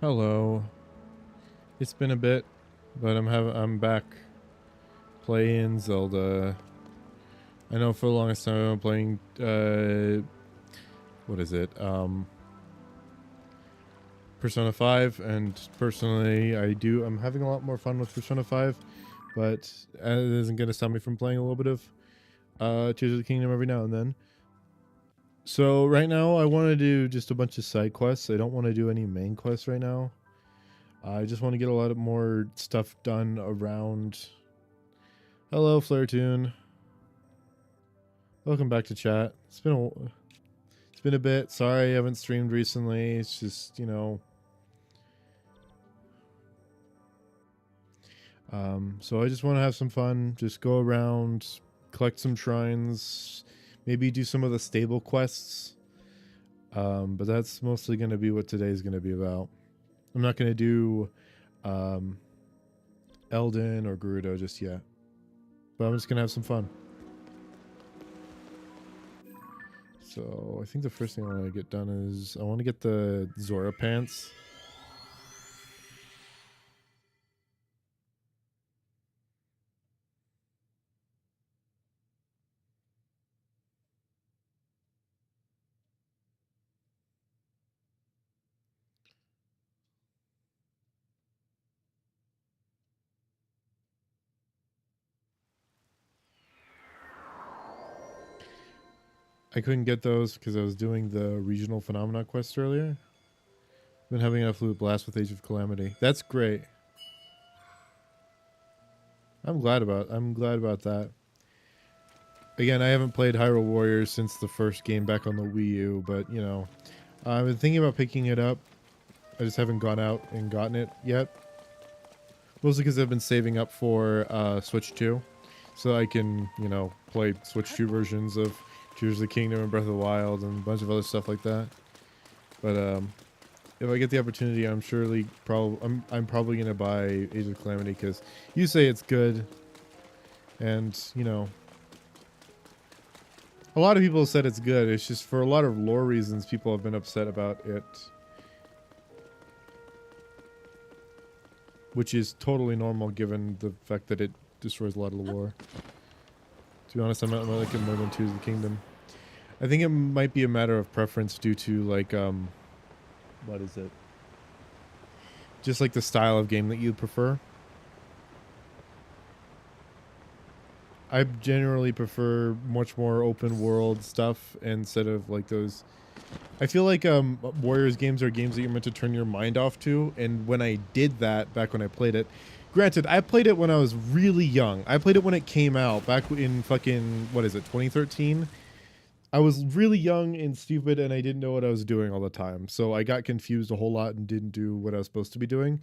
Hello. It's been a bit, but I'm back playing Zelda. I know for the longest time I'm playing what is it? Persona 5, and personally I'm having a lot more fun with Persona 5, but it isn't gonna stop me from playing a little bit of Tears of the Kingdom every now and then. So right now I want to do just a bunch of side quests. I don't want to do any main quests right now. I just want to get a lot of more stuff done around. Hello, Flaretune. Welcome back to chat. It's been a bit. Sorry I haven't streamed recently. It's just, so I just want to have some fun, just go around, collect some shrines, maybe do some of the stable quests. But that's mostly going to be what today's going to be about. I'm not going to do Eldin or Gerudo just yet. But I'm just going to have some fun. So I think the first thing I want to get done is I want to get the Zora pants. I couldn't get those because I was doing the regional phenomena quest earlier. Been having an absolute blast with Age of Calamity. That's great. I'm glad about that. Again, I haven't played Hyrule Warriors since the first game back on the Wii U, but I've been thinking about picking it up. I just haven't gone out and gotten it yet. Mostly because I've been saving up for Switch 2, so I can play Switch 2 versions of Tears of the Kingdom and Breath of the Wild and a bunch of other stuff like that. But if I get the opportunity, I'm probably gonna buy Age of Calamity because you say it's good, and a lot of people have said it's good. It's just for a lot of lore reasons, people have been upset about it, which is totally normal given the fact that it destroys a lot of the lore. To be honest, I might like it more than Tears of the Kingdom. I think it might be a matter of preference due to what is it? Just like the style of game that you prefer. I generally prefer much more open world stuff instead of like those. I feel like Warriors games are games that you're meant to turn your mind off to, and when I did that back when I played it, granted, I played it when I was really young. I played it when it came out back in fucking 2013. I was really young and stupid, and I didn't know what I was doing all the time. So I got confused a whole lot and didn't do what I was supposed to be doing.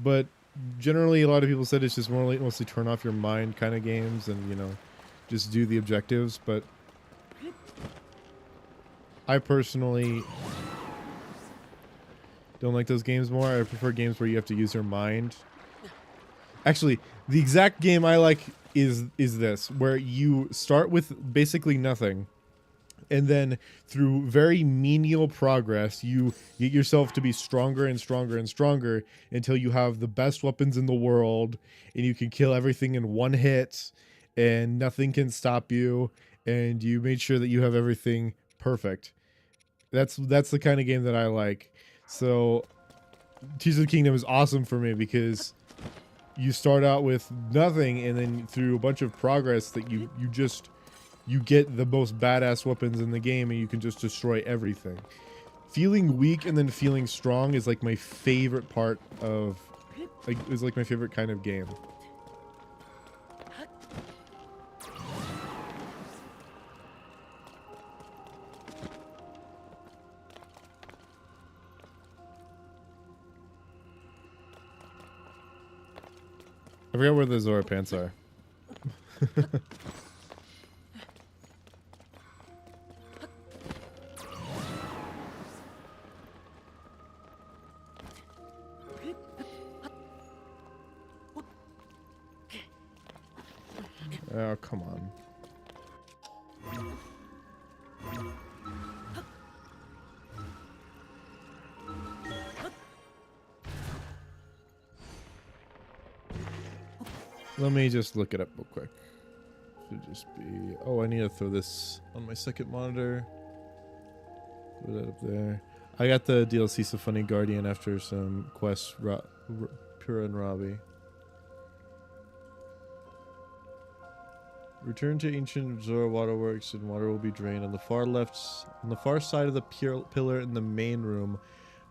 But generally, a lot of people said it's just mostly turn off your mind kind of games, and just do the objectives. But I personally don't like those games more. I prefer games where you have to use your mind. Actually, the exact game I like is this, where you start with basically nothing, and then through very menial progress, you get yourself to be stronger and stronger and stronger until you have the best weapons in the world, and you can kill everything in one hit, and nothing can stop you, and you made sure that you have everything perfect. That's the kind of game that I like. So Tears of the Kingdom is awesome for me because you start out with nothing, and then through a bunch of progress that you get the most badass weapons in the game, and you can just destroy everything. Feeling weak and then feeling strong is like my favorite part of is like my favorite kind of game. I forgot where the Zora pants are. Oh, come on. Let me just look it up real quick. Should just be... Oh, I need to throw this on my second monitor. Throw that up there. I got the DLC Symphony Guardian after some quests, Pura and Robbie. Return to ancient Zora waterworks and water will be drained. On the far left, on the far side of the pillar in the main room,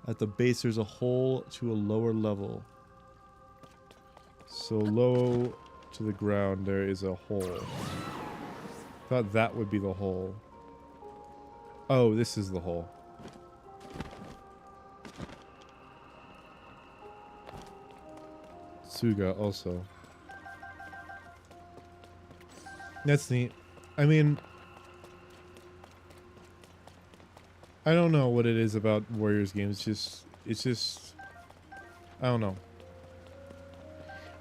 at the base there's a hole to a lower level. So low to the ground there is a hole. Thought that would be the hole. Oh, this is the hole. Suga also. That's neat. I mean, I don't know what it is about Warriors games. It's just, I don't know.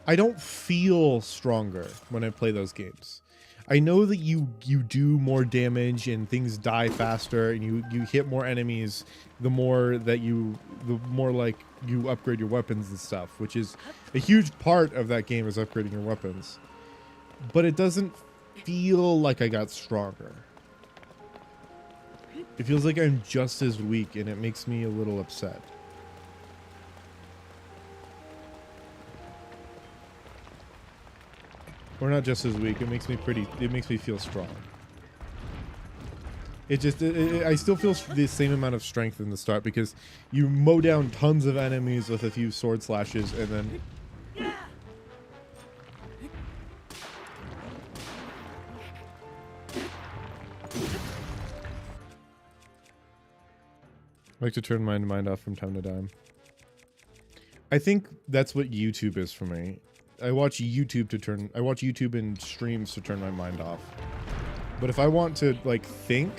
I don't feel stronger when I play those games. I know that you do more damage and things die faster and you hit more enemies the more like you upgrade your weapons and stuff, which is a huge part of that game, is upgrading your weapons. But it doesn't feel like I got stronger. It feels like I'm just as weak, and it makes me a little upset. Or not just as weak, it makes me feel strong. It just, I still feel the same amount of strength in the start because you mow down tons of enemies with a few sword slashes and then... I like to turn my mind off from time to time. I think that's what YouTube is for me. I watch YouTube and streams to turn my mind off. But if I want to, like, think,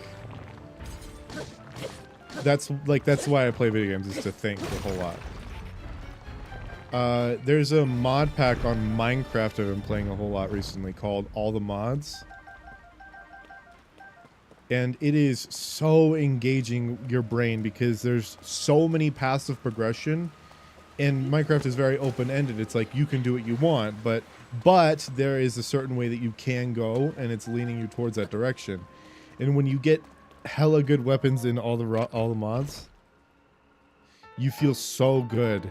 that's why I play video games, is to think a whole lot. There's a mod pack on Minecraft I've been playing a whole lot recently called All the Mods. And it is so engaging your brain because there's so many paths of progression, and Minecraft is very open-ended. It's like you can do what you want, but there is a certain way that you can go, and it's leaning you towards that direction. And when you get hella good weapons in all the mods, you feel so good.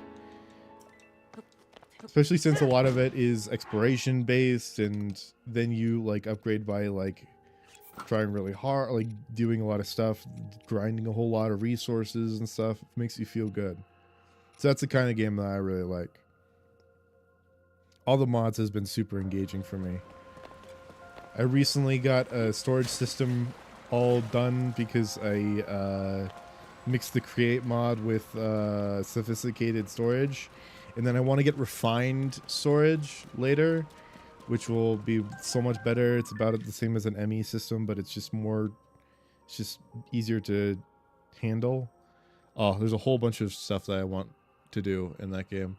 Especially since a lot of it is exploration based, and then you like upgrade by like trying really hard, like doing a lot of stuff, grinding a whole lot of resources and stuff. It makes you feel good. So that's the kind of game that I really like. All the mods has been super engaging for me. I recently got a storage system all done because I mixed the create mod with sophisticated storage, and then I want to get refined storage later, which will be so much better. It's about the same as an ME system, but it's just easier to handle. Oh, there's a whole bunch of stuff that I want to do in that game.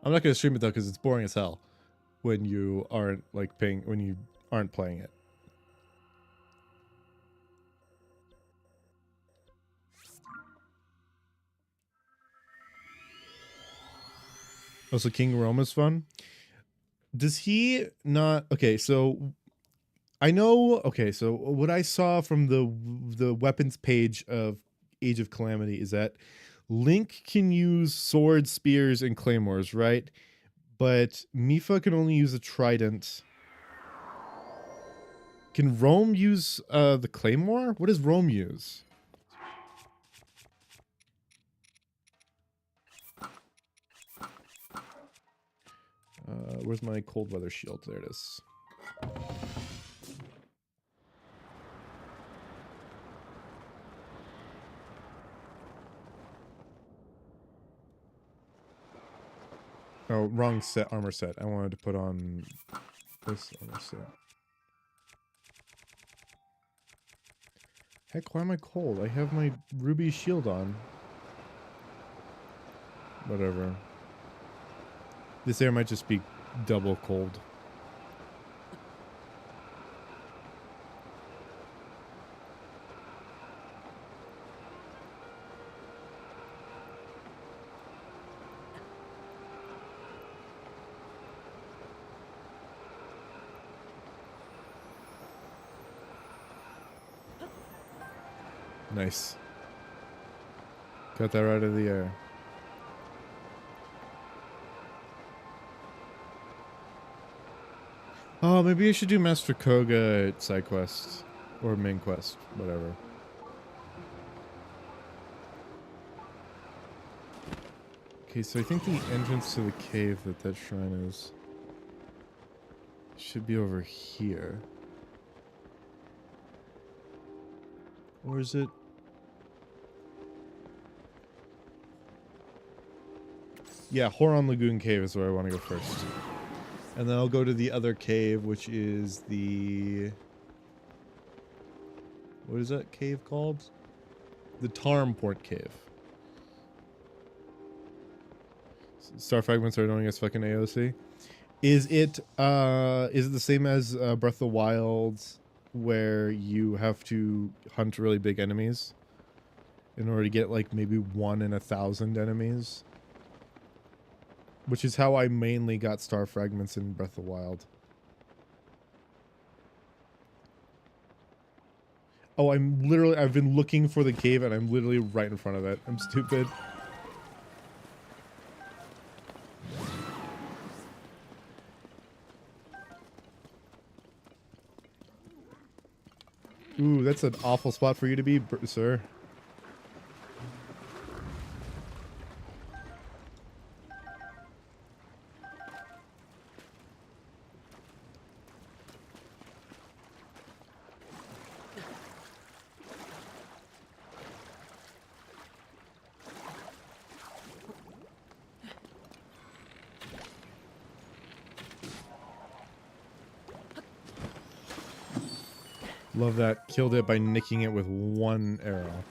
I'm not going to stream it though, because it's boring as hell when you aren't when you aren't playing it. Also, King Roma's fun. Does he not? Okay, so I know. Okay, so what I saw from the weapons page of Age of Calamity is that Link can use swords, spears, and claymores, right? But Mipha can only use a trident. Can Rome use the claymore? What does Rome use? Where's my cold weather shield? There it is. Oh, wrong set, armor set. I wanted to put on this armor set. Heck, why am I cold? I have my ruby shield on. Whatever. This air might just be double cold. Nice. Got that right out of the air. Oh, maybe I should do Master Koga side quest. Or main quest, whatever. Okay, so I think the entrance to the cave that shrine is should be over here. Or is it? Yeah, Horon Lagoon Cave is where I want to go first. And then I'll go to the other cave, which is the... What is that cave called? The Tarmport Cave. Star fragments are annoying as fucking AOC. Is it the same as Breath of the Wild, where you have to hunt really big enemies in order to get like maybe 1 in 1,000 enemies? Which is how I mainly got star fragments in Breath of the Wild. Oh, I've been looking for the cave and I'm literally right in front of it. I'm stupid. Ooh, that's an awful spot for you to be, sir. Love that. Killed it by nicking it with 1 arrow.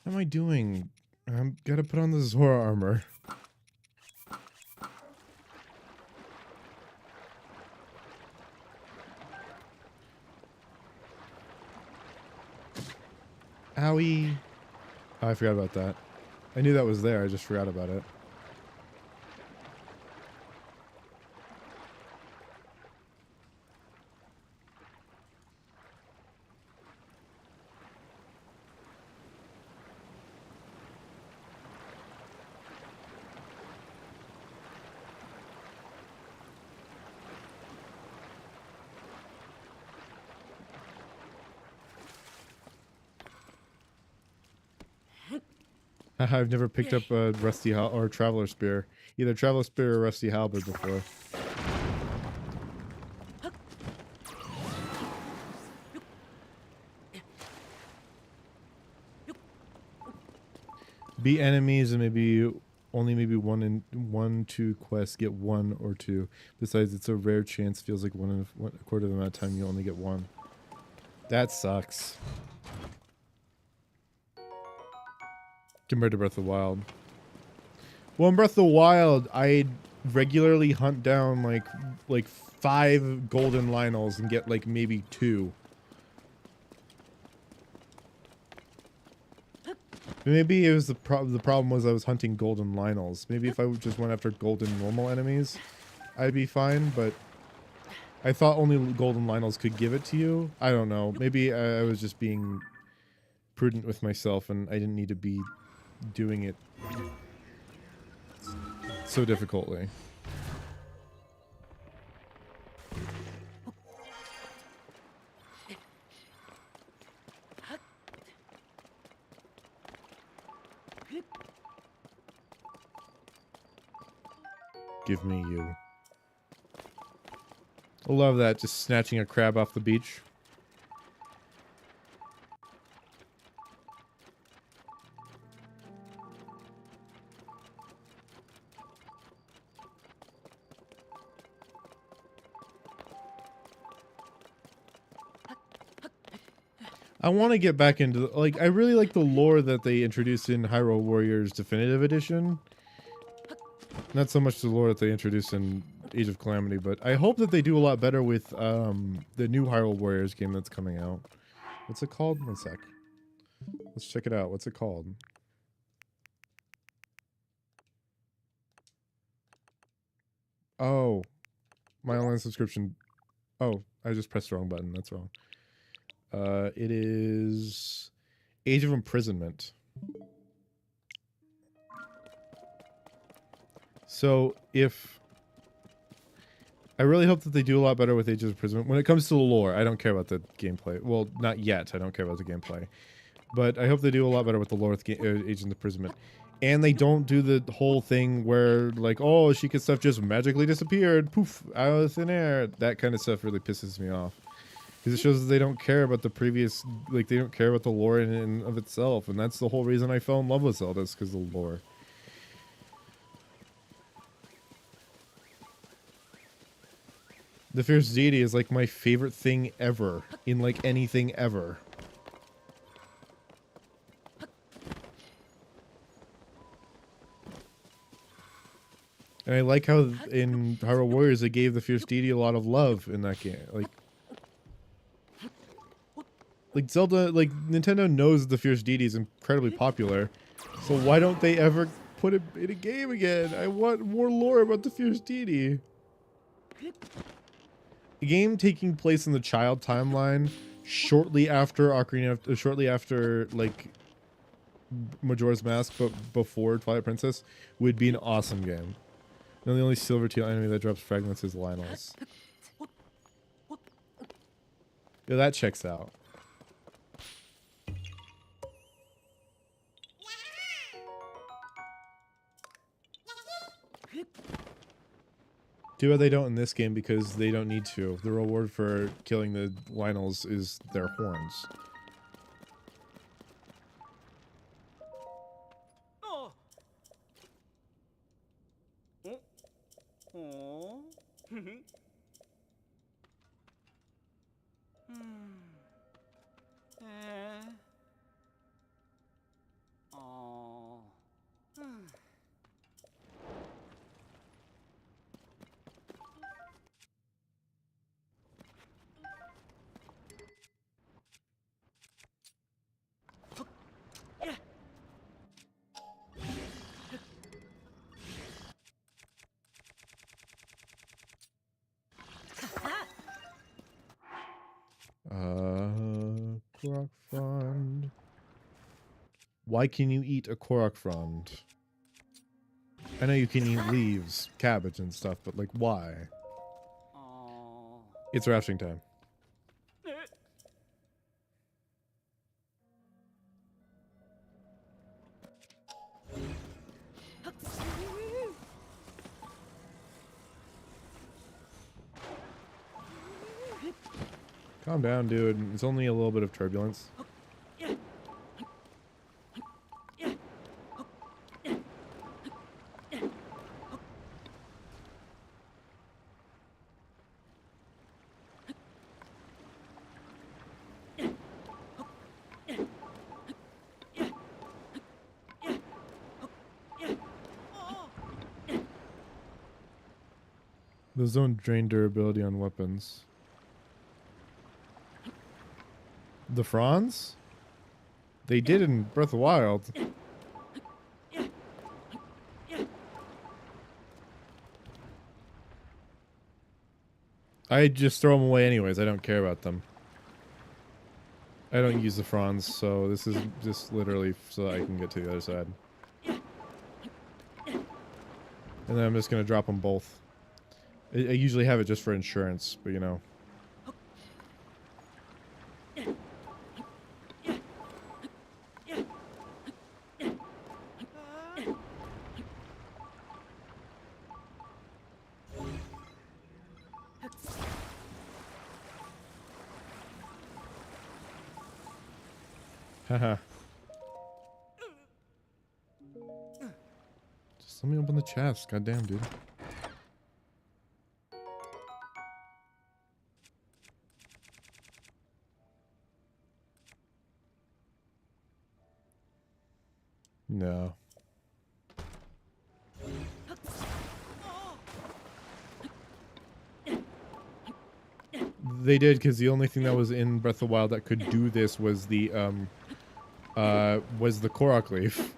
What am I doing? I'm gotta put on the Zora armor. Owie. Oh, I forgot about that. I knew that was there, I just forgot about it. I've never picked up a rusty or traveler spear. Either traveler spear or rusty halberd before. Beat enemies and maybe maybe 2 quests get 1 or 2. Besides, it's a rare chance. Feels like 1 in a quarter of the amount of time you only get 1. That sucks. Compared to Breath of the Wild. Well, in Breath of the Wild, I regularly hunt down like 5 golden Lynels and get like maybe 2. Maybe it was the problem was I was hunting golden Lynels. Maybe if I just went after golden normal enemies, I'd be fine, but I thought only golden Lynels could give it to you. I don't know. Maybe I was just being prudent with myself and I didn't need to be doing it so difficultly. Give me you. I love that, just snatching a crab off the beach. I want to get back into, like, I really like the lore that they introduced in Hyrule Warriors Definitive Edition. Not so much the lore that they introduced in Age of Calamity, but I hope that they do a lot better with the new Hyrule Warriors game that's coming out. What's it called? One sec. Let's check it out. What's it called? Oh, my online subscription. Oh, I just pressed the wrong button. That's wrong. It is Age of Imprisonment. So if I really hope that they do a lot better with Age of Imprisonment. When it comes to the lore, I don't care about the gameplay. Well, not yet. I don't care about the gameplay. But I hope they do a lot better with the lore with Age of Imprisonment. And they don't do the whole thing where, like, oh, Sheikah stuff just magically disappeared. Poof, out of thin air. That kind of stuff really pisses me off. Because it shows that they don't care about the previous, like, they don't care about the lore in and of itself. And that's the whole reason I fell in love with Zelda, is because of the lore. The Fierce Deity is like my favorite thing ever in like anything ever. And I like how in Hyrule Warriors they gave the Fierce Deity a lot of love in that game. Like Zelda, like Nintendo knows the Fierce Deity is incredibly popular. So why don't they ever put it in a game again? I want more lore about the Fierce Deity. A game taking place in the child timeline shortly after shortly after like Majora's Mask, but before Twilight Princess, would be an awesome game. And the only silver teal enemy that drops fragments is Lynel's. Yeah, that checks out. Too bad they don't in this game because they don't need to. The reward for killing the Lynels is their horns. Korok Frond. Why can you eat a Korok Frond? I know you can eat leaves, cabbage and stuff, but like why? It's rafting time. Calm down, dude. It's only a little bit of turbulence. Those don't drain durability on weapons. The Fronds? They did in Breath of the Wild. I just throw them away anyways. I don't care about them. I don't use the Fronds, so this is just literally so I can get to the other side. And then I'm just gonna drop them both. I usually have it just for insurance, but you know. Haha. Just let me open the chest. Goddamn, dude. No. They did, because the only thing that was in Breath of the Wild that could do this was the Korok leaf.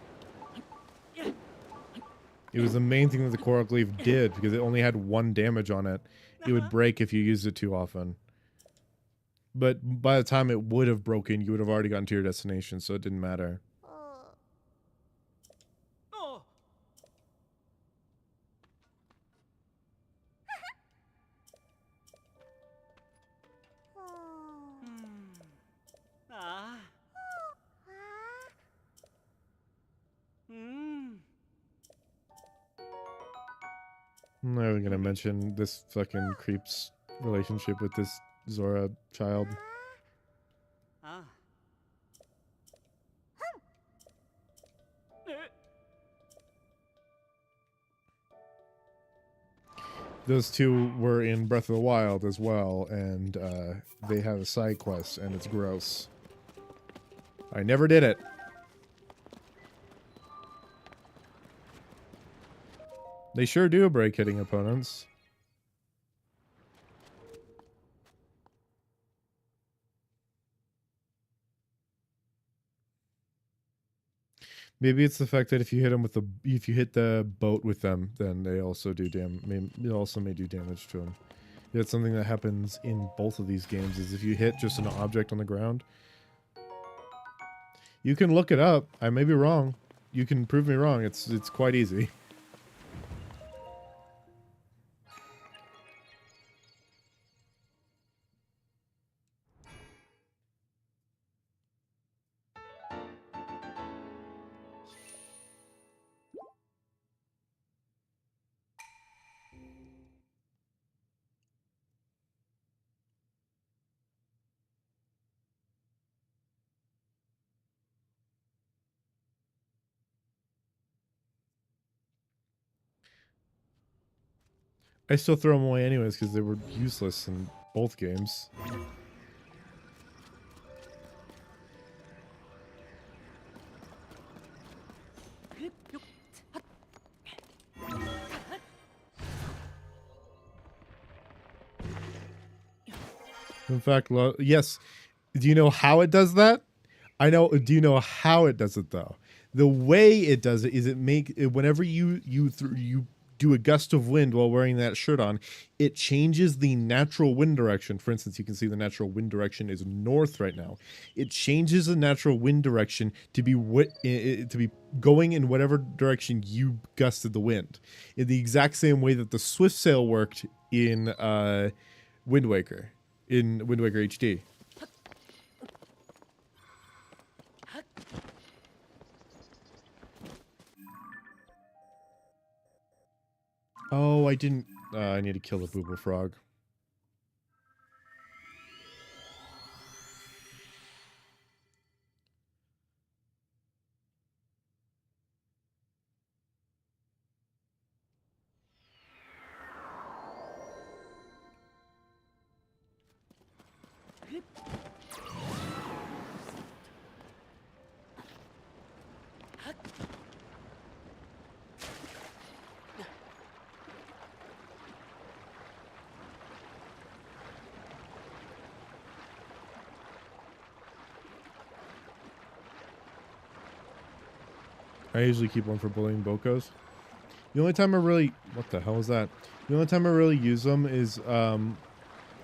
It was the main thing that the Korok Leaf did, because it only had 1 damage on it. It would break if you used it too often. But by the time it would have broken, you would have already gotten to your destination, so it didn't matter. I'm not even gonna mention this fucking creep's relationship with this Zora child. Those two were in Breath of the Wild as well, and they have a side quest, and it's gross. I never did it. They sure do break hitting opponents. Maybe it's the fact that if you hit them with if you hit the boat with them, then they also do it also may do damage to them. That's something that happens in both of these games. Is if you hit just an object on the ground, you can look it up. I may be wrong. You can prove me wrong. It's quite easy. I still throw them away anyways because they were useless in both games. In fact, yes. Do you know how it does that? I know. Do you know how it does it though? The way it does it is whenever you do a gust of wind while wearing that shirt on, it changes the natural wind direction. For instance, you can see the natural wind direction is north right now. It changes the natural wind direction to be going in whatever direction you gusted the wind, in the exact same way that the Swift Sail worked in Wind Waker, HD. Oh, I didn't. I need to kill the booble frog. I usually keep one for bullying Bokos. The only time I really... What the hell is that? The only time I really use them is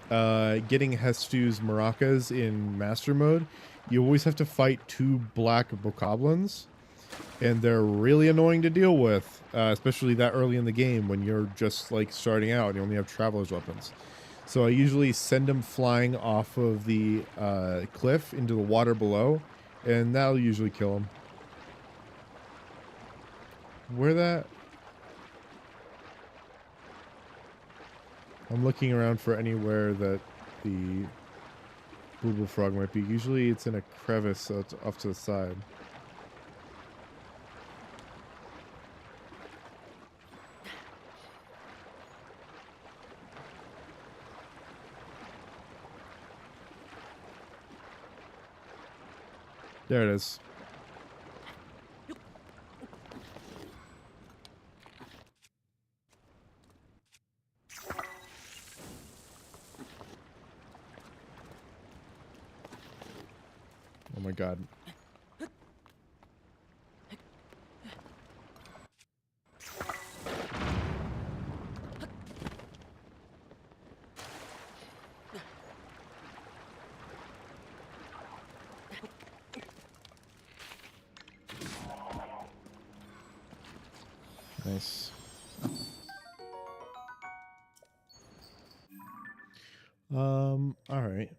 getting Hestu's maracas in Master Mode. You always have to fight 2 black bokoblins, and they're really annoying to deal with, especially that early in the game when you're just like starting out and you only have traveler's weapons. So I usually send them flying off of the cliff into the water below, and that'll usually kill them. Where that? I'm looking around for anywhere that the booble frog might be. Usually it's in a crevice, so it's off to the side. There it is. Oh my god. Nice. All right.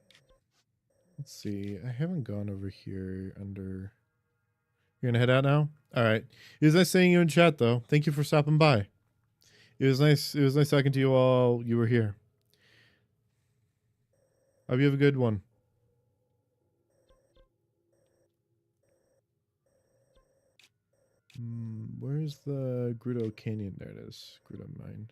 Let's see. I haven't gone over here under. You're gonna head out now? All right. It was nice seeing you in chat, though. Thank you for stopping by. It was nice. It was nice talking to you while you were here. Hope you have a good one. Where's the Grudo Canyon? There it is. Grudo Mine.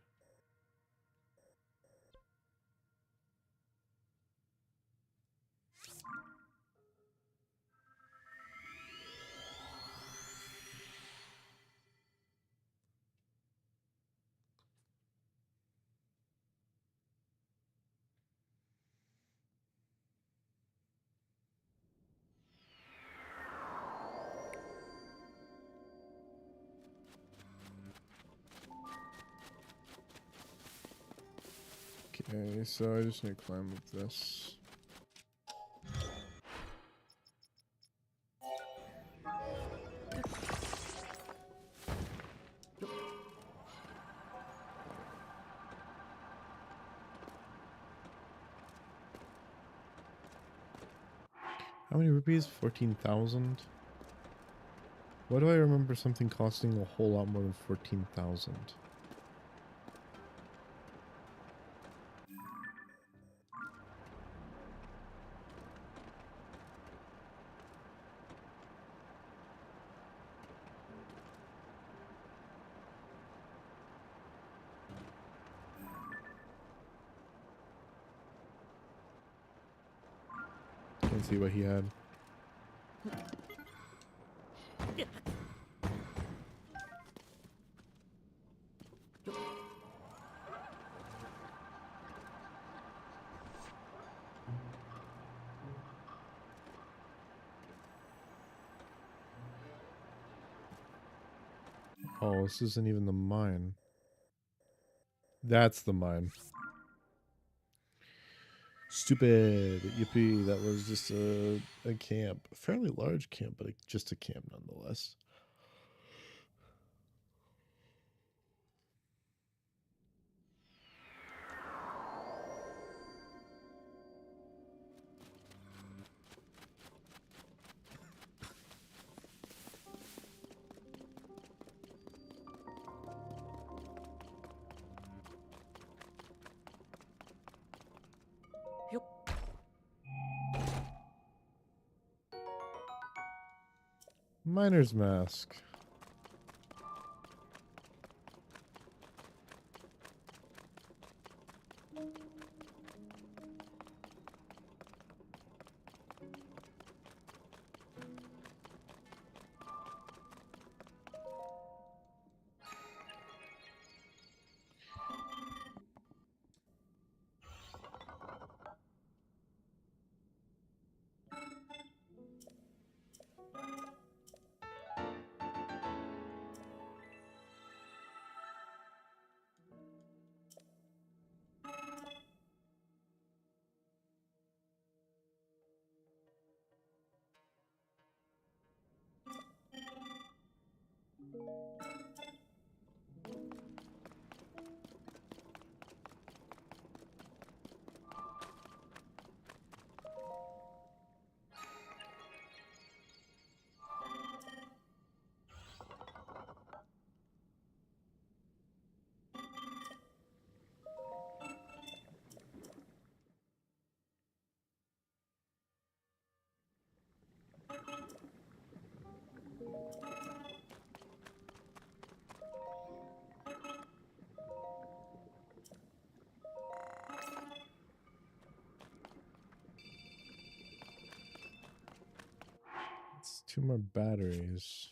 Okay, so I just need to climb up this. How many rupees? 14,000? Why do I remember something costing a whole lot more than 14,000? Can't see what he had. Oh, this isn't even the mine. That's the mine. Stupid. Yippee. That was just a camp. A fairly large camp, but just a camp nonetheless. Miner's mask. It's 2 more batteries.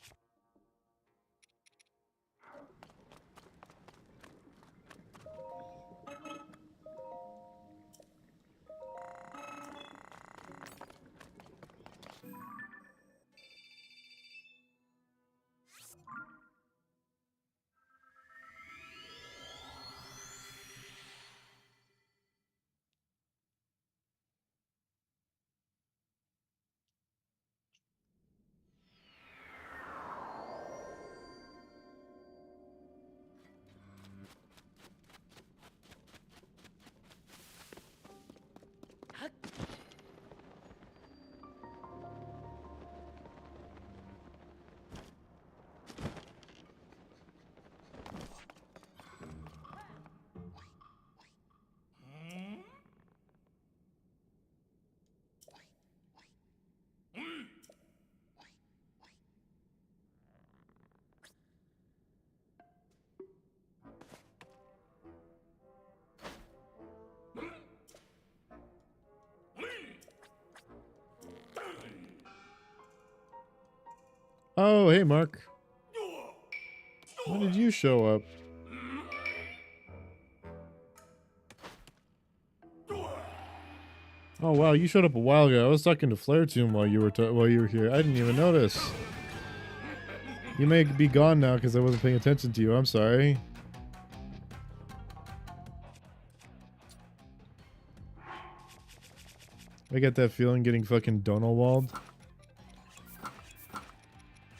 Oh, hey, Mark. When did you show up? Oh wow, you showed up a while ago. I was talking to Flare Tomb while you were here. I didn't even notice. You may be gone now because I wasn't paying attention to you. I'm sorry. I get that feeling getting fucking Donald.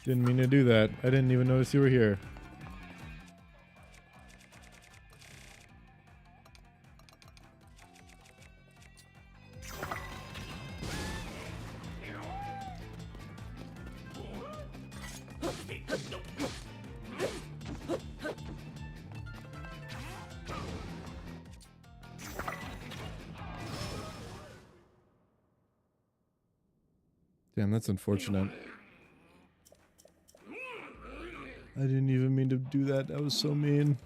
Didn't mean to do that. I didn't even notice you were here. Damn, that's unfortunate. I didn't even mean to do that. That was so mean.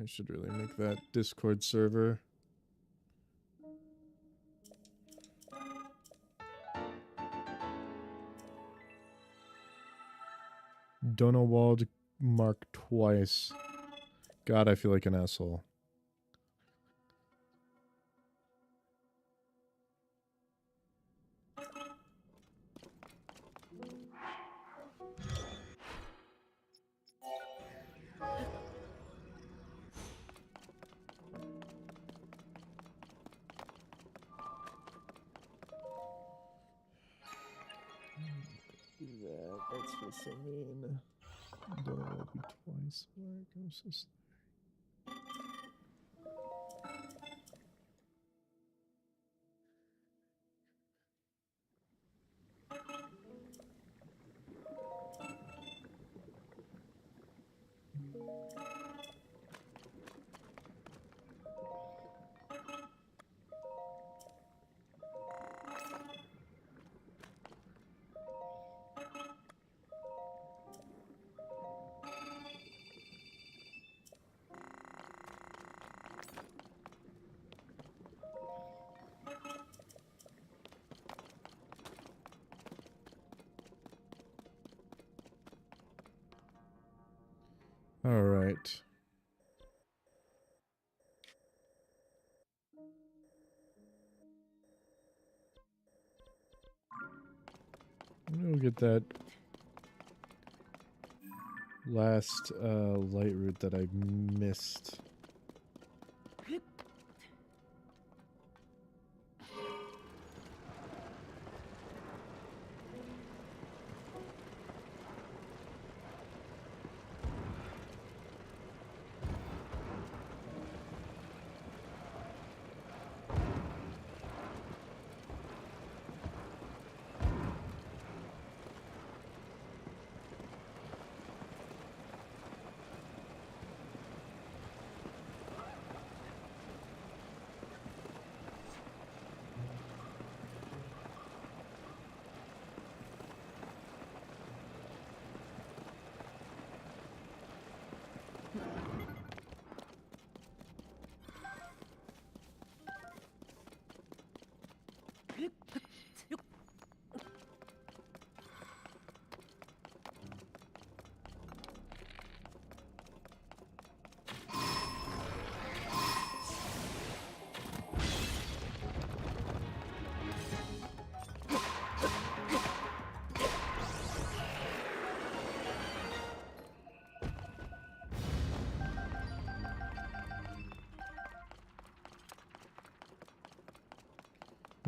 I should really make that Discord server. Donald Mark twice. God, I feel like an asshole. That's just so mean. Donald be twice. Mark, I'm so sorry. All right. We'll get that last light route that I missed.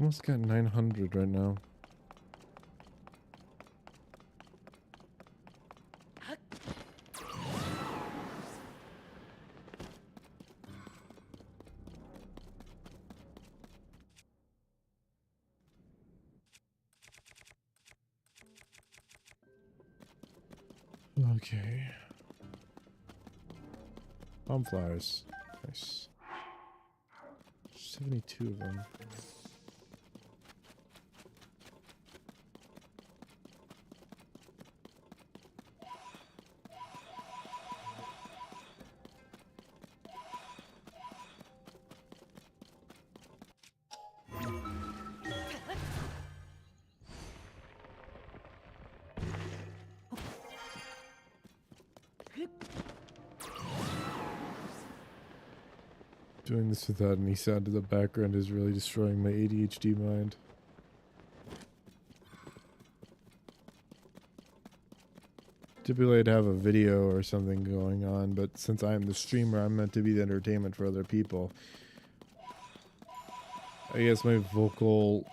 Almost got 900 right now. Okay. Palm flowers. Nice. 72 of them. Doing this without any sound in the background is really destroying my ADHD mind. Typically I'd have a video or something going on, but since I'm the streamer, I'm meant to be the entertainment for other people. I guess my vocal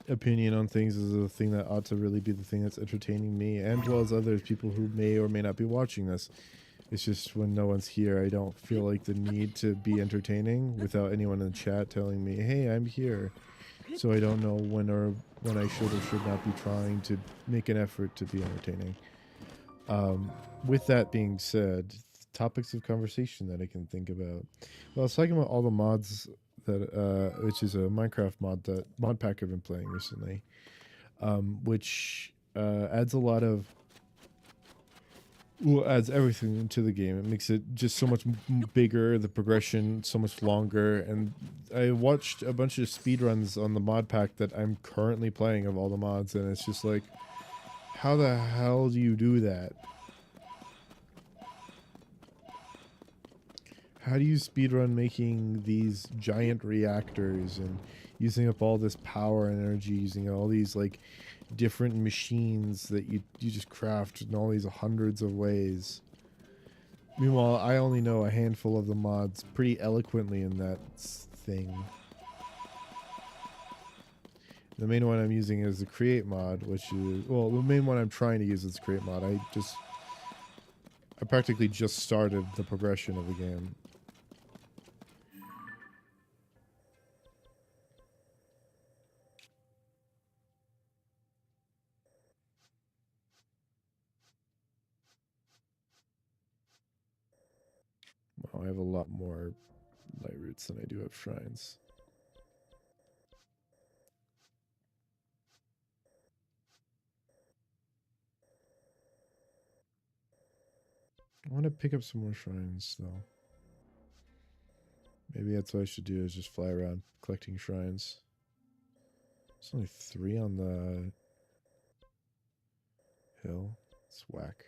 opinion on things is the thing that ought to really be the thing that's entertaining me, and as well as others, people who may or may not be watching this. It's just when no one's here, I don't feel like the need to be entertaining without anyone in the chat telling me, hey, I'm here. So I don't know when I should or should not be trying to make an effort to be entertaining. With that being said, topics of conversation that I can think about. Well, I was talking about all the mods that, which is a Minecraft mod pack I've been playing recently, which adds a lot of, well, adds everything into the game. It makes it just so much bigger, the progression so much longer, and I watched a bunch of speedruns on the mod pack that I'm currently playing of all the mods, and it's just like, how the hell do you do that? How do you speedrun making these giant reactors and using up all this power and energy, using all these like different machines that you just craft in all these hundreds of ways? Meanwhile, I only know a handful of the mods pretty eloquently in that thing. The main one I'm using is the create mod, which is, well, the main one I'm trying to use is the create mod. I practically just started the progression of the game. Well, I have a lot more light roots than I do have shrines. I want to pick up some more shrines, though. Maybe that's what I should do, is just fly around collecting shrines. There's only 3 on the hill. It's whack.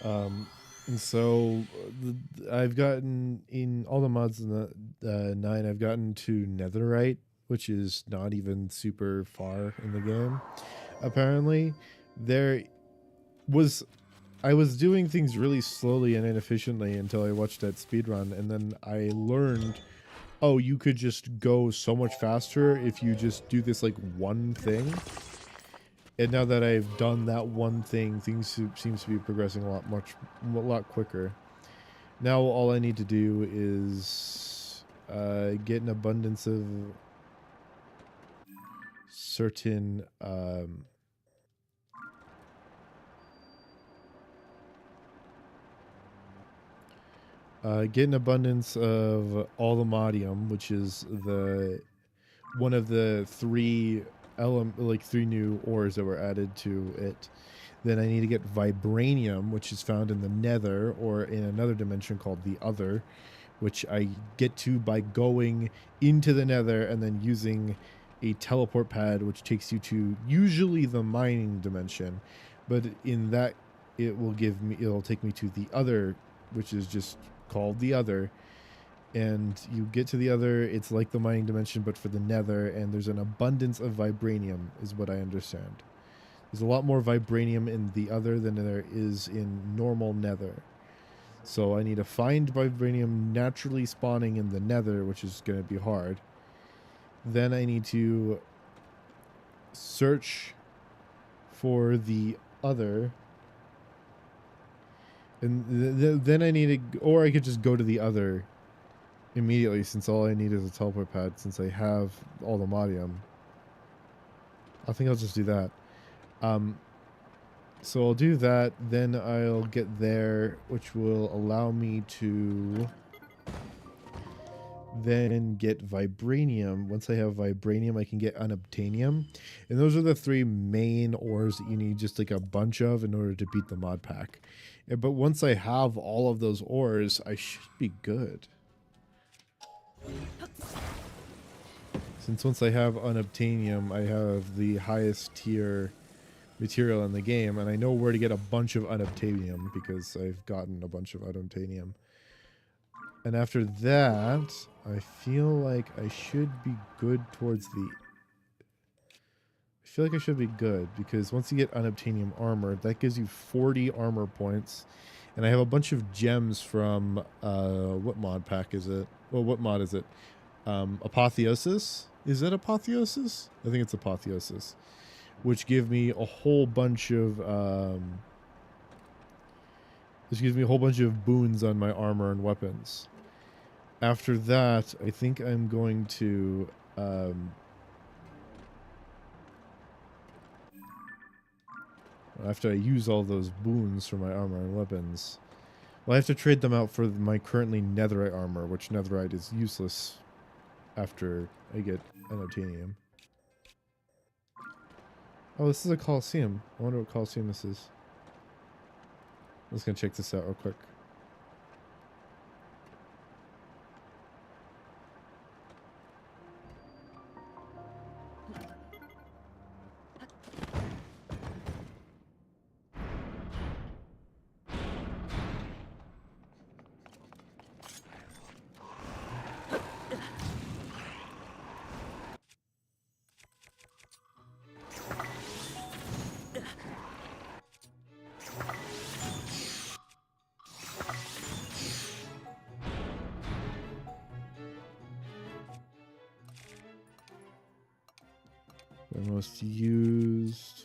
And so I've gotten in all the mods in the 9. I've gotten to netherite, which is not even super far in the game. Apparently, I was doing things really slowly and inefficiently until I watched that speedrun, and then I learned, oh, you could just go so much faster if you just do this like one thing. And now that I've done that one thing, things seems to be progressing a lot quicker. Now all I need to do is get an abundance of certain get an abundance of allthemodium, which is one of the 3 3 new ores that were added to it. Then I need to get vibranium, which is found in the nether, or in another dimension called the other, which I get to by going into the nether and then using a teleport pad, which takes you to usually the mining dimension, but in that it'll take me to the other, which is just called the other. And you get to the other, it's like the mining dimension but for the nether, and there's an abundance of vibranium is what I understand. There's a lot more vibranium in the other than there is in normal nether. So I need to find vibranium naturally spawning in the nether, which is going to be hard. Then I need to search for the other. And then I need to, or I could just go to the other immediately, since all I need is a teleport pad, since I have all the modium. I think I'll just do that. So I'll do that, then I'll get there, which will allow me to then get vibranium. Once I have vibranium, I can get unobtainium. And those are the 3 main ores that you need just like a bunch of in order to beat the mod pack. But once I have all of those ores, I should be good. Since once I have unobtainium, I have the highest tier material in the game, and I know where to get a bunch of unobtainium because I've gotten a bunch of unobtainium. And after that, I feel like I should be good towards the... I feel like I should be good, because once you get unobtainium armor, that gives you 40 armor points. And I have a bunch of gems from, what mod pack is it? Well, what mod is it? Apotheosis? Is it Apotheosis? I think it's Apotheosis. Which give me a whole bunch of, this gives me a whole bunch of boons on my armor and weapons. After that, I think I'm going to, after I use all those boons for my armor and weapons, well, I have to trade them out for my currently netherite armor, which netherite is useless after I get unobtainium. Oh, this is a Coliseum. I wonder what Coliseum this is. I'm just gonna check this out real quick. The most used.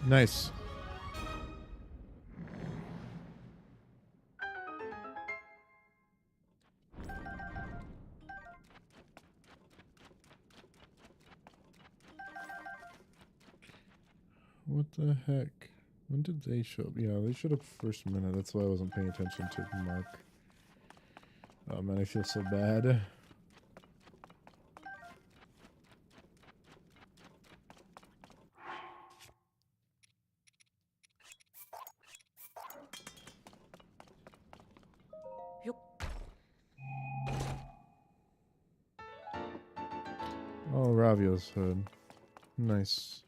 Nice. What the heck? When did they show up? Yeah, they showed up first minute. That's why I wasn't paying attention to the mark. Oh man, I feel so bad. Oh, Ravio's hood. Nice.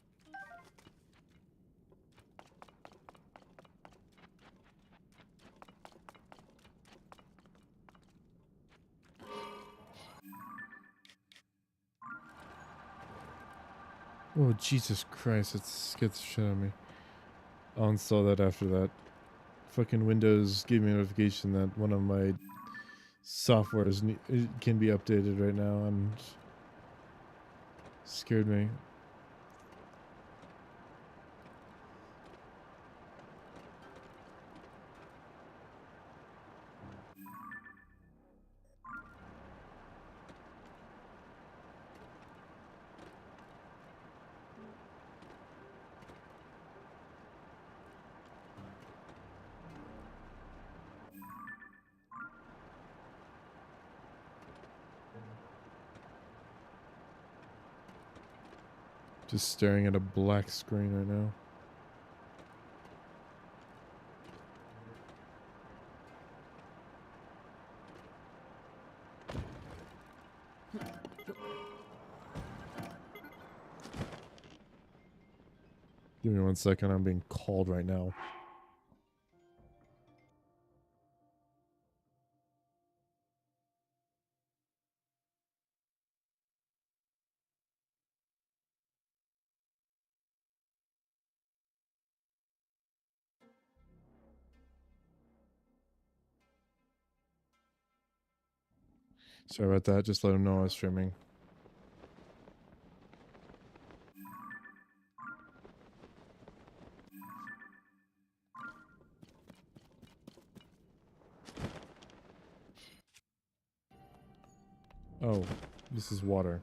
Oh, Jesus Christ, it scared the shit out of me. I'll install that after that. Fucking Windows gave me a notification that one of my softwares can be updated right now, and scared me. Just staring at a black screen right now. Give me 1 second, I'm being called right now. Sorry about that, just let him know I was streaming. Oh, this is water.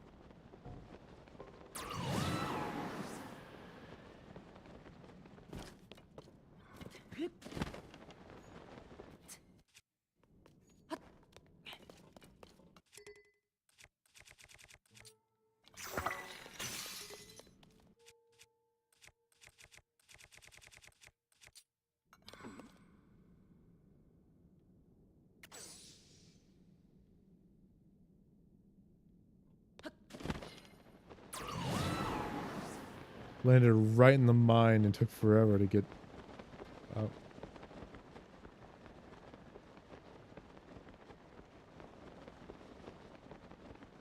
Landed right in the mine and took forever to get out.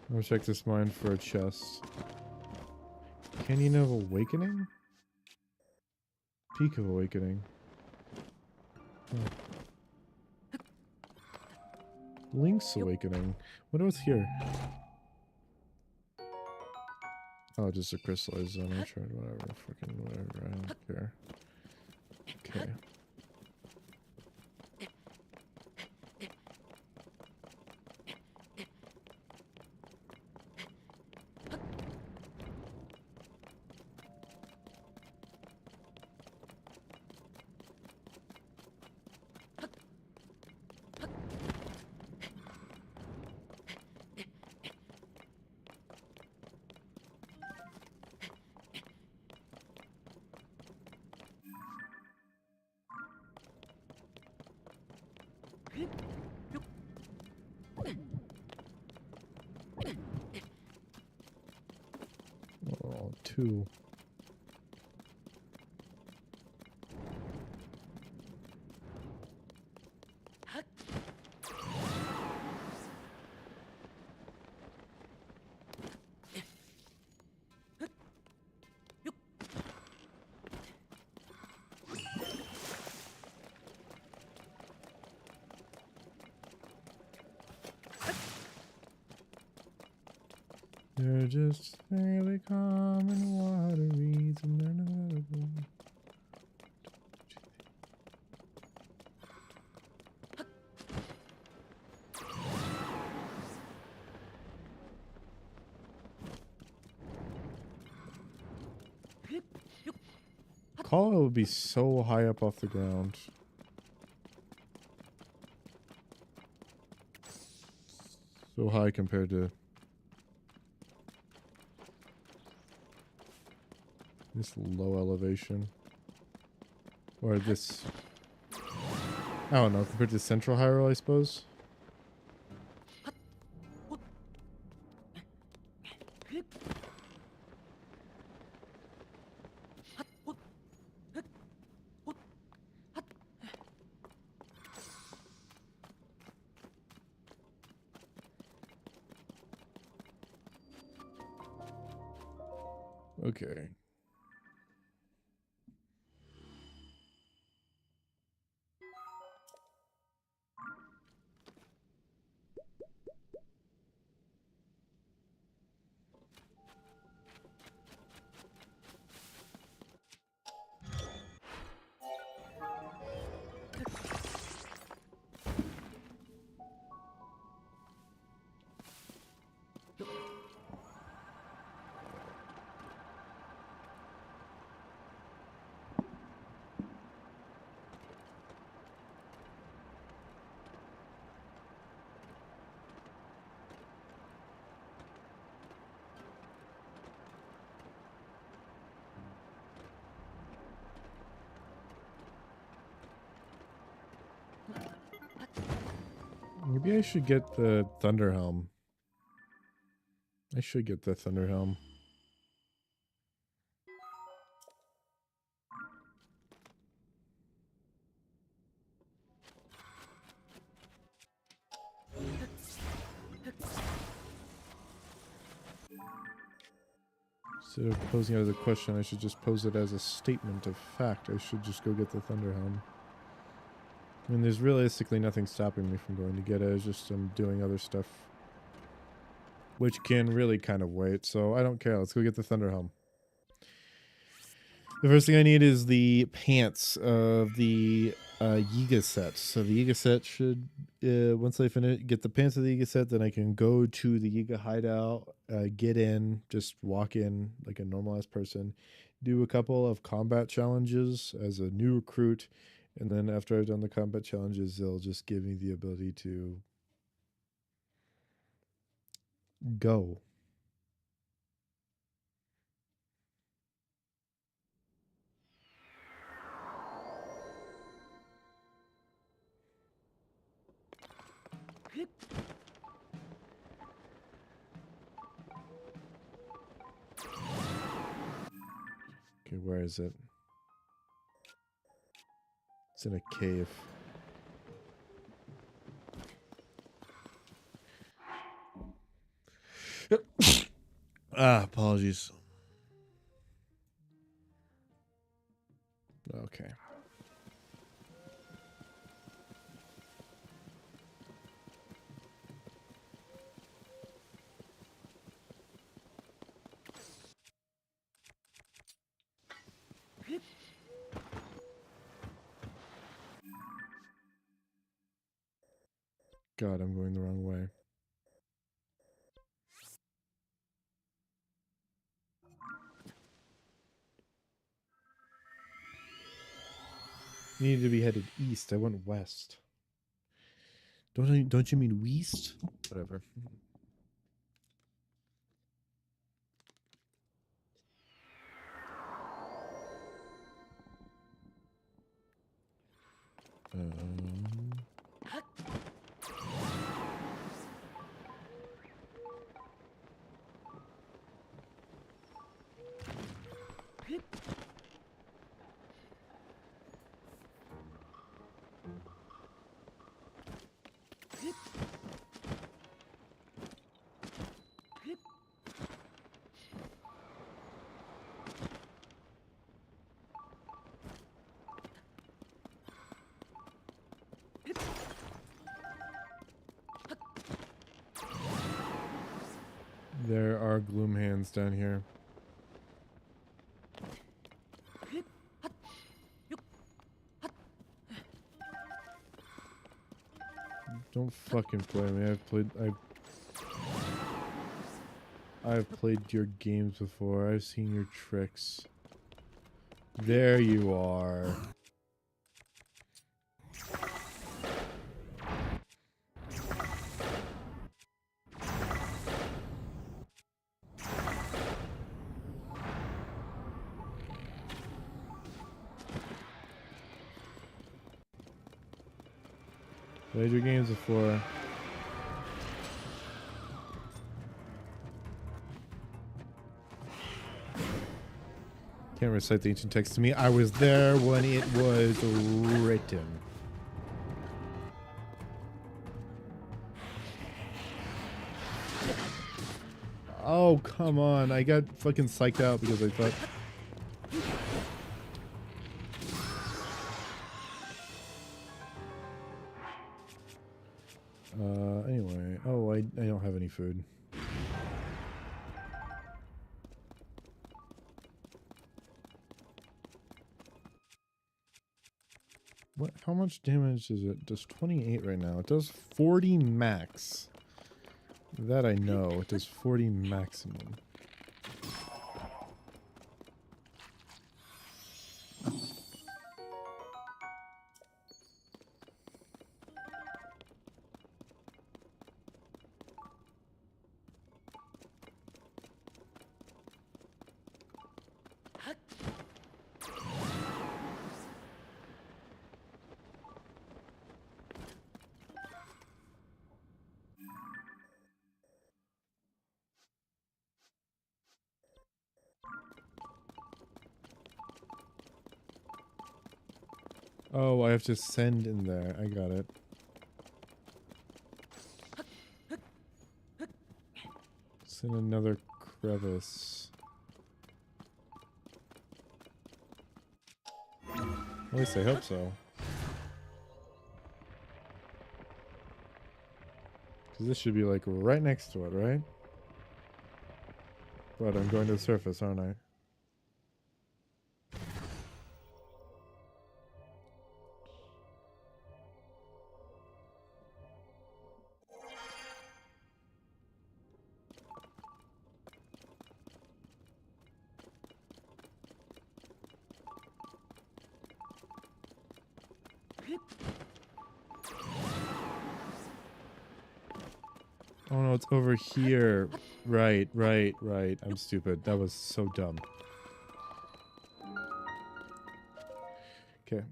I'm gonna check this mine for a chest. Canyon of Awakening? Peak of Awakening. Oh. Link's Awakening. What else here? Oh, just a crystallized zone. I tried whatever. Freaking whatever. I don't care. Okay. Oh, 2. They're just fairly common water reeds and they're not edible. Kala would be so high up off the ground. So high compared to this low elevation. Or this... I don't know, compared to Central Hyrule, I suppose. Okay. Maybe I should get the Thunder Helm. I should get the Thunder Helm. Instead of posing it as a question, I should just pose it as a statement of fact. I should just go get the Thunder Helm. I mean, there's realistically nothing stopping me from going to get it. It's just I'm doing other stuff, which can really kind of wait. So I don't care. Let's go get the Thunder Helm. The first thing I need is the pants of the Yiga set. So the Yiga set should, once I get the pants of the Yiga set, then I can go to the Yiga hideout, get in, just walk in like a normalized person, do a couple of combat challenges as a new recruit, and then after I've done the combat challenges, they'll just give me the ability to go. Okay, where is it? It's in a cave. Apologies. Okay. God, I'm going the wrong way. You needed to be headed east. I went west. Don't you mean west? Whatever. There are gloom hands down here. Don't fucking play me. I've played your games before. I've seen your tricks. There you are. Played your games before. Can't recite the ancient text to me. I was there when it was written. Oh, come on. I got fucking psyched out because I thought... Anyway. Oh, I don't have any food. What? How much damage is it? It does 28 right now. It does 40 max. That I know. It does 40 maximum. Oh, I have to send in there. I got it. Send another crevice. At least I hope so. Because this should be like right next to it, right? But I'm going to the surface, aren't I? Oh no, it's over here. Right. I'm stupid. That was so dumb. Okay.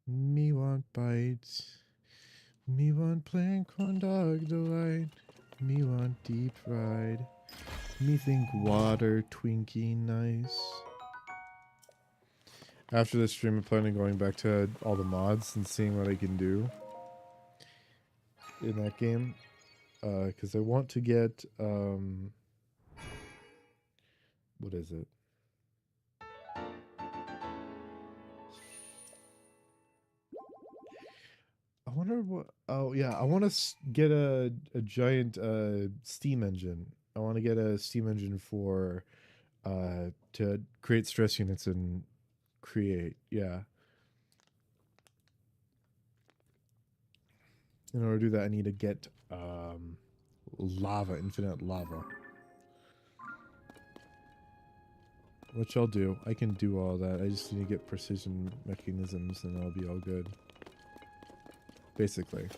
Me want bite. Me want plain corn dog delight. Me want deep fried. Me think water Twinkie nice. After this stream, I'm planning on going back to all the mods and seeing what I can do in that game. Because I want to get, what is it? I wonder what, oh yeah, I want to get a giant, steam engine. I want to get a steam engine for, to create stress units and create, yeah. In order to do that, I need to get, lava, infinite lava. Which I'll do. I can do all that. I just need to get precision mechanisms and I'll be all good. Basically.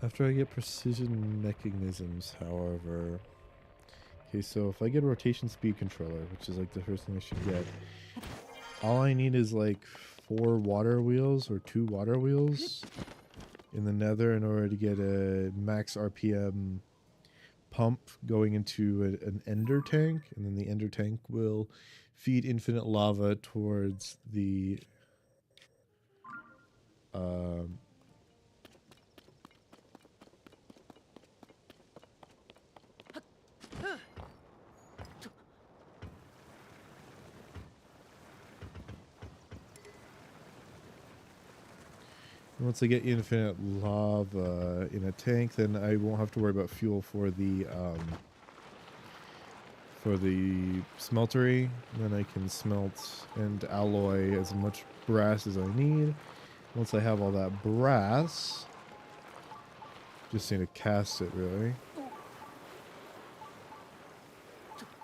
After I get precision mechanisms, however... Okay, so if I get a rotation speed controller, which is like the first thing I should get, all I need is like 4 water wheels or 2 water wheels in the nether in order to get a max RPM pump going into an ender tank, and then the ender tank will feed infinite lava towards the once I get infinite lava in a tank, then I won't have to worry about fuel for the smeltery. Then I can smelt and alloy as much brass as I need. Once I have all that brass, just need to cast it really.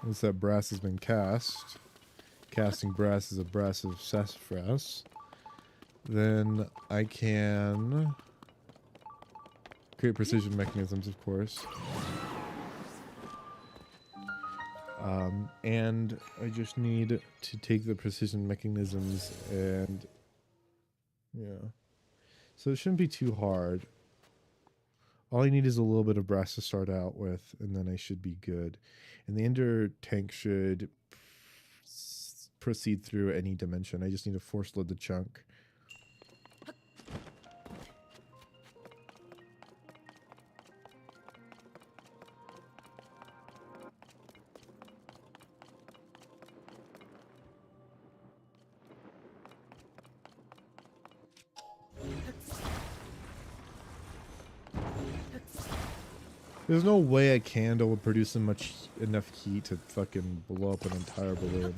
Once that brass has been cast, casting brass is a brass of sassafras, then I can create precision mechanisms, of course. And I just need to take the precision mechanisms and... yeah. So it shouldn't be too hard. All I need is a little bit of brass to start out with, and then I should be good. And the ender tank should proceed through any dimension. I just need to force load the chunk. There's no way a candle would produce enough heat to fucking blow up an entire balloon.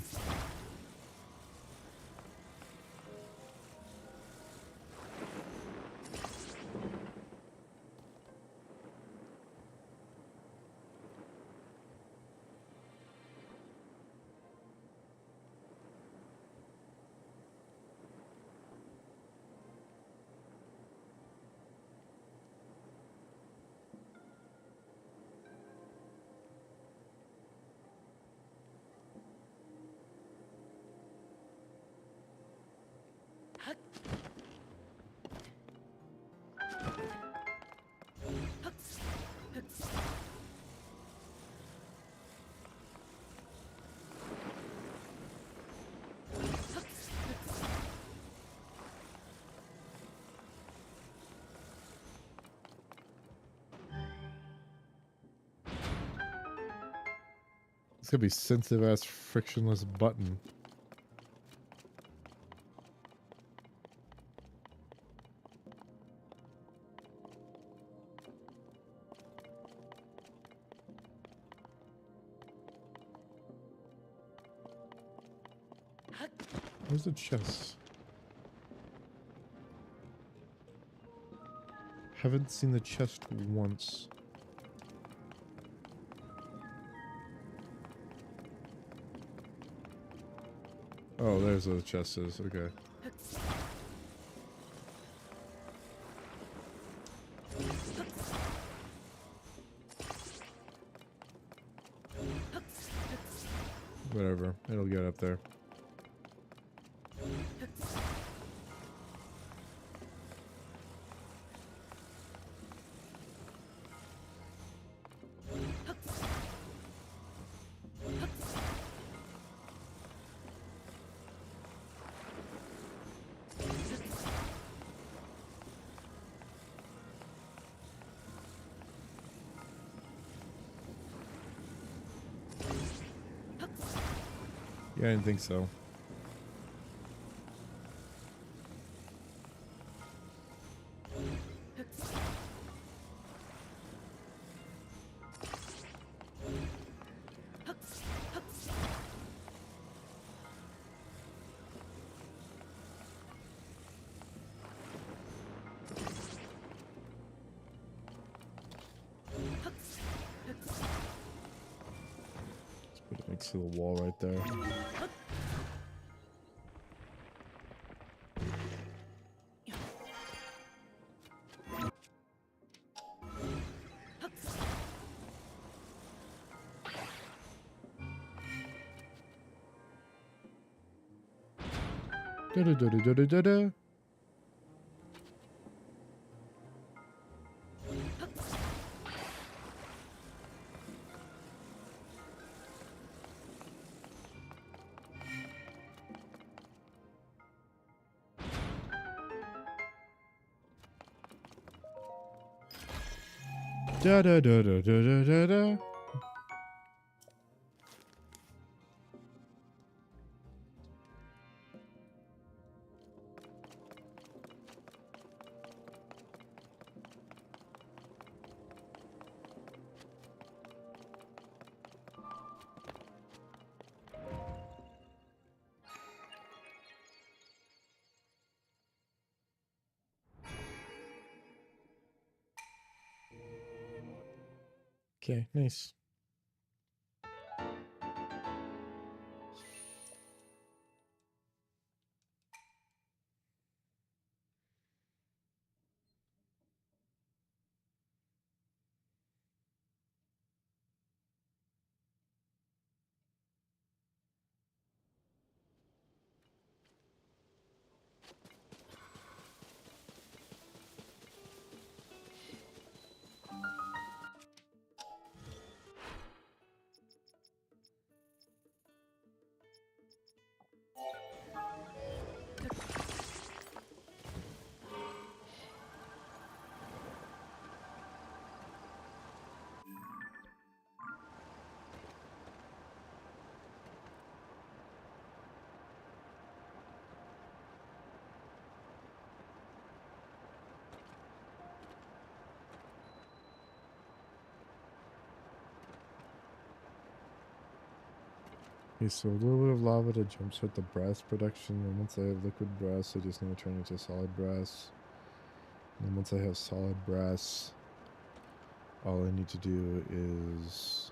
It's gonna be sensitive ass frictionless button. Where's the chest? Haven't seen the chest once. Oh, there's where the chest is. Okay. Whatever. It'll get up there. Yeah, I didn't think so. Put it next to the wall right there. Da da da da da da da. Da da da da da da da da. Okay, nice. Okay, so a little bit of lava to jumpstart the brass production, and once I have liquid brass, I just need to turn it into solid brass. And then once I have solid brass, all I need to do is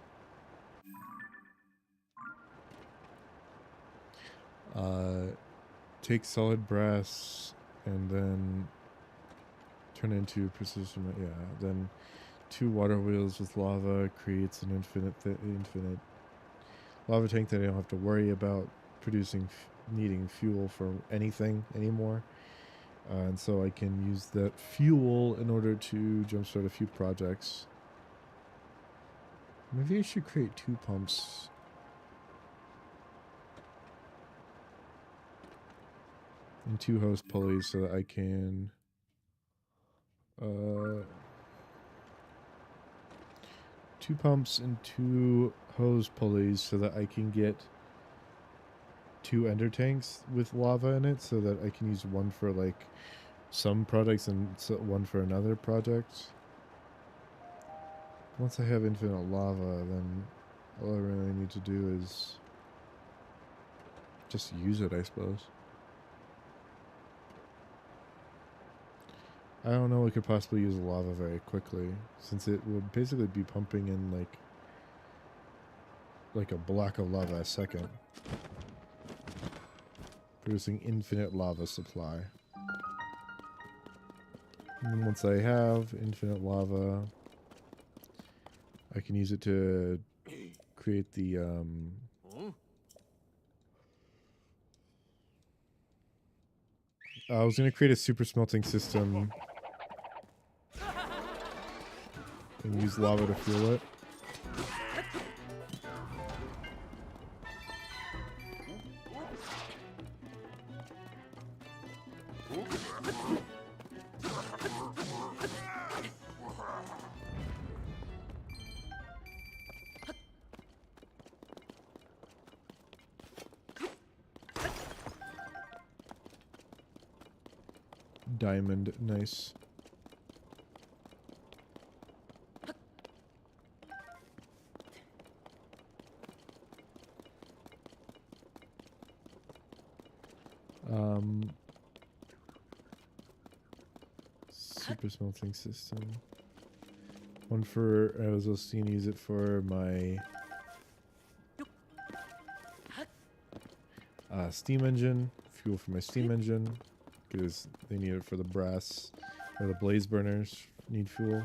take solid brass and then turn it into precision. Yeah, then 2 water wheels with lava creates an infinite lava tank that I don't have to worry about producing needing fuel for anything anymore. And so I can use that fuel in order to jumpstart a few projects. Maybe I should create 2 pumps. And 2 hose pulleys so that I can 2 pumps and 2 hose pulleys so that I can get 2 ender tanks with lava in it, so that I can use one for like some projects and one for another project. Once I have infinite lava, then all I really need to do is just use it, I suppose. I don't know, we could possibly use lava very quickly, since it would basically be pumping in like a block of lava a second, producing infinite lava supply. And once I have infinite lava, I can use it to create the I was gonna create a super smelting system and use lava to fuel it. Diamond, nice. Super smelting system. One for, I was also going to use it for my steam engine, fuel for my steam engine, because they need it for the brass, or the blaze burners need fuel.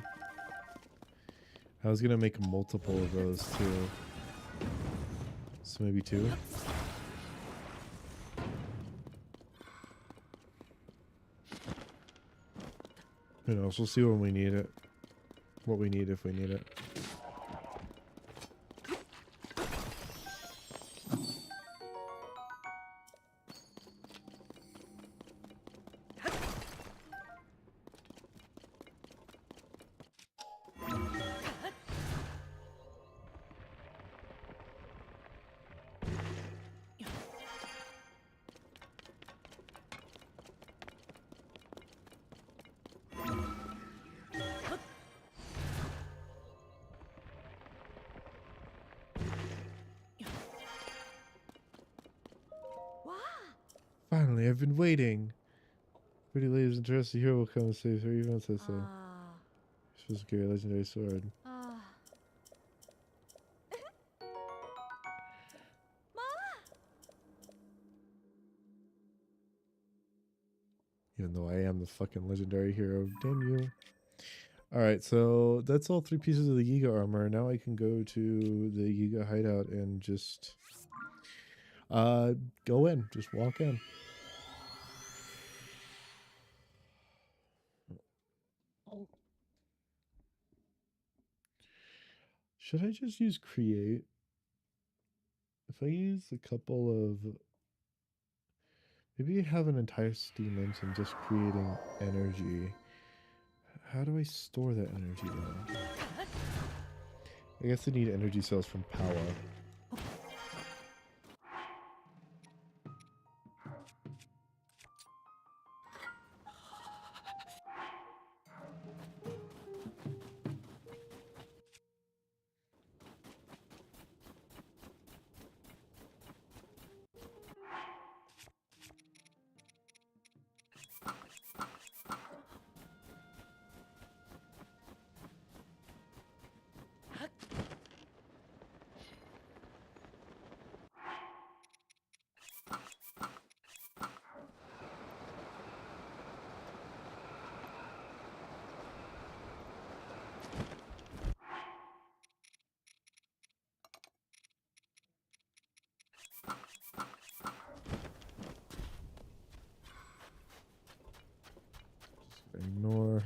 I was going to make multiple of those too, so maybe 2. Who knows, we'll see when we need it, what we need if we need it. Finally, I've been waiting. Pretty ladies interested hero will come and save her, even if I say. You're supposed to carry a legendary sword. Even though I am the fucking legendary hero. Damn you. Alright, so that's all 3 pieces of the Yiga armor. Now I can go to the Yiga hideout and just go in. Just walk in. Should I just use create? If I use a couple of... Maybe I have an entire steam engine just creating energy. How do I store that energy though? I guess I need energy cells from power.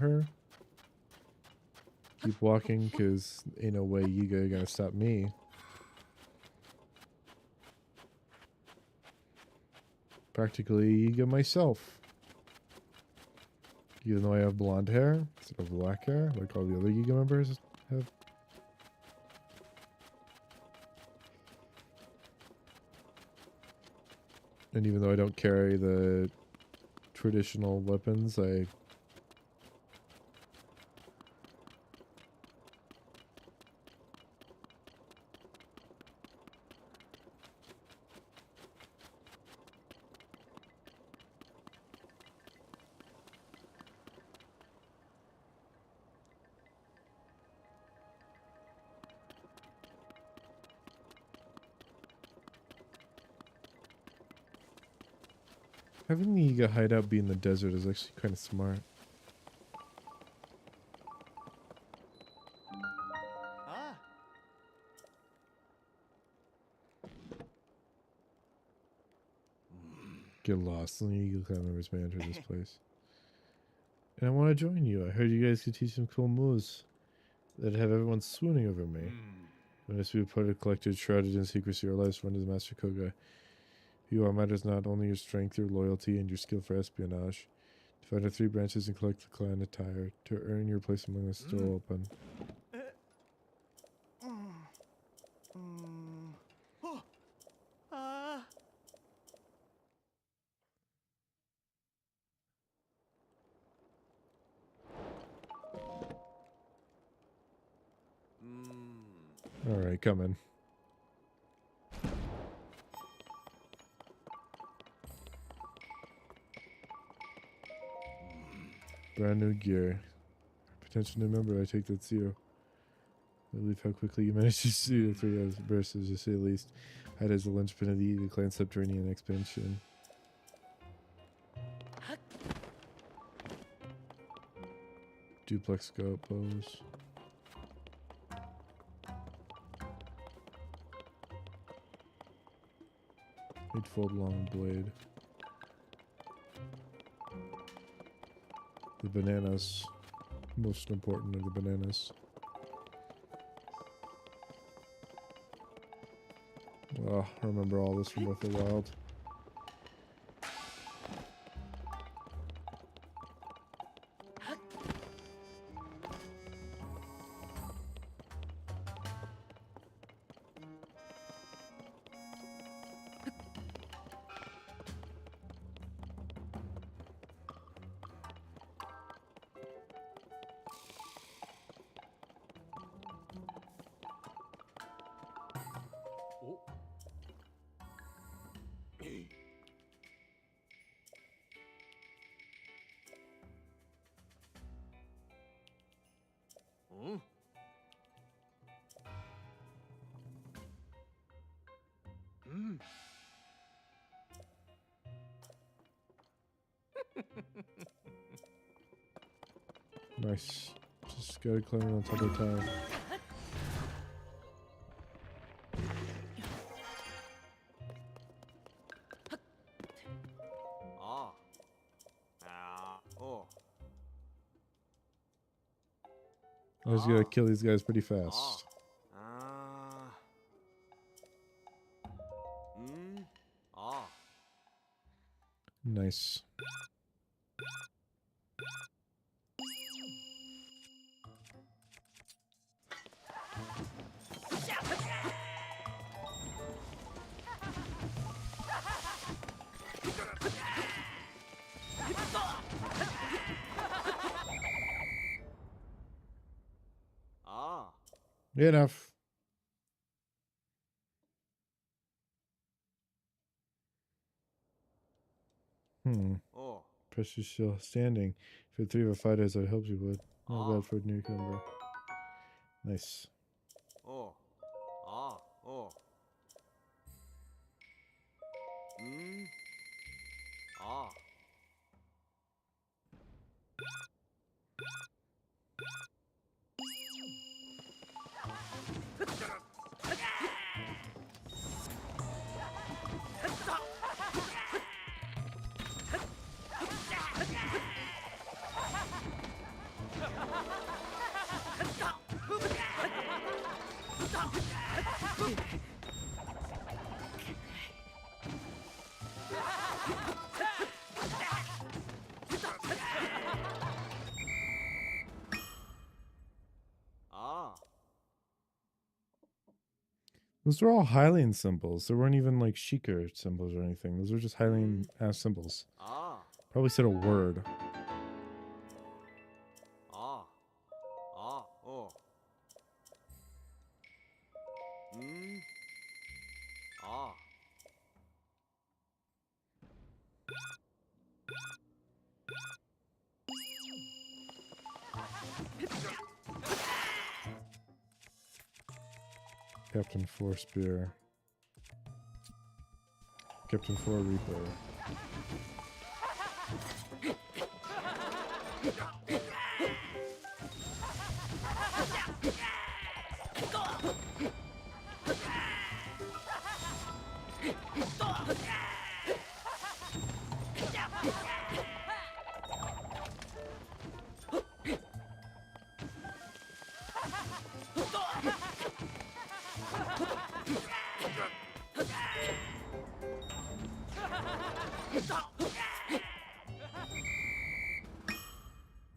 her. Keep walking, because ain't no way Yiga gonna stop me. Practically Yiga myself. Even though I have blonde hair instead of black hair, like all the other Yiga members have. And even though I don't carry the traditional weapons, I having the Yiga hideout be in the desert is actually kind of smart. Get lost. Only Yiga clan members may enter this place. And I want to join you. I heard you guys could teach some cool moves that have everyone swooning over me. When this be part of collected, shrouded in secrecy, our lives run to the Master Koga. You are matters not only your strength, your loyalty, and your skill for espionage. To find the 3 branches and collect the clan attire. To earn your place among us still open. Alright, come in. Brand new gear. Potential new member, I take that's you. I believe how quickly you managed to see the 3 bursts, to say the least. Hide as the linchpin of the Eagle Clan subterranean expansion. Duplex scope pose. Eightfold long blade. The bananas. Most important are the bananas. Oh, I remember all this from Breath of the Wild. Nice. Just gotta climb on top of the tower. I just gotta kill these guys pretty fast. Nice. Enough. Pressure still standing. For 3 of our fighters, I hoped you would. Not bad for a newcomer. Nice. Those were all Hylian symbols. There weren't even like Sheikah symbols or anything. Those were just Hylian ass symbols. Ah. Probably said a word. Ah. Ah. Oh. Hmm. Ah. Captain Four Spear. Captain Four Reaper.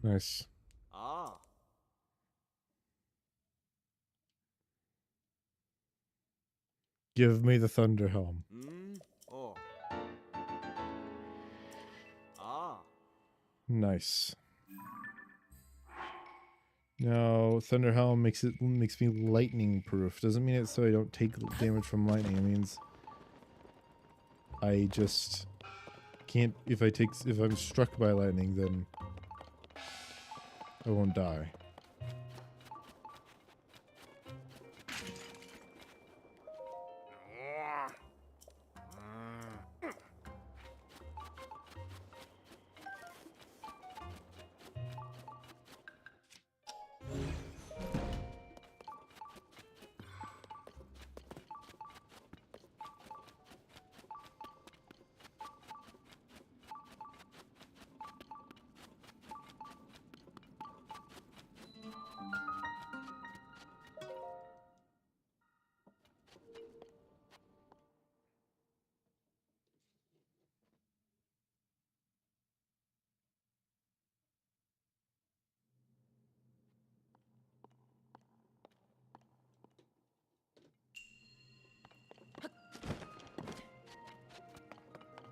Nice. Ah. Give me the Thunder Helm. Hmm. Oh. Ah. Nice. Now, Thunder Helm makes me lightning proof. Doesn't mean it so I don't take damage from lightning. It means I just can't. If I'm struck by lightning, then I won't die.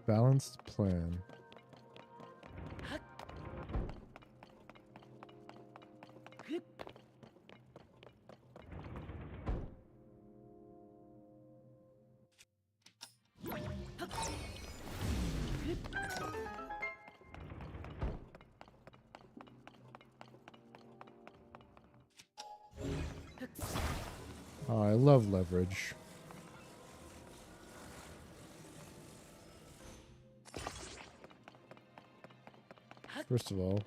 Balanced plan. Oh, I love leverage. First of all,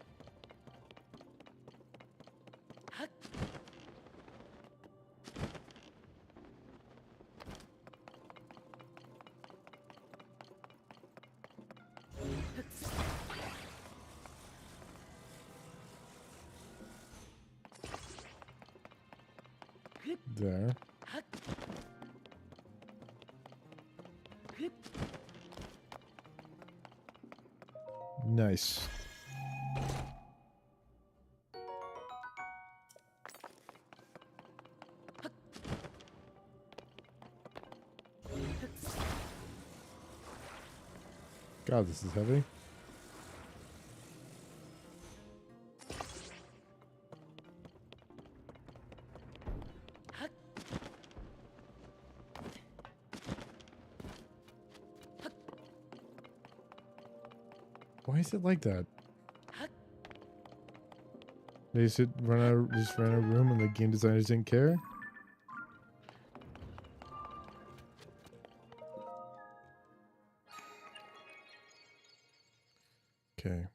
there. Nice. God, this is heavy. Why is it like that? They just ran out of room and the game designers didn't care? Okay.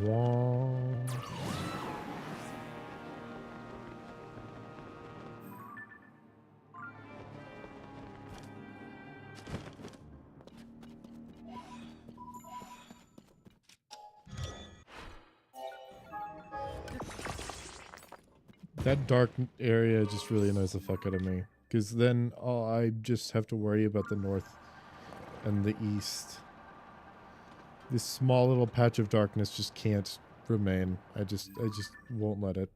Wah. That dark area just really annoys the fuck out of me. Because then I just have to worry about the north and the east. This small little patch of darkness just can't remain. I just won't let it.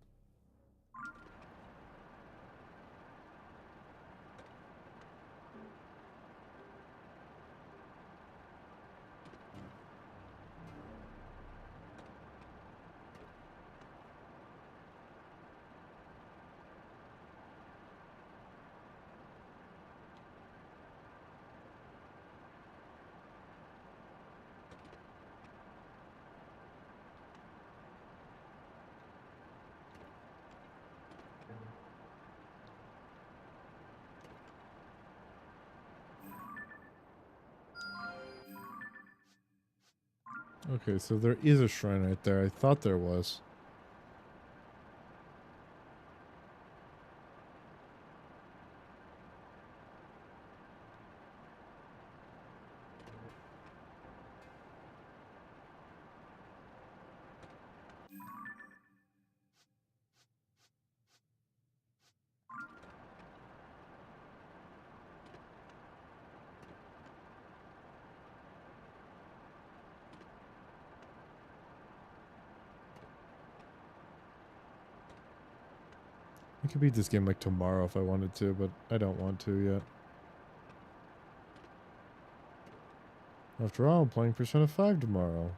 Okay, so there is a shrine right there. I thought there was. I could beat this game like tomorrow if I wanted to, but I don't want to yet. After all, I'm playing Persona 5 tomorrow.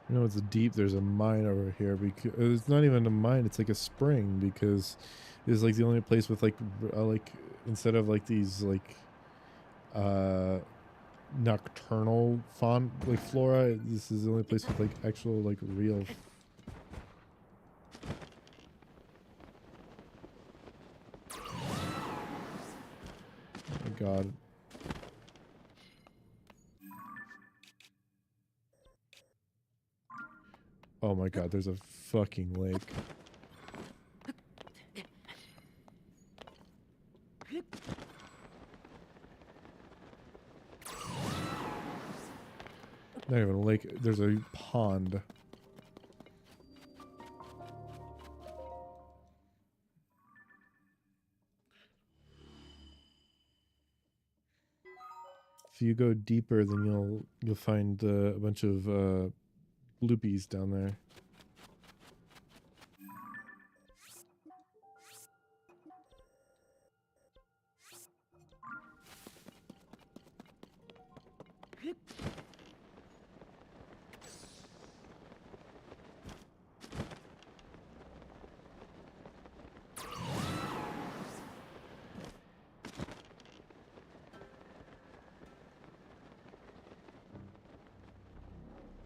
You know, it's deep. There's a mine over here. Because it's not even a mine. It's like a spring because it's like the only place with like instead of like these like uh nocturnal like flora. This is the only place with like actual like real. Oh my god. Oh my god. There's a fucking lake. Not even a lake. There's a pond. If you go deeper, then you'll find a bunch of bloopies down there.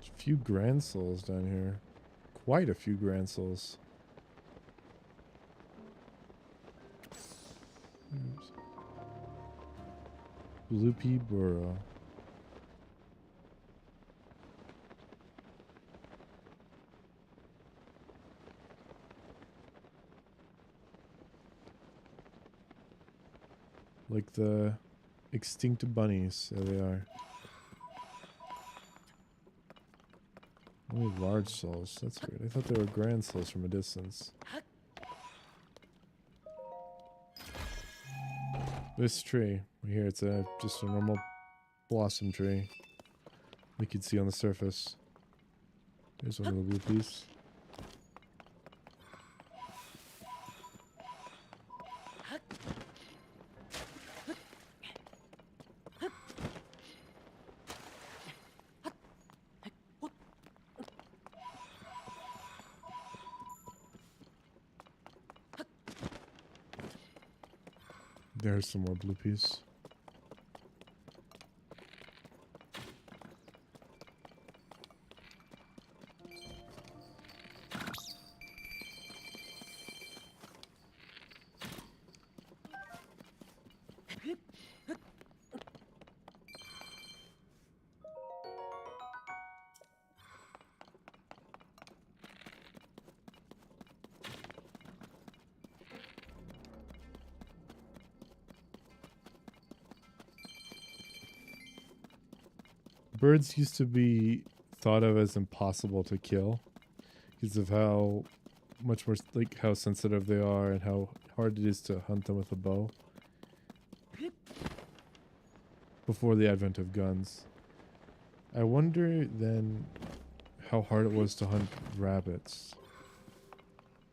A few grand souls down here. Quite a few grand souls. Oops. Bloopy Burrow. Like the extinct bunnies. There they are. Only large souls. That's weird. I thought they were grand souls from a distance. This tree here, it's just a normal blossom tree. We could see on the surface. There's one of the blue piece. There's some more blue piece. Birds used to be thought of as impossible to kill because of how much more, like, how sensitive they are and how hard it is to hunt them with a bow. Before the advent of guns. I wonder then how hard it was to hunt rabbits.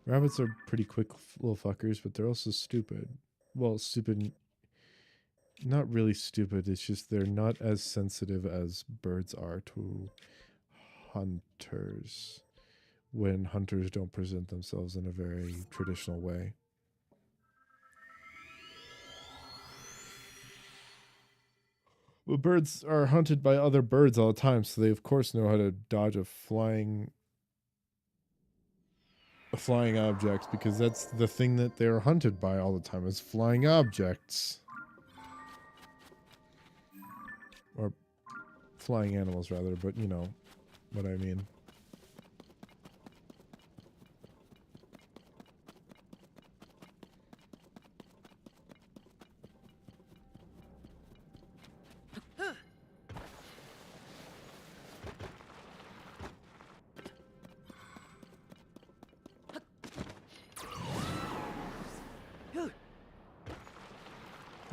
Rabbits are pretty quick little fuckers, but they're also stupid. Well, stupid, not really stupid, it's just they're not as sensitive as birds are to hunters when hunters don't present themselves in a very traditional way. Well, birds are hunted by other birds all the time, so they of course know how to dodge a flying object, because that's the thing that they're hunted by all the time, is flying objects. Or flying animals rather, but you know what I mean.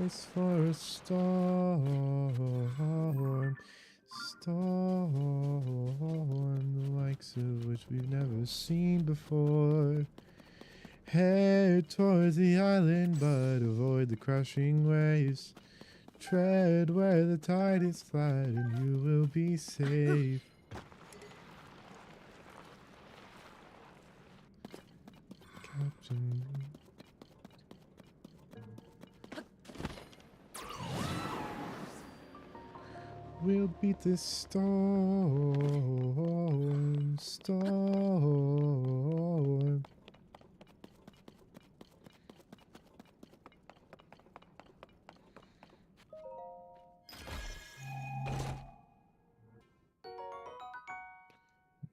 It's for a storm, the likes of which we've never seen before. Head towards the island, but avoid the crushing waves. Tread where the tide is flat, and you will be safe. Captain. We'll beat this storm.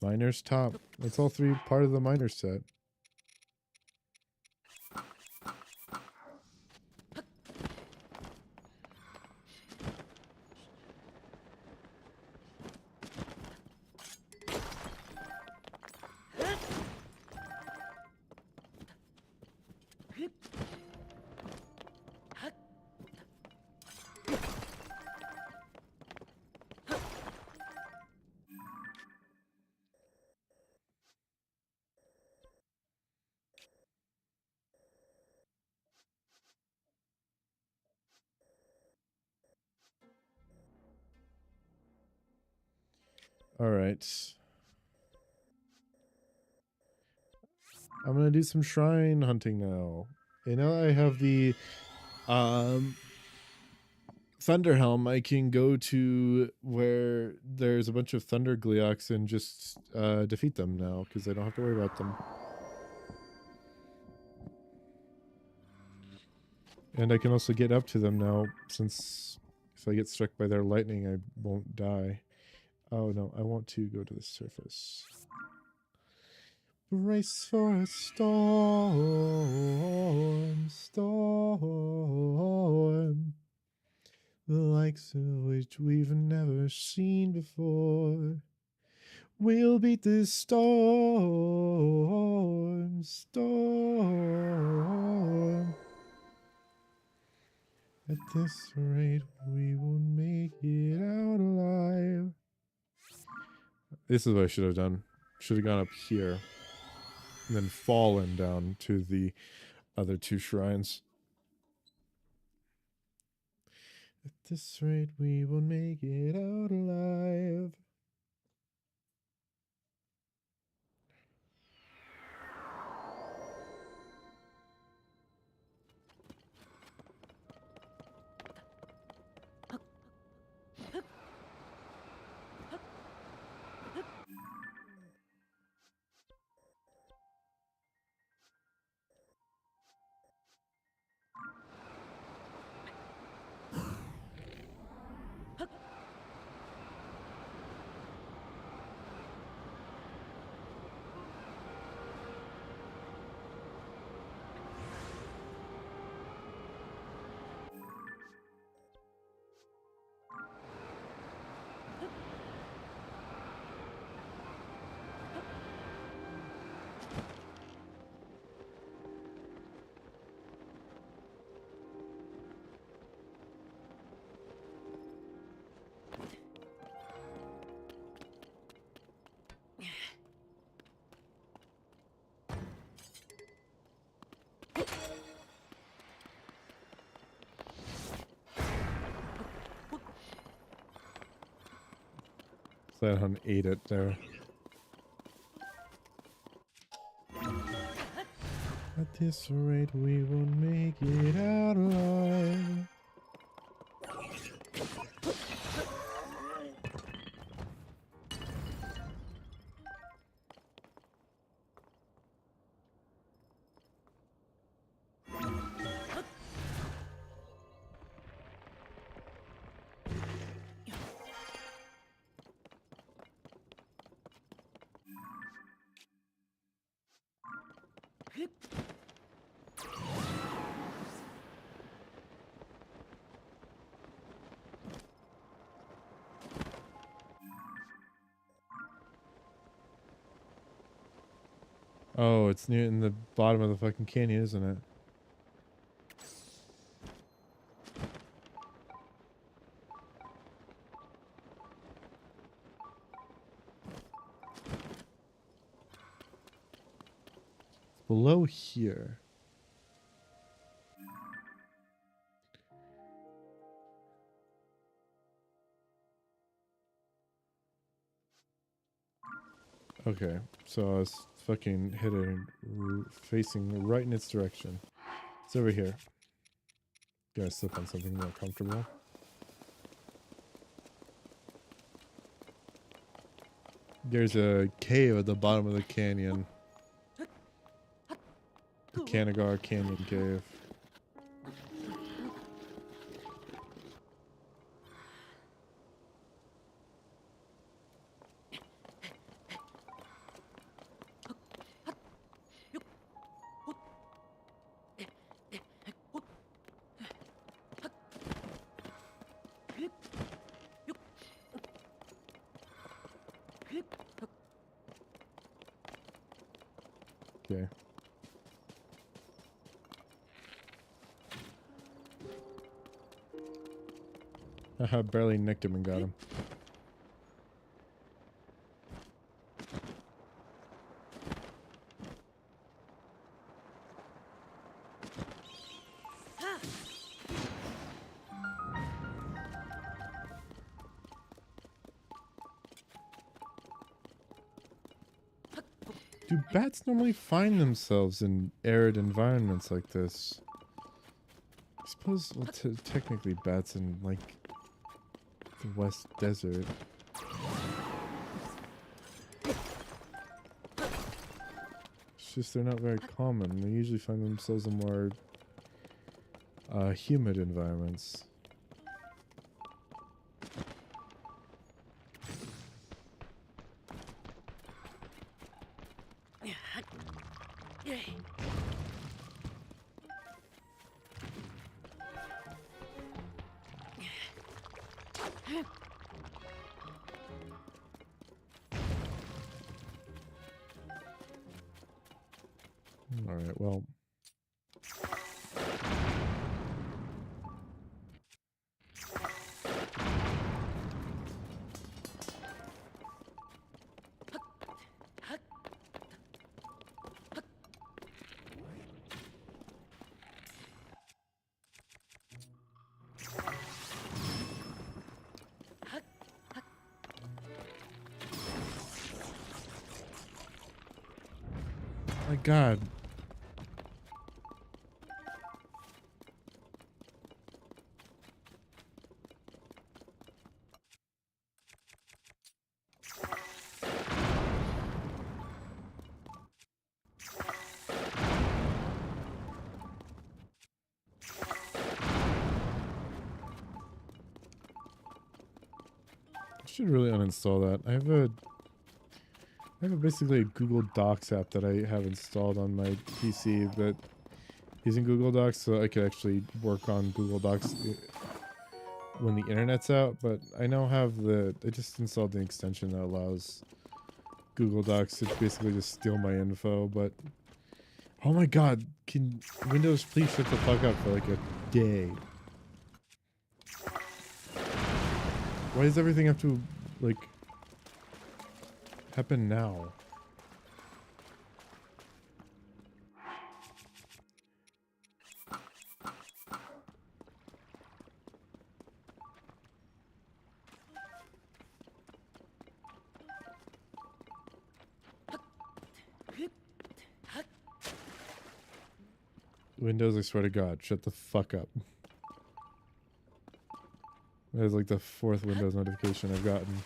Miner's top. That's all three part of the miner set. All right. I'm gonna do some shrine hunting now. And now I have the Thunderhelm. I can go to where there's a bunch of Thunder Gleoks and just defeat them now, because I don't have to worry about them. And I can also get up to them now, since if I get struck by their lightning, I won't die. Oh no, I want to go to the surface. Brace for a storm, the likes of which we've never seen before. We'll beat this storm, storm. At this rate, we won't make it out alive. This is what I should have done. Should have gone up here. And then fallen down to the other two shrines. At this rate, we won't make it out alive. That ate it there. At this rate, we won't make it out alive. Oh, it's near in the bottom of the fucking canyon, isn't it? It's below here. Okay, so I was fucking headed facing right in its direction. It's over here. Gotta slip on something more comfortable. There's a cave at the bottom of the canyon. The Kanagar Canyon Cave. Okay. Haha, barely nicked him and got him. Do bats normally find themselves in arid environments like this? I suppose, well, technically bats in, like, the West Desert. It's just they're not very common. They usually find themselves in more humid environments. All right, well. My God. I should really uninstall that. I have basically a Google Docs app that I have installed on my PC that using Google Docs so I could actually work on Google Docs when the internet's out, but I now have I just installed the extension that allows Google Docs to basically just steal my info, but oh my God, can Windows please shut the fuck up for like a day? Why does everything have to like happen now? Windows, I swear to God, shut the fuck up. That is like the 4th Windows notification I've gotten.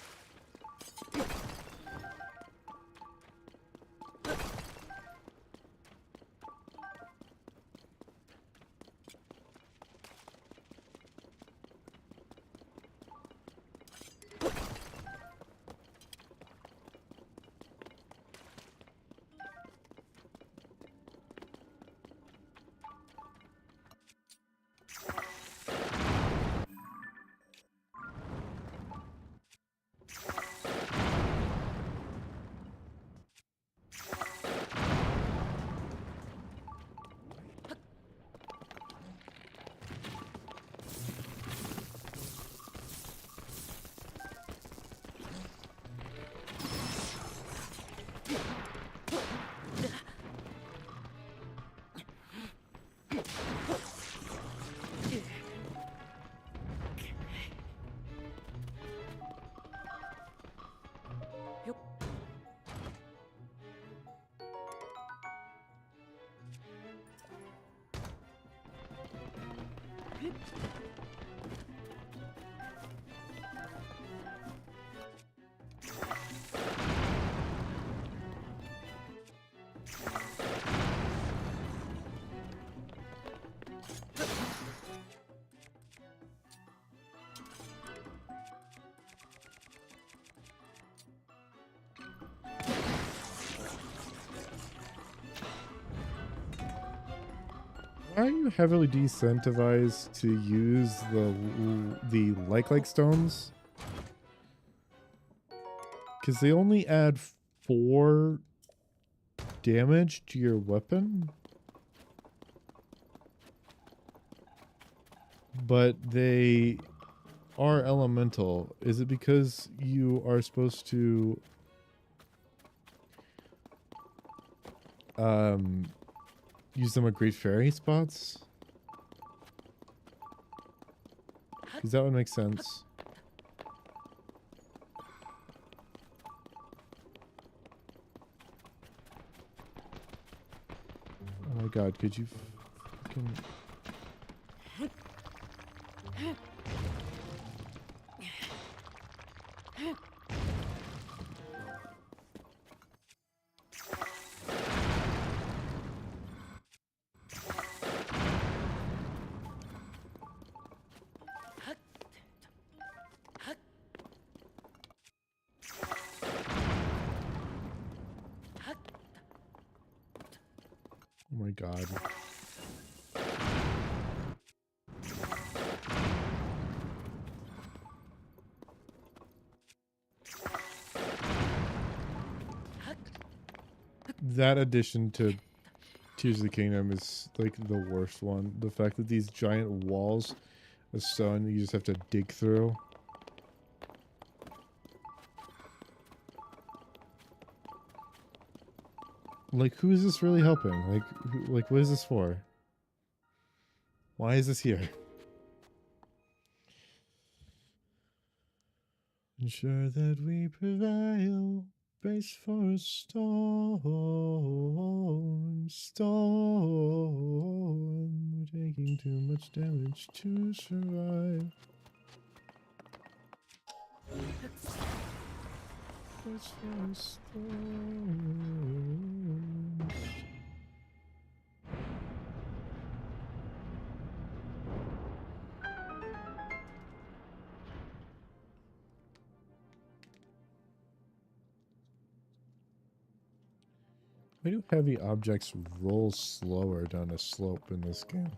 Why are you heavily decentivized to use the like stones? Because they only add 4 damage to your weapon? But they are elemental. Is it because you are supposed to use them at Great Fairy spots? Because that would make sense. Oh my God, could you fucking... Oh my God. That addition to Tears of the Kingdom is like the worst one. The fact that these giant walls of stone you just have to dig through. Like, who is this really helping? Like, like, what is this for? Why is this here? Ensure that we prevail. Brace for a storm. Storm. We're taking too much damage to survive. Brace for a storm. Why do heavy objects roll slower down a slope in this game?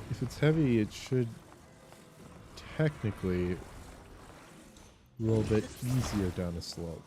If it's heavy, it should technically roll a bit easier down a slope.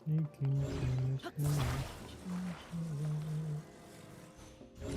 Taking too much damage to survive. Yeah.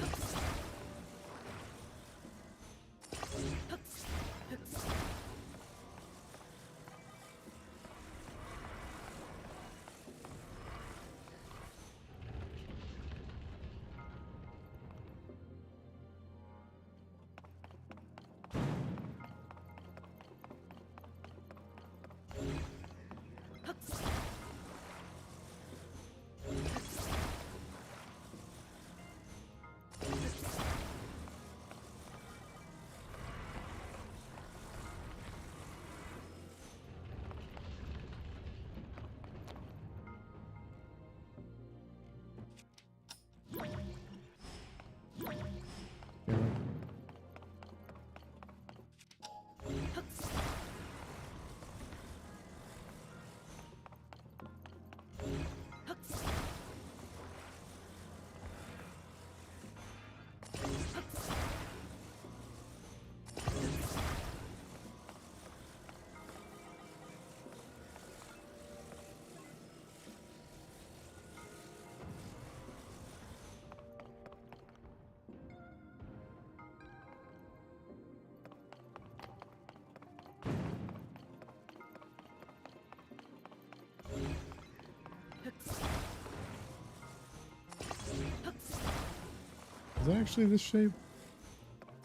Is that actually this shape?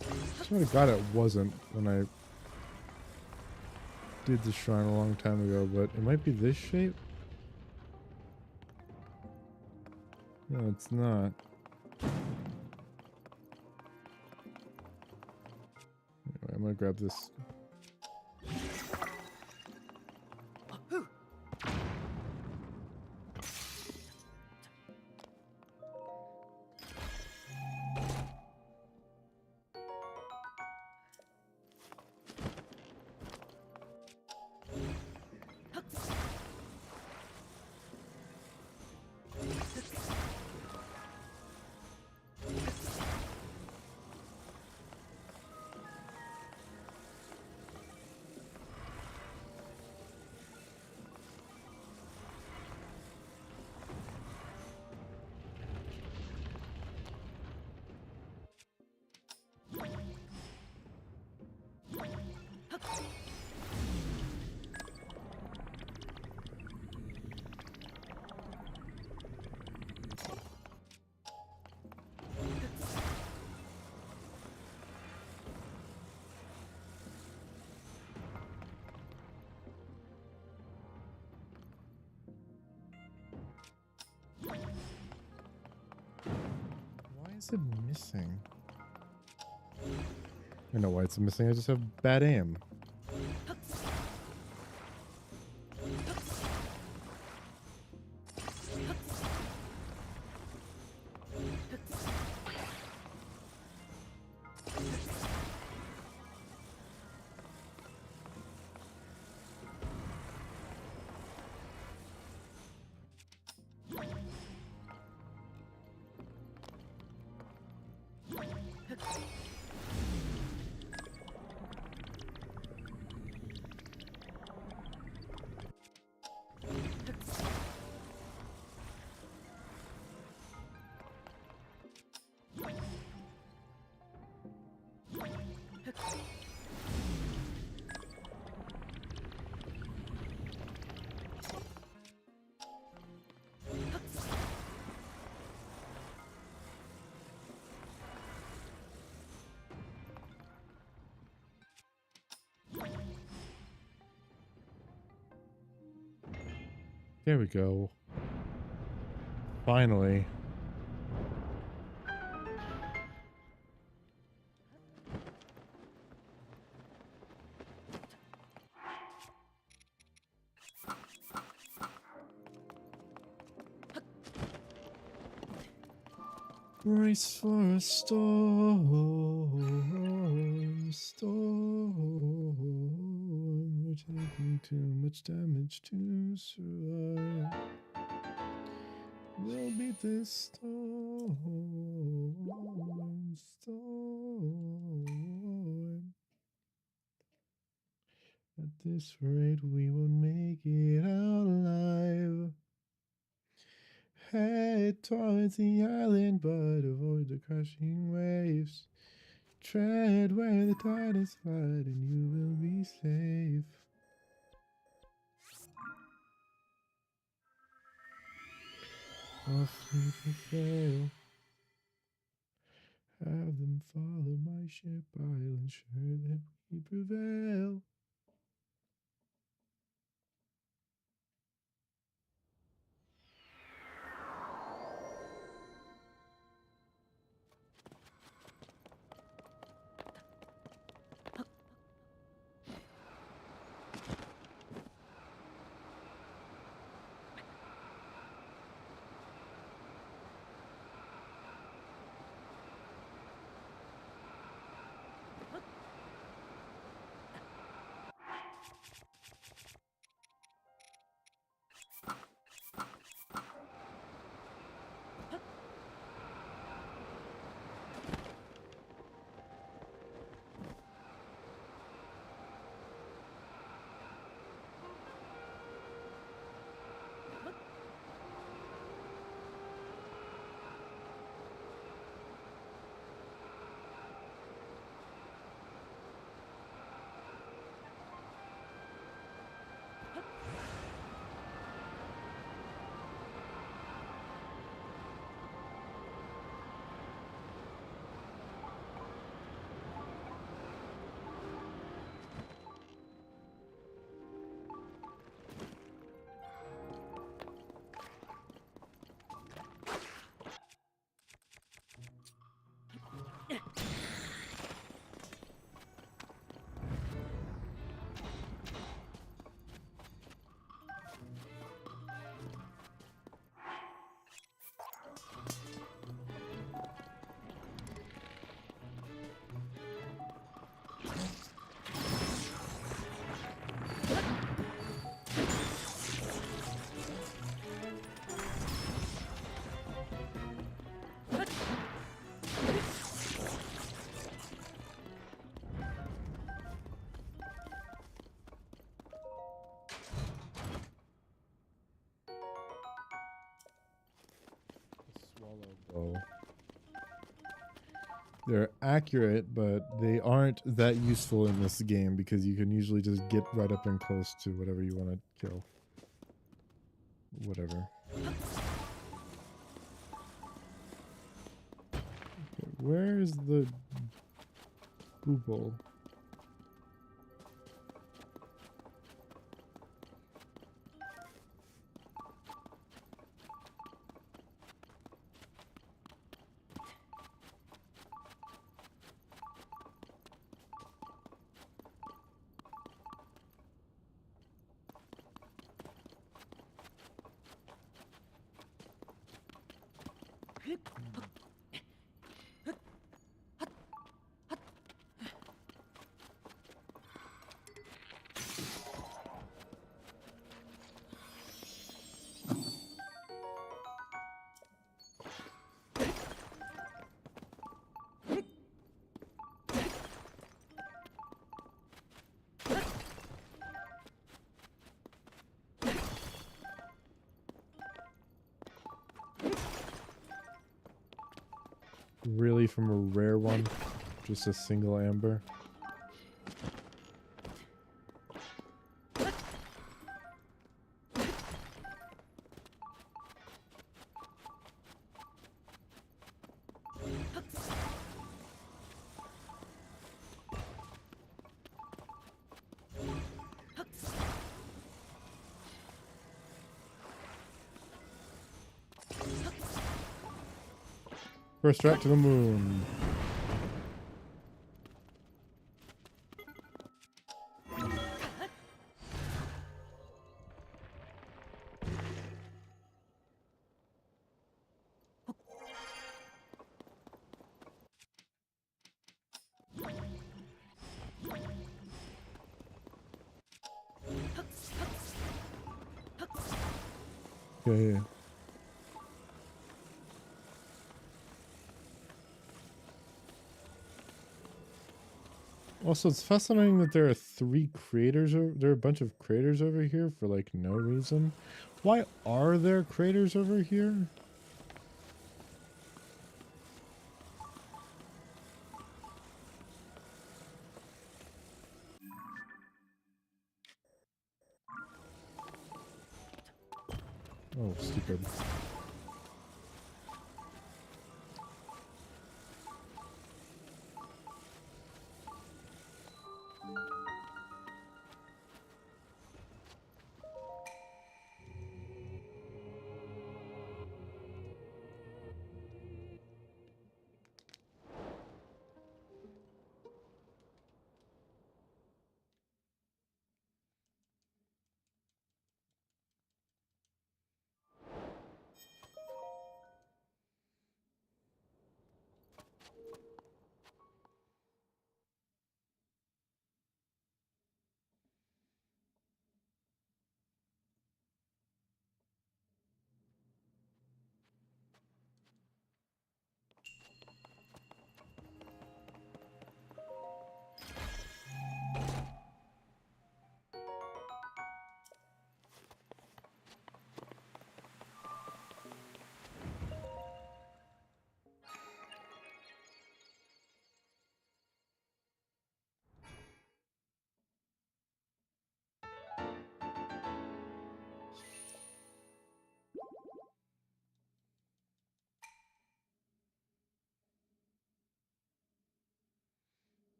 I swear to God it wasn't when I did the shrine a long time ago, but it might be this shape? No, it's not. Anyway, I'm gonna grab this. What's it missing? I know why it's missing. I just have bad aim. There we go. Finally. Race for a storm, storm. We're taking too much damage to survive. We'll beat this storm, storm. At this rate, we won't make it out alive. Head towards the island, but avoid the crashing waves. Tread where the tide is flat, and you will be safe. Awfully to fail. Have them follow my ship. I'll ensure that we prevail. Swallow bow. They're accurate, but they aren't that useful in this game because you can usually just get right up and close to whatever you want to kill. Whatever. Okay, where's the booble? Really, from a rare one? Just a single amber? First track to the moon. Okay. Also, it's fascinating that there are three craters. There are a bunch of craters over here for like no reason. Why are there craters over here? Oh, stupid.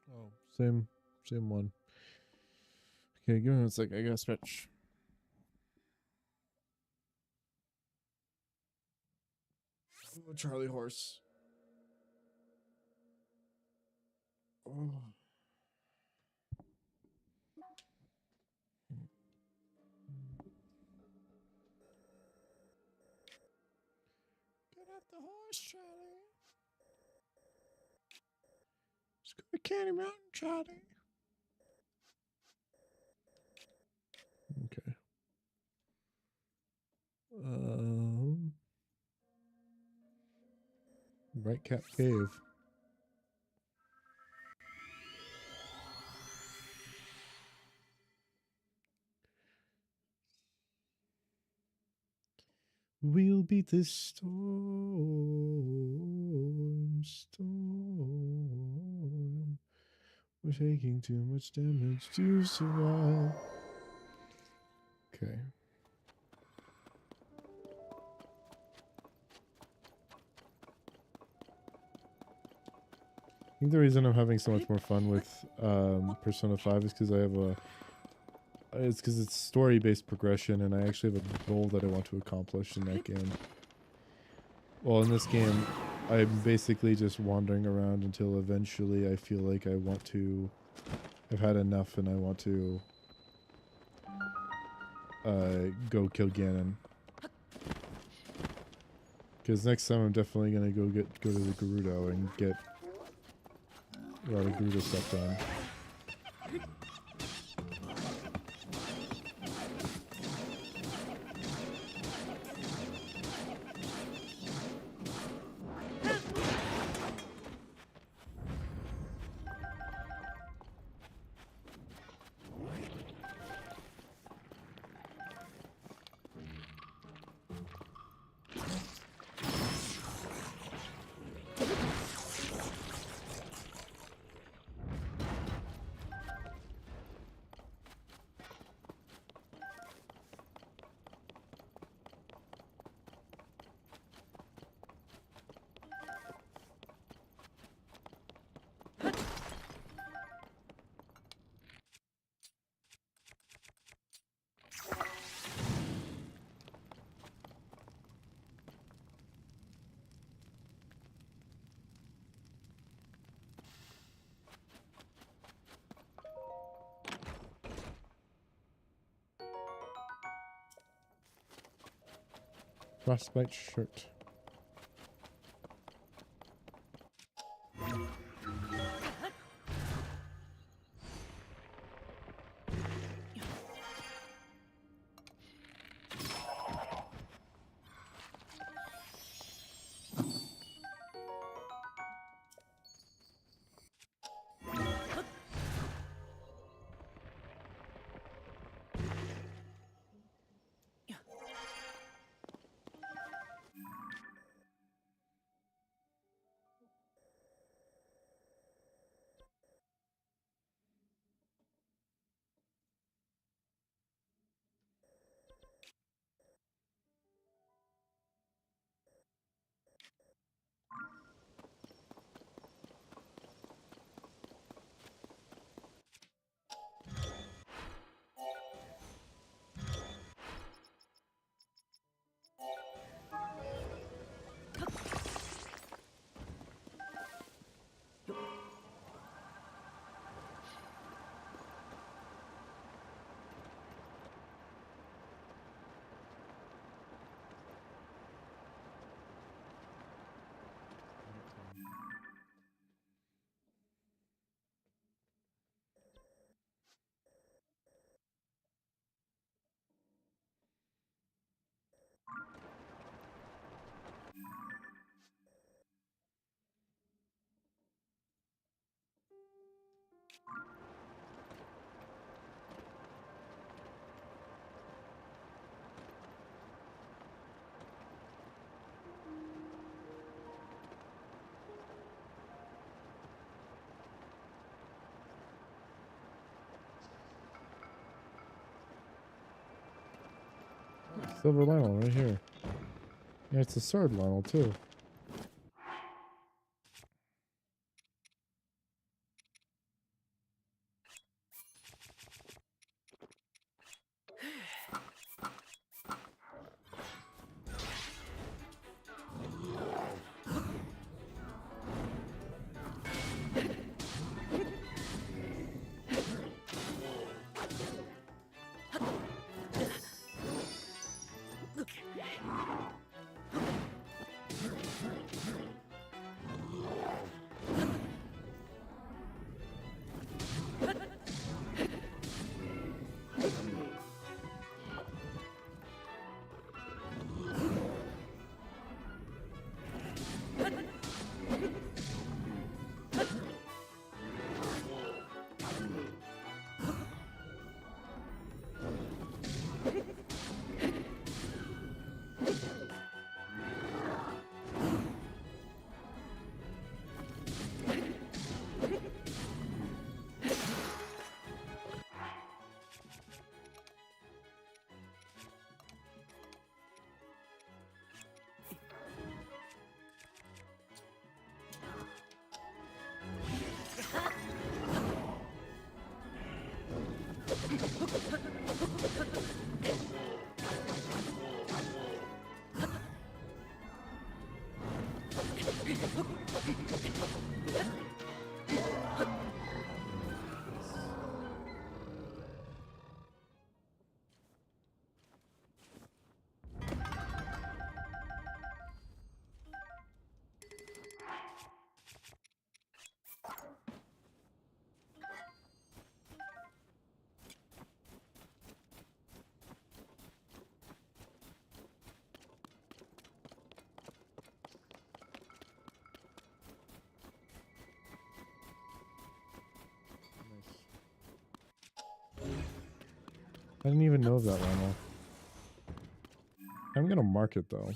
Oh, same one. Okay, give me a sec. I gotta stretch. Oh, Charlie horse. Oh. Get off the horse, Charlie. Let's go to Candy Mountain, Charlie. Okay. Bright Cap Cave. We'll beat this storm. Storm. We're taking too much damage to survive. Okay. I think the reason I'm having so much more fun with Persona 5 is because I have a... It's because it's story-based progression, and I actually have a goal that I want to accomplish in that game. Well, in this game, I'm basically just wandering around until eventually I feel like I want to... I've had enough and I want to go kill Ganon. Because next time I'm definitely gonna go to the Gerudo and get a lot of Gerudo stuff done. Frostbite shirt. Silver Lionel right here. Yeah, it's a sword Lionel too. I didn't even know that one. I'm gonna mark it though.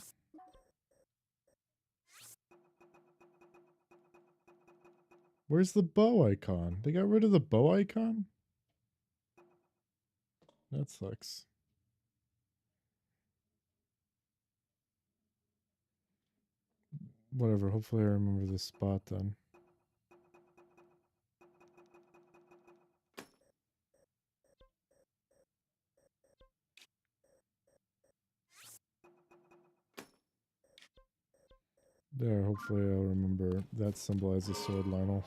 Where's the bow icon? They got rid of the bow icon? That sucks. Whatever, hopefully I remember this spot then. There, hopefully I'll remember. That symbolizes a sword, Lionel.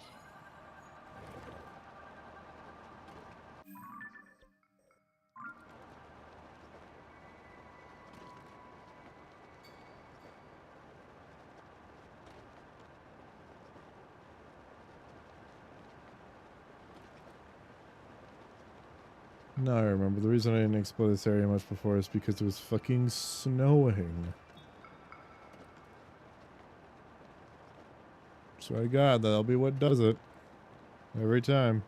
No, I remember. The reason I didn't explore this area much before is because it was fucking snowing. Swear to God, that'll be what does it. Every time.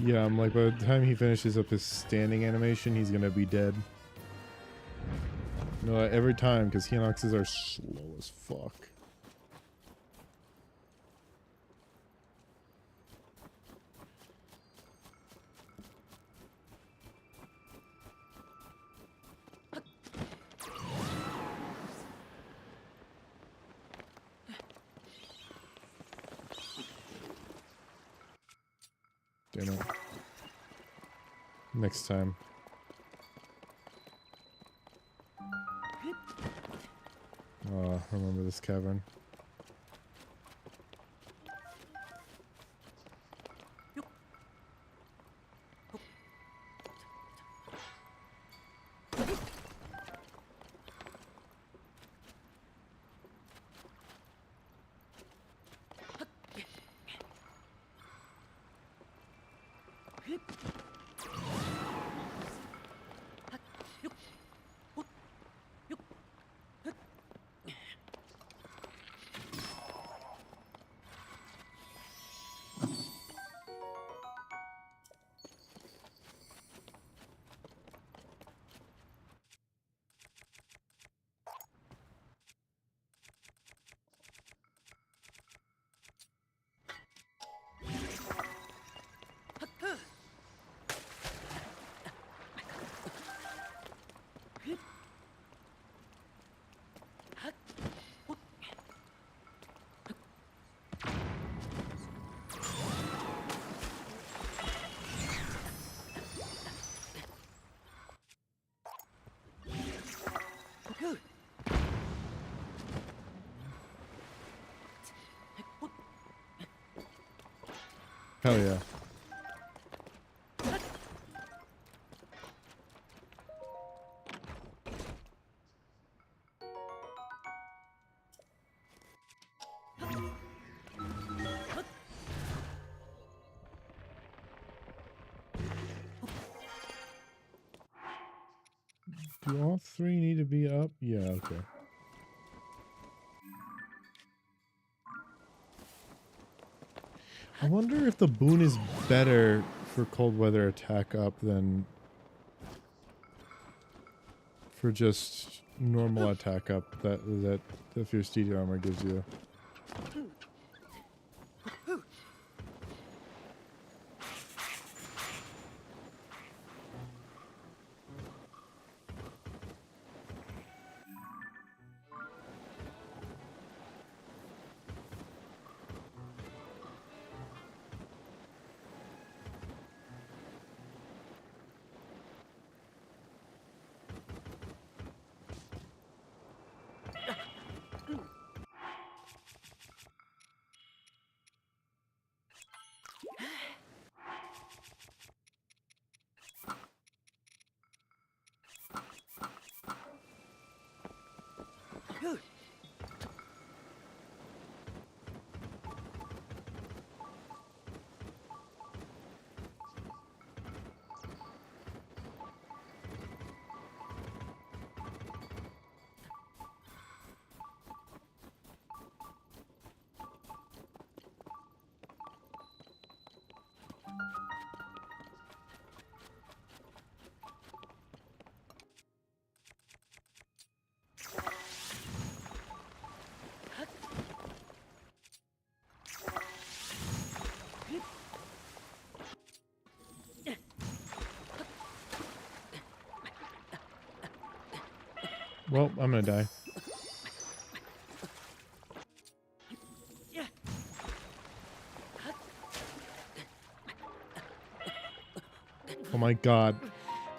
Yeah, I'm like, by the time he finishes up his standing animation, he's gonna be dead. No, every time, because Hinoxes are slow as fuck. Damn it. Next time. Oh, remember this cavern. Hell yeah. Do all three need to be up? Yeah, okay. I wonder if the boon is better for cold weather attack up than for just normal attack up that the Fierce Steed armor gives you. Well, I'm gonna die. Oh my god.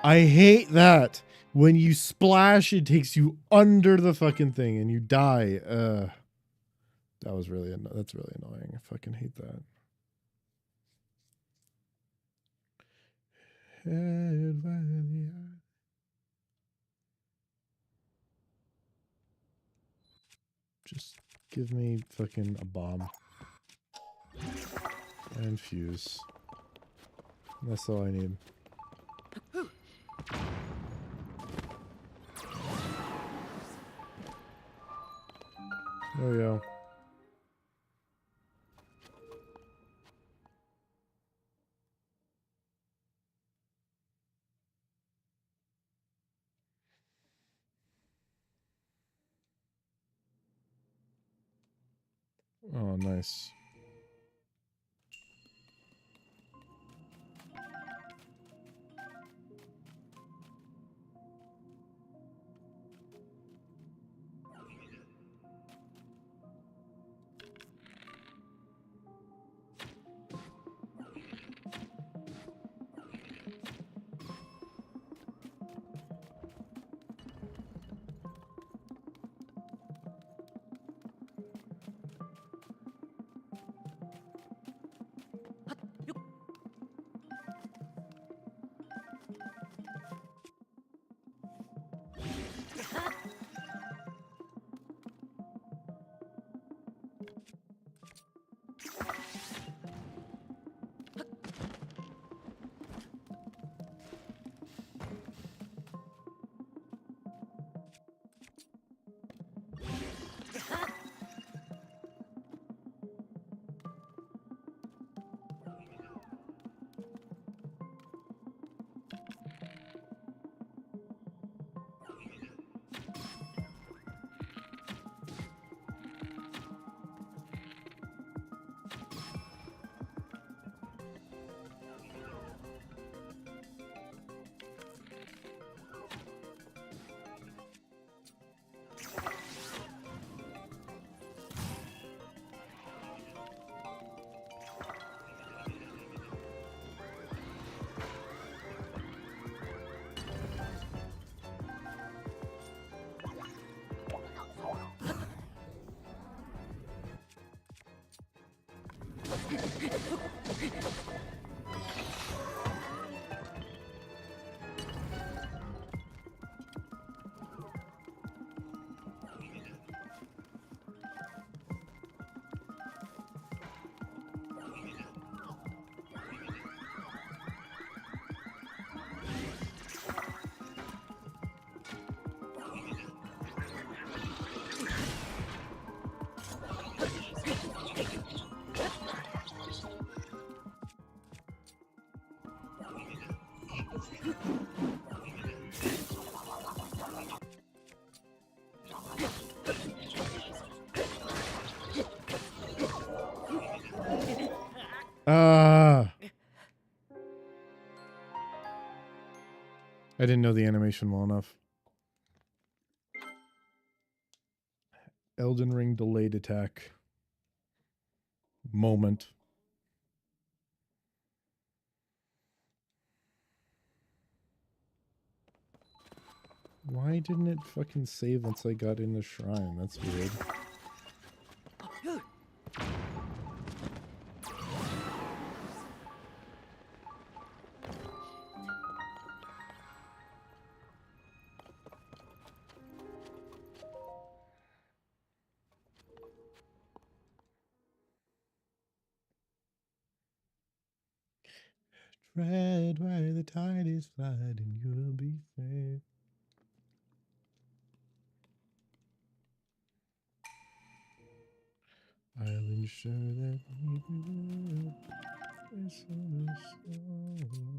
I hate that. When you splash, it takes you under the fucking thing and you die. That was really that's really annoying. I fucking hate that. Just give me fucking a bomb. And fuse. That's all I need. There we go. Oh, nice. Ah! I didn't know the animation well enough. Elden Ring delayed attack. Moment. Why didn't it fucking save once I got in the shrine? That's weird. Tread where the tide is flood and you'll be safe. I'll ensure that we will. It's on the snow.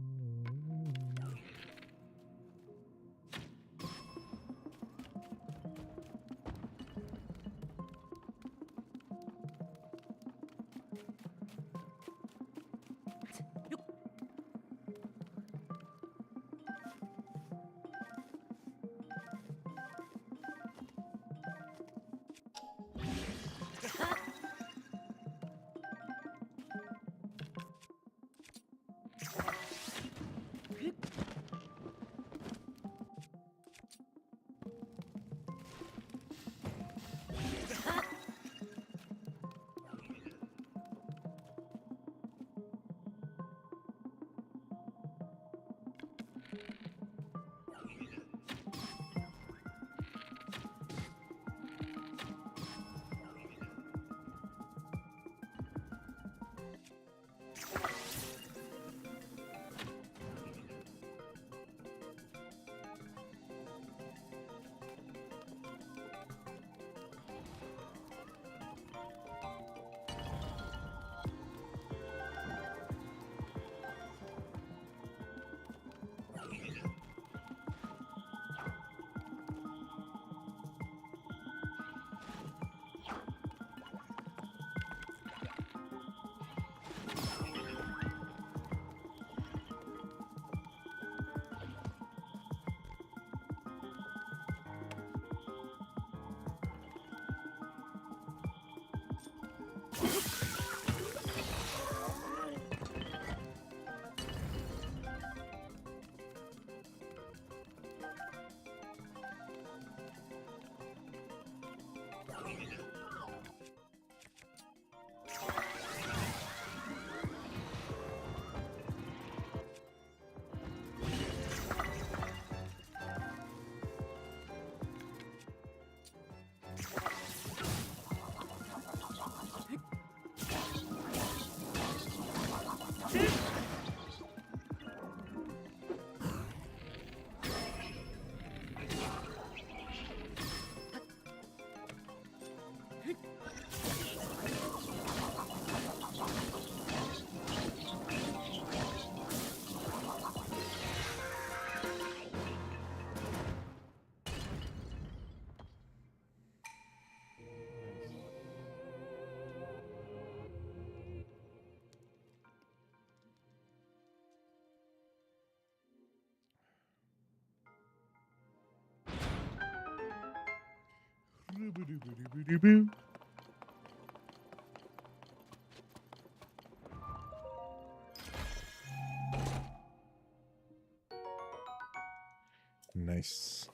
Nice.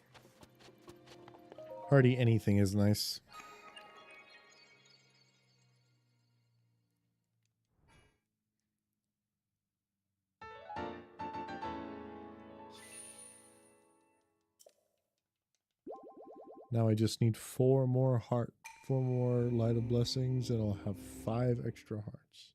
Hardly anything is nice. Now I just need four more light of blessings, and I'll have 5 extra hearts.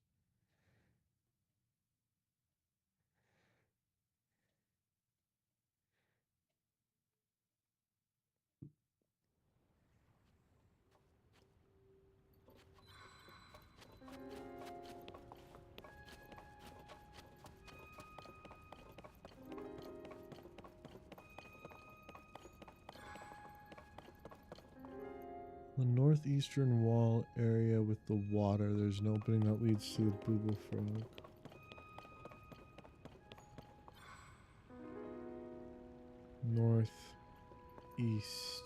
The northeastern wall area with the water. There's an opening that leads to the Booble Frog. North, east.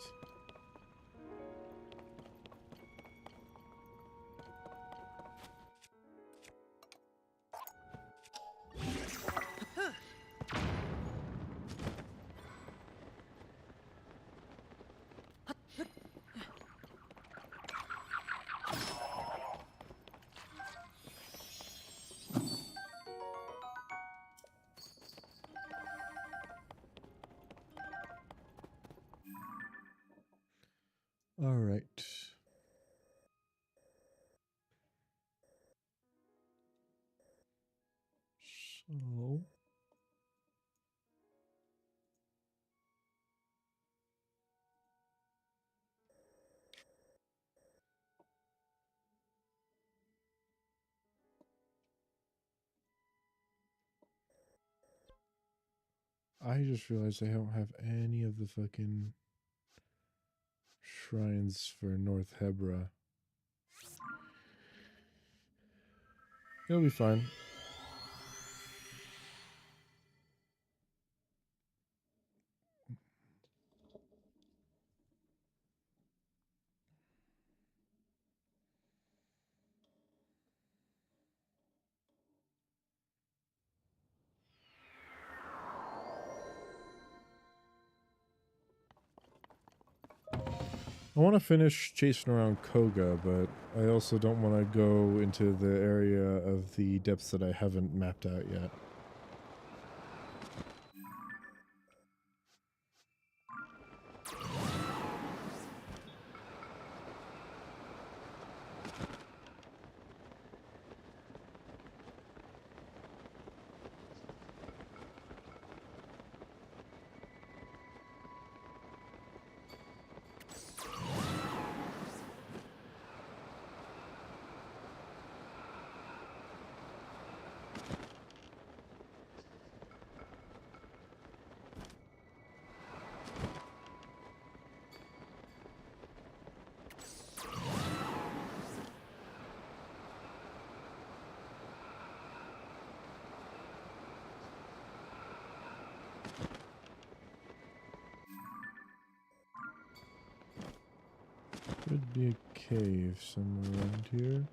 All right. So I just realized I don't have any of the fucking shrines for North Hebra. It'll be fine. I want to finish chasing around Koga, but I also don't want to go into the area of the depths that I haven't mapped out yet. Could be a cave somewhere around here.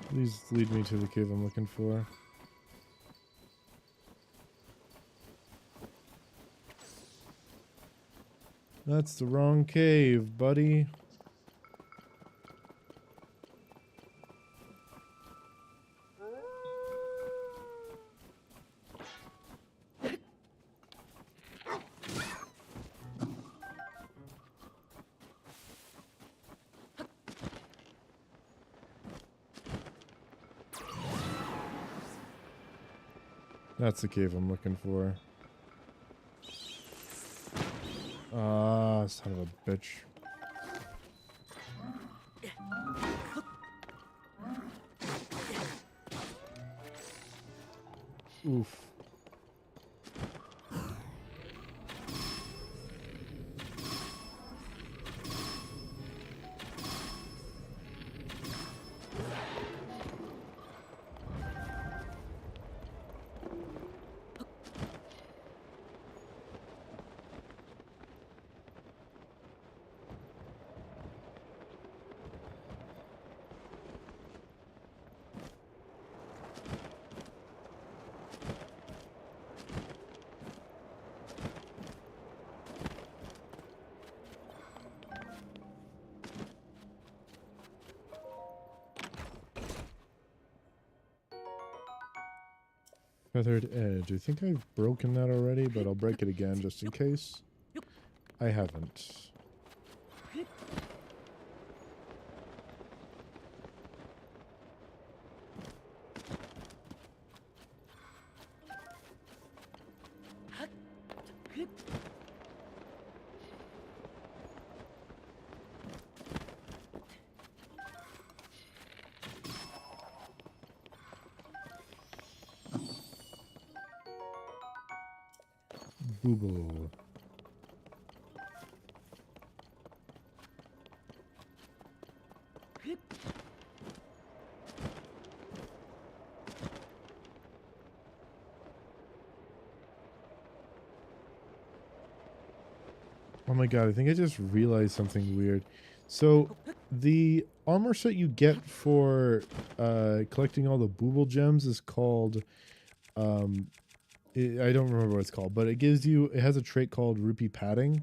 Please lead me to the cave I'm looking for. That's the wrong cave, buddy. That's the cave I'm looking for. Ah, son of a bitch. Oof. Feathered edge. I think I've broken that already, but I'll break it again just in case. I haven't. Booble. Oh my god, I think I just realized something weird. So, the armor set you get for collecting all the Booble gems is called, I don't remember what it's called, but it has a trait called Rupee Padding,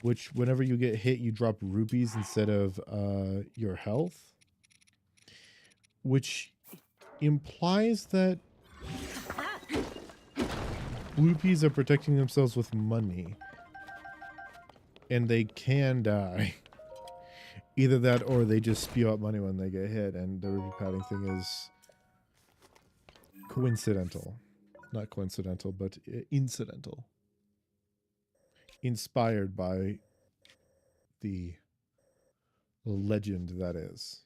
which whenever you get hit, you drop rupees instead of your health, which implies that Bluepeas are protecting themselves with money, and they can die. Either that or they just spew out money when they get hit, and the rupee padding thing is coincidental. Not coincidental, but incidental. Inspired by the legend that is.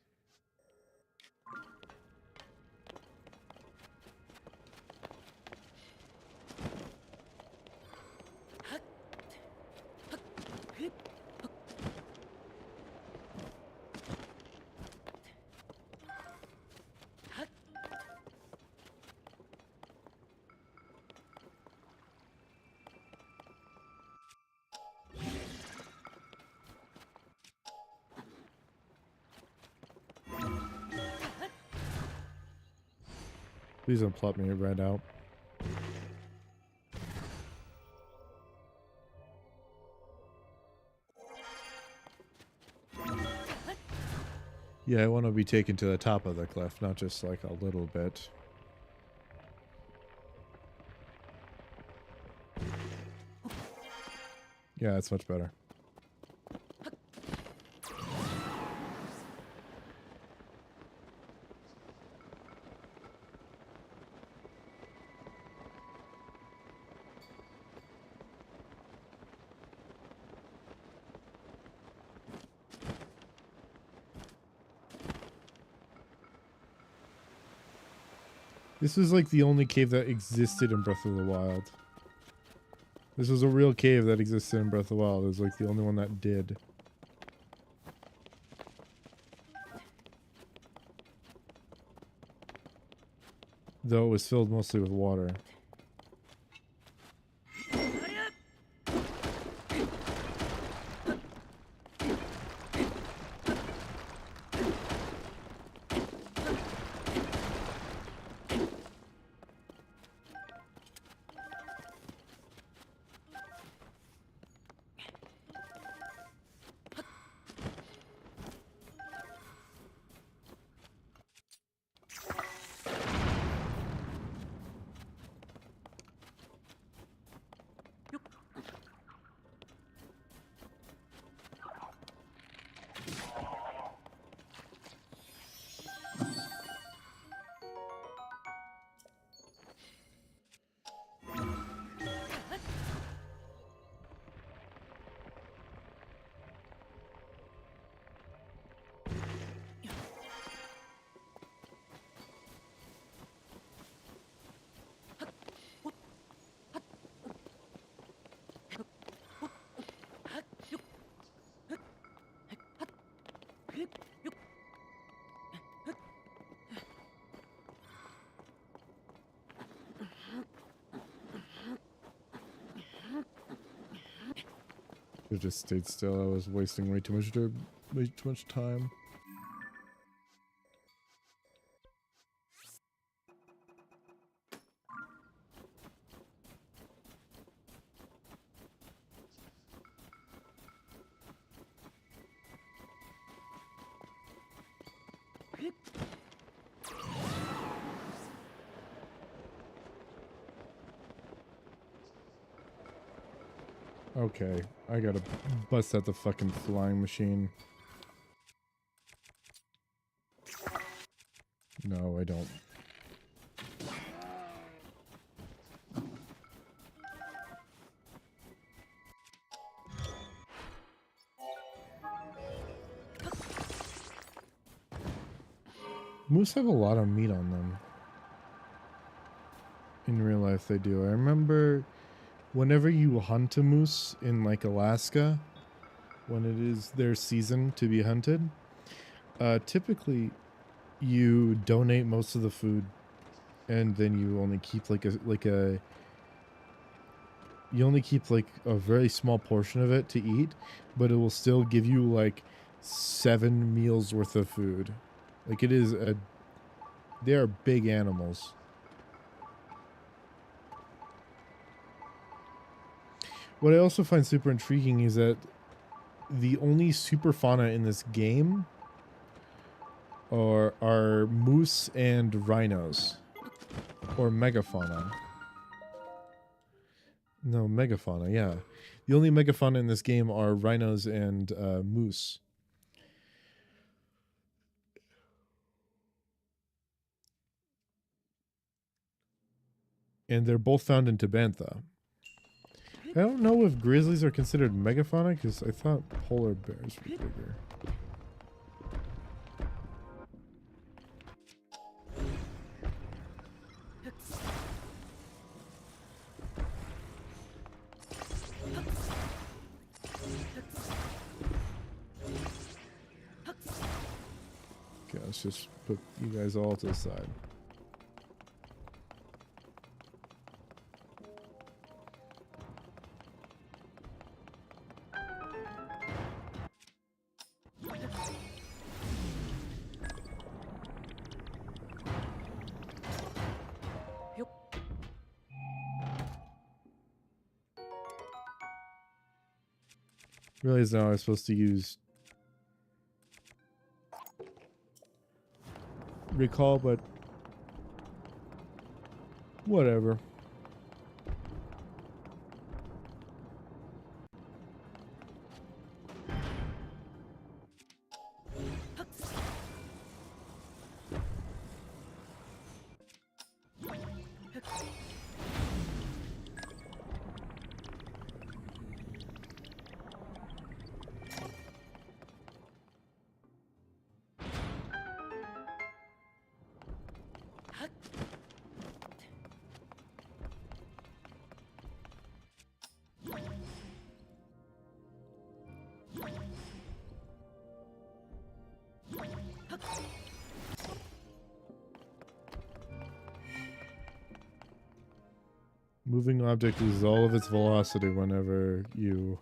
Please don't plot me right out. Yeah, I want to be taken to the top of the cliff, not just like a little bit. Yeah, that's much better. This is like the only cave that existed in Breath of the Wild. This was a real cave that existed in Breath of the Wild. It was like the only one that did. Though it was filled mostly with water. It just stayed still. I was wasting way too much time. Okay, I gotta bust out the fucking flying machine. No, I don't. Moose have a lot of meat on them. In real life, they do. I remember whenever you hunt a moose in like Alaska, when it is their season to be hunted, typically you donate most of the food, and then you only keep like a very small portion of it to eat, but it will still give you like 7 meals worth of food. Like they are big animals. What I also find super intriguing is that the only super fauna in this game are moose and rhinos. Or megafauna. No, megafauna, yeah. The only megafauna in this game are rhinos and moose. And they're both found in Tabantha. I don't know if grizzlies are considered megafauna, because I thought polar bears were bigger. Okay, let's just put you guys all to the side. Realize now I'm supposed to use recall, but whatever. Moving object loses all of its velocity whenever you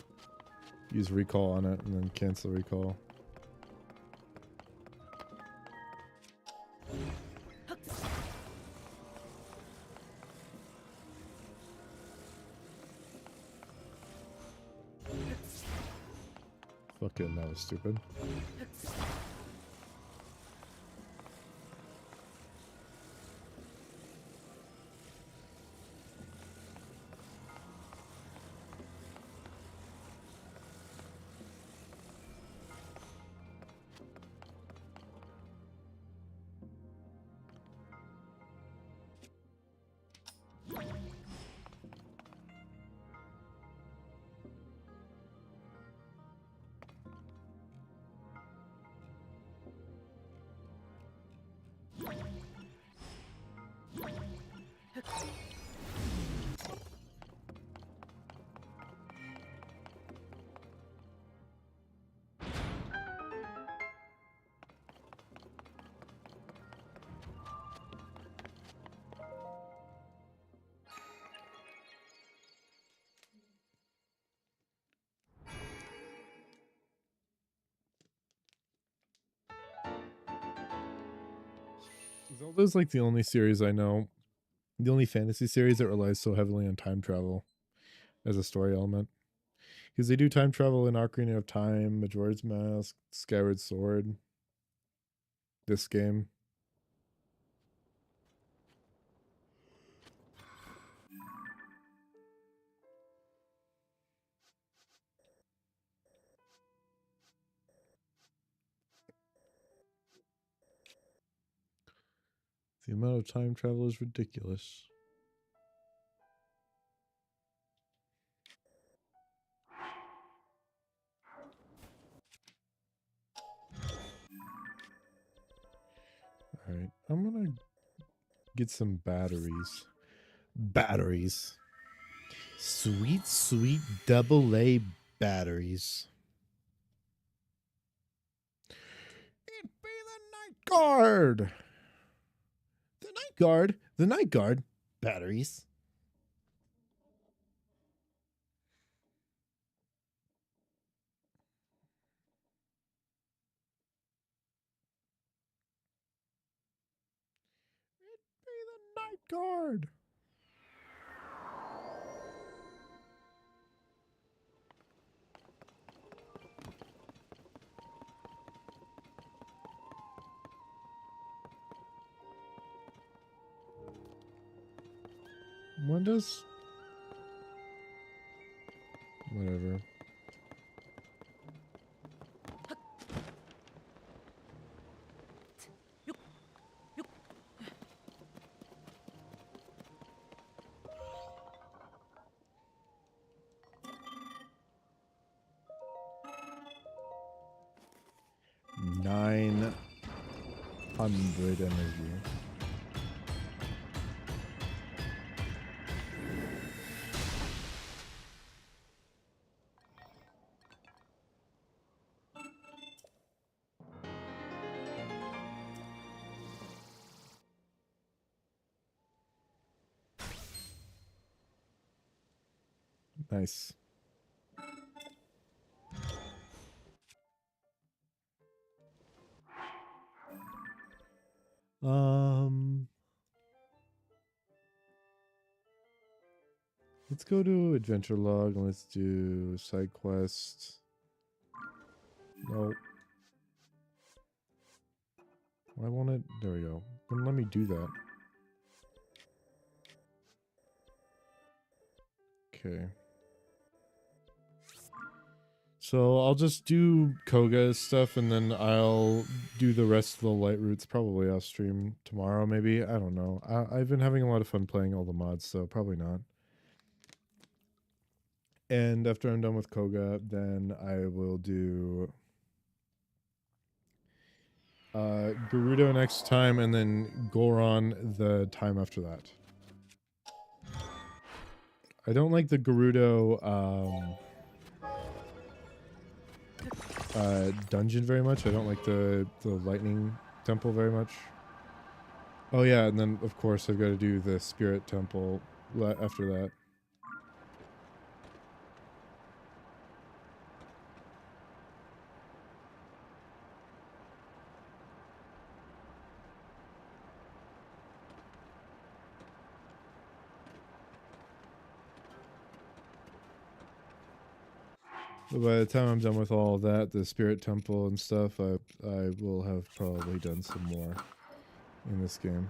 use recall on it, and then cancel recall. Fucking, that was stupid. Zelda's like the only series I know, the only fantasy series that relies so heavily on time travel as a story element. Because they do time travel in Ocarina of Time, Majora's Mask, Skyward Sword, this game. The amount of time travel is ridiculous. Alright, I'm gonna get some batteries. Batteries. Sweet, sweet AA batteries. It be the night guard. The night guard. The night guard. Batteries. It be the night guard. What does... Whatever. $900 energy. Nice. Let's go to adventure log and let's do side quest. Nope. Why won't it? There we go. Wouldn't let me do that. Okay. So I'll just do Koga's stuff and then I'll do the rest of the light routes probably off stream tomorrow maybe. I don't know. I've been having a lot of fun playing all the mods, so probably not. And after I'm done with Koga, then I will do Gerudo next time and then Goron the time after that. I don't like the Gerudo dungeon very much. I don't like the lightning temple very much. Oh yeah, and then of course I've got to do the spirit temple after that. But by the time I'm done with all that, the spirit temple and stuff, I will have probably done some more in this game.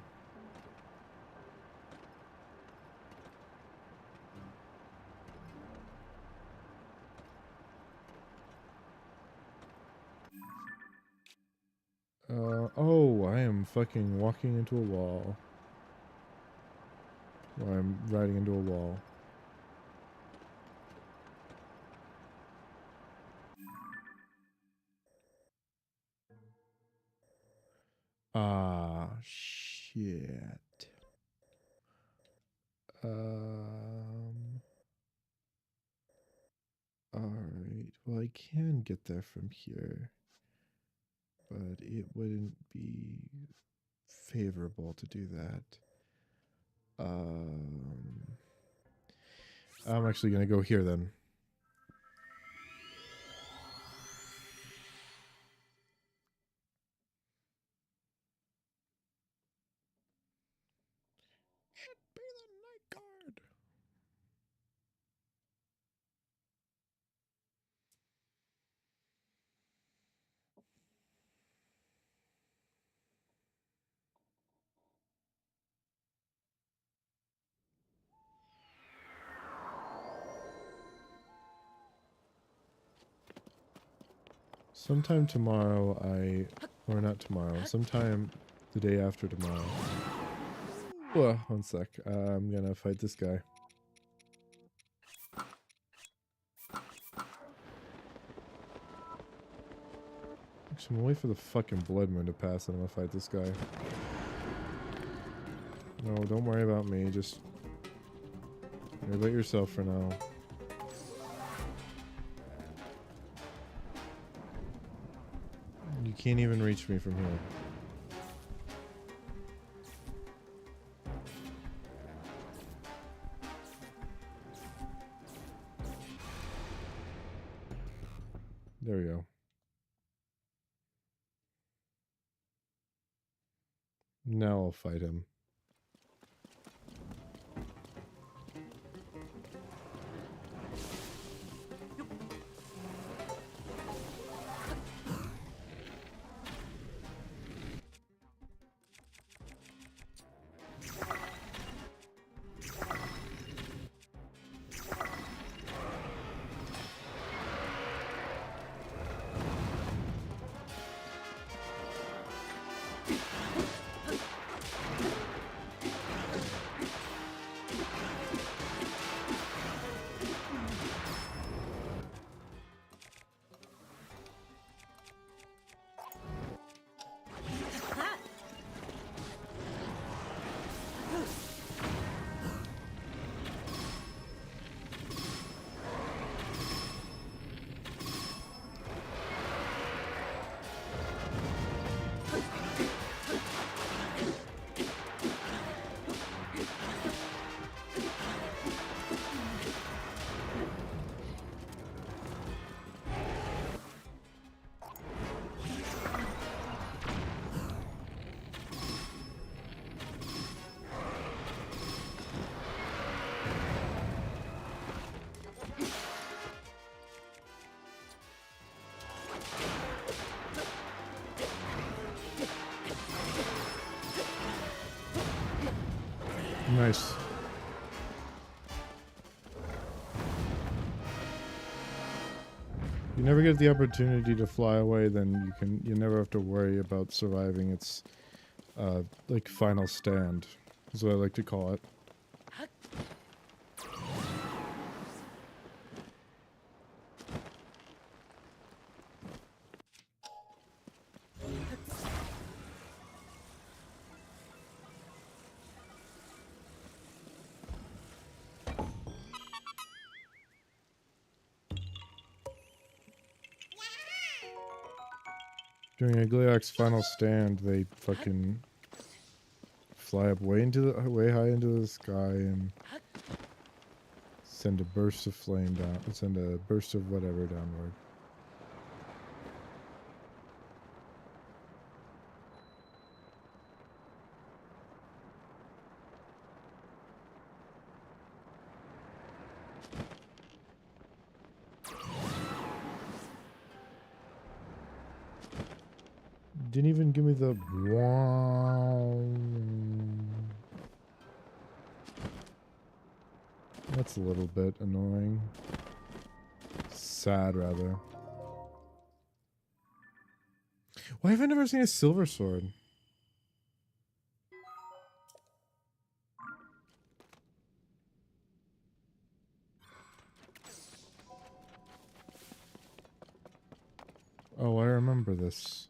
Oh, I am fucking walking into a wall. Or I'm riding into a wall. Ah, shit. Alright. Well, I can get there from here. But it wouldn't be favorable to do that. I'm actually gonna go here then. Be the night guard. Sometime tomorrow or not tomorrow, sometime the day after tomorrow. Whoa, one sec. I'm gonna fight this guy. Actually, I'm gonna wait for the fucking blood moon to pass and I'm gonna fight this guy. No, don't worry about me, just... Worry about yourself for now. You can't even reach me from here. There we go. Now I'll fight him. Nice. You never get the opportunity to fly away, then you never have to worry about surviving its like final stand, is what I like to call it. During a Gleok's final stand, they fucking fly up way high into the sky and send a burst of flame down. Send a burst of whatever downward. Didn't even give me the wow. That's a little bit annoying. Sad, rather. Why have I never seen a silver sword? Oh, I remember this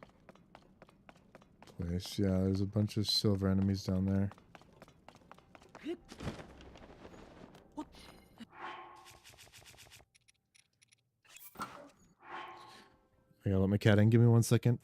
place. Yeah, there's a bunch of silver enemies down there. I gotta let my cat in. Give me 1 second.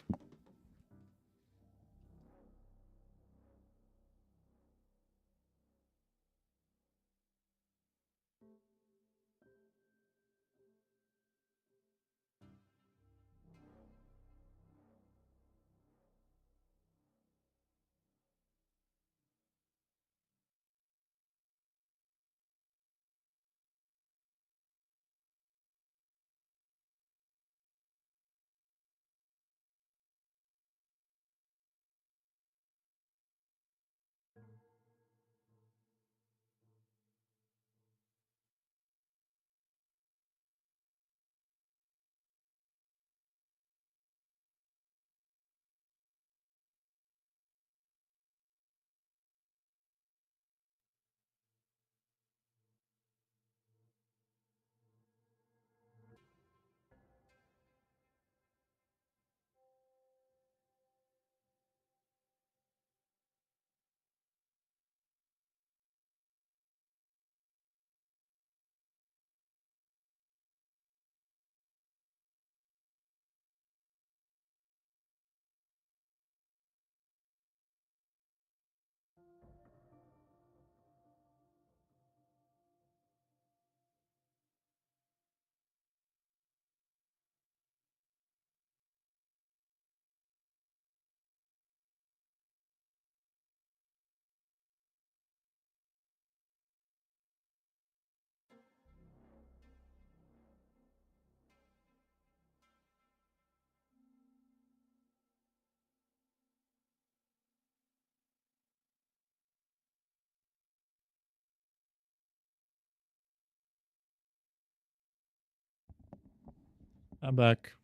I'm back.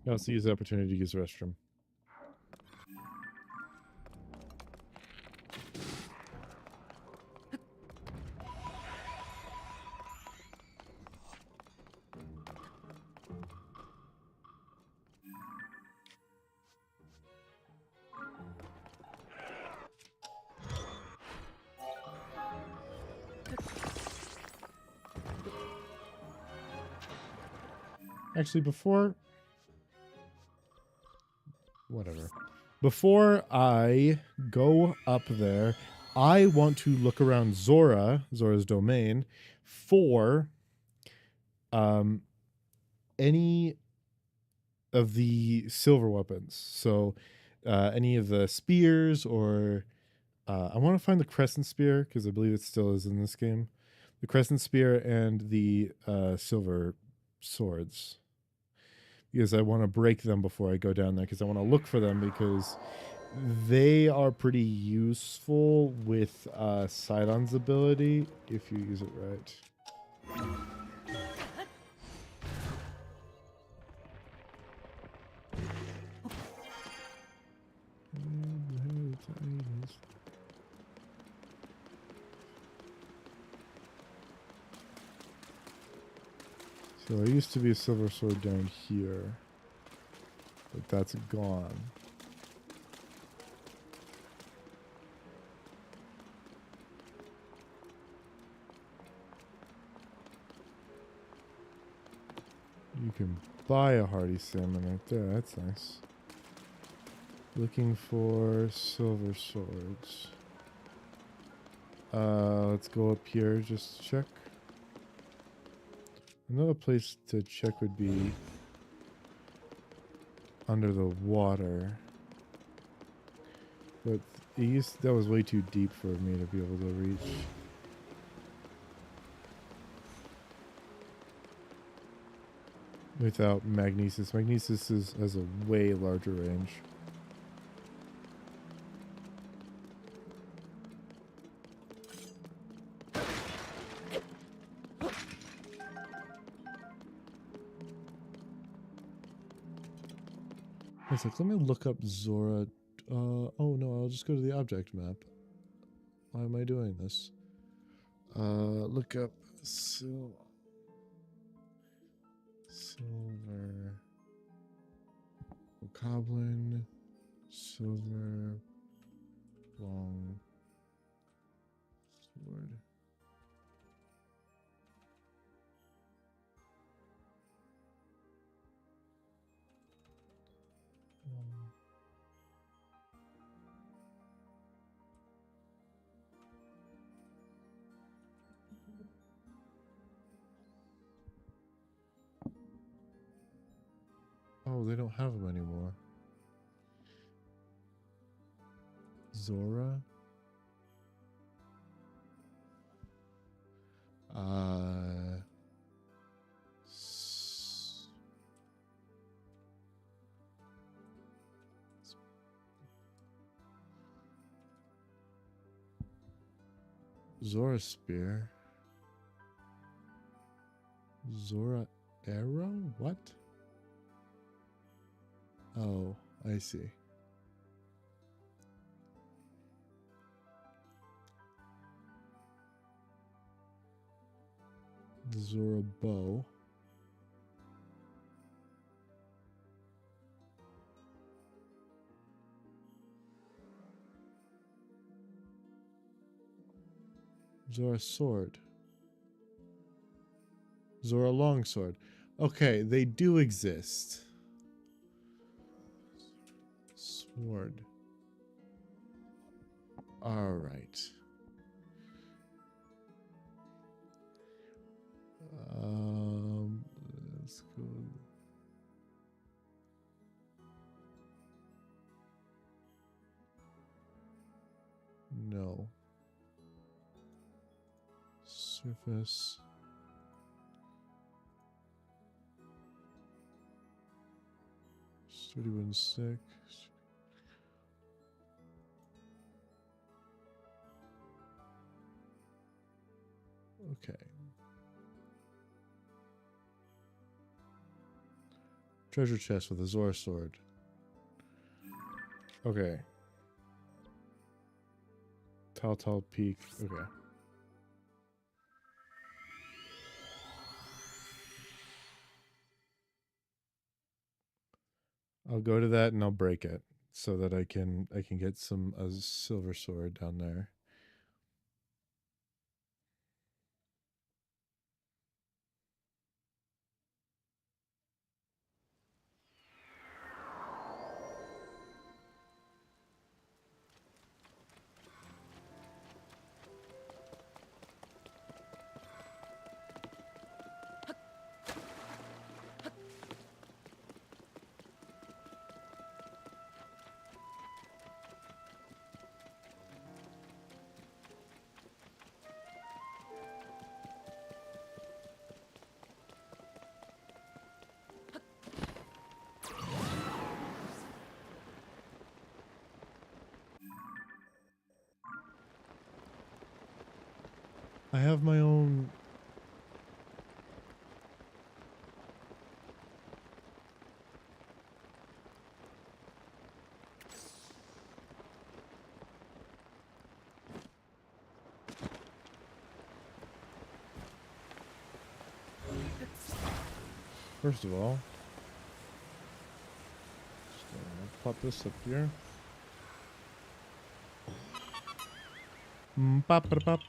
I also use the opportunity to use the restroom. Actually, whatever. Before I go up there, I want to look around Zora's domain, for any of the silver weapons. So any of the spears, or I want to find the crescent spear because I believe it still is in this game. The crescent spear and the silver swords, because I want to break them before I go down there, because I want to look for them, because they are pretty useful with Sidon's ability if you use it right. So there used to be a silver sword down here, but that's gone. You can buy a hardy salmon right there. That's nice. Looking for silver swords. Let's go up here just to check. Another place to check would be under the water. But that was way too deep for me to be able to reach. Without Magnesis. Magnesis has a way larger range. It's like, let me look up Zora. Oh no, I'll just go to the object map. Why am I doing this? Look up silver. Goblin. Silver. Long. Sword. Oh, they don't have them anymore. Zora? Zora Spear? Zora Arrow? What? Oh, I see. Zora Bow. Zora Sword. Zora Longsword. Okay, they do exist. Sword. Alright. Let's go. No. Surface. Sturdy wooden stick. Okay. Treasure chest with a Zora sword. Okay. Tall Peak. Okay. I'll go to that and I'll break it so that I can get a silver sword down there. I have my own. First of all, just gonna pop this up here. Pop, pop, pop.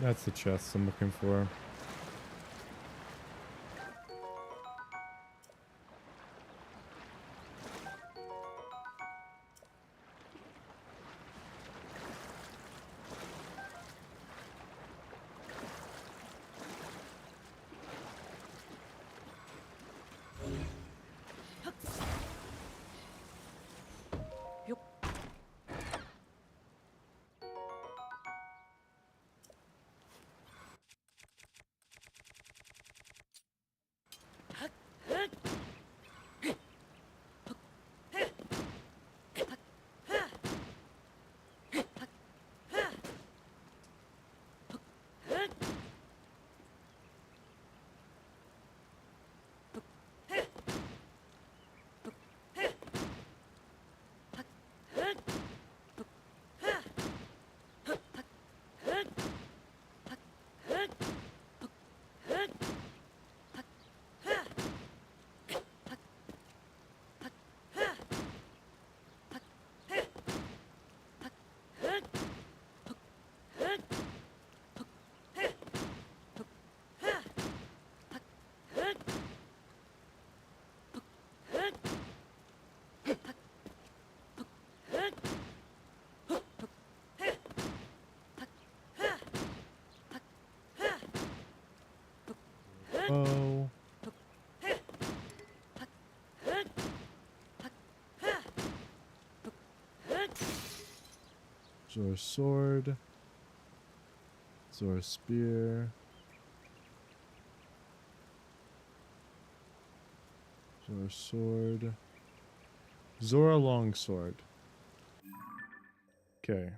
That's the chest I'm looking for. Oh. Zora sword. Zora spear. Zora sword. Zora longsword. Okay.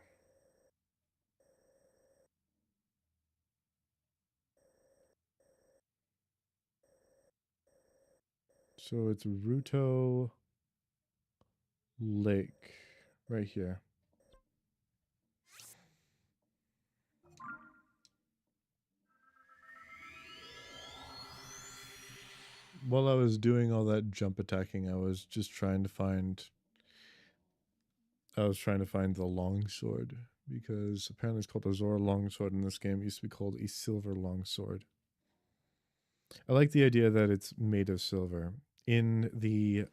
So it's Ruto Lake right here. While I was doing all that jump attacking, I was just trying to find the longsword because apparently it's called a Zora longsword in this game. It used to be called a silver longsword. I like the idea that it's made of silver. In the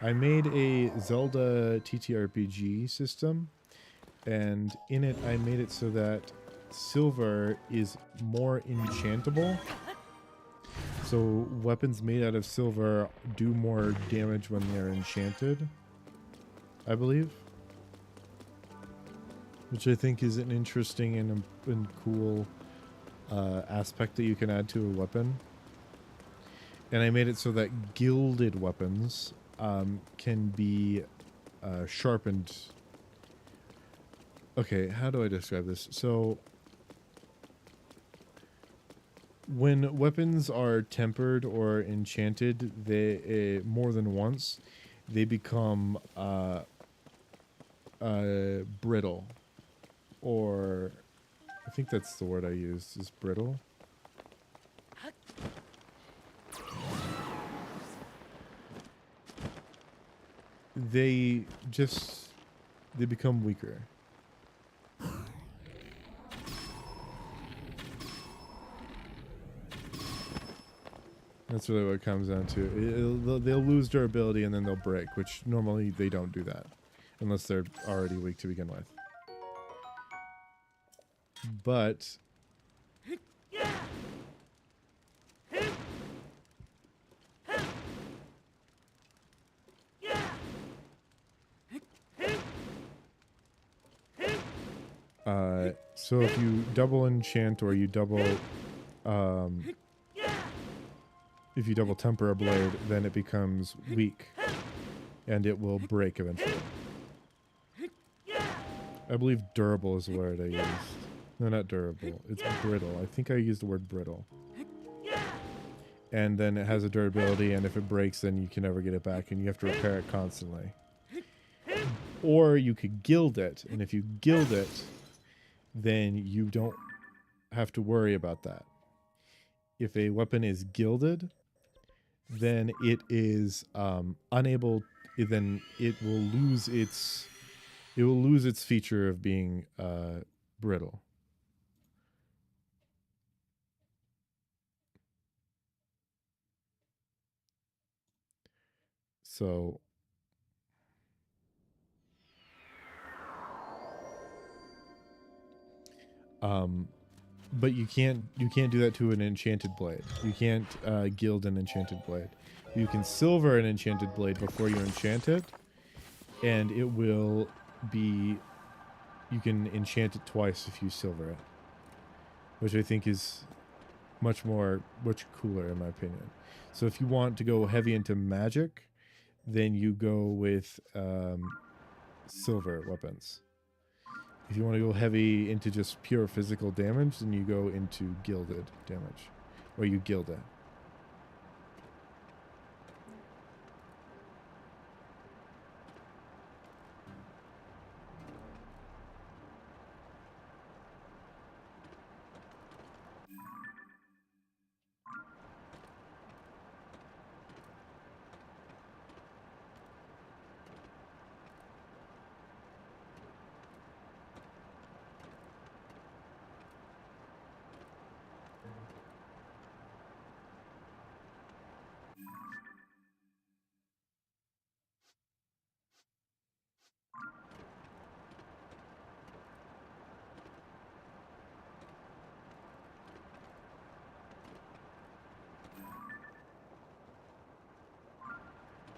I made a Zelda TTRPG system, and in it I made it so that silver is more enchantable. So weapons made out of silver do more damage when they're enchanted, I believe. Which I think is an interesting and cool aspect that you can add to a weapon. And I made it so that gilded weapons can be sharpened. Okay, how do I describe this? So when weapons are tempered or enchanted, they more than once, they become brittle, or I think that's the word I used, is brittle. They become weaker. That's really what it comes down to. They'll lose durability and then they'll break, which normally they don't do that unless they're already weak to begin with. But so if you double enchant or you double if you double temper a blade, then it becomes weak and it will break eventually. I believe durable is the word I used. No, not durable. It's brittle. I think I used the word brittle. And then it has a durability, and if it breaks, then you can never get it back, and you have to repair it constantly. Or you could gild it, and if you gild it, then you don't have to worry about that. If a weapon is gilded, then it is unable. Then it will lose its feature of being brittle. So but you can't do that to an enchanted blade. You can't gild an enchanted blade. You can silver an enchanted blade before you enchant it, and it will be. You can enchant it twice if you silver it, which I think is much cooler in my opinion. So if you want to go heavy into magic, then you go with silver weapons. If you want to go heavy into just pure physical damage, then you go into gilded damage, or you gild it.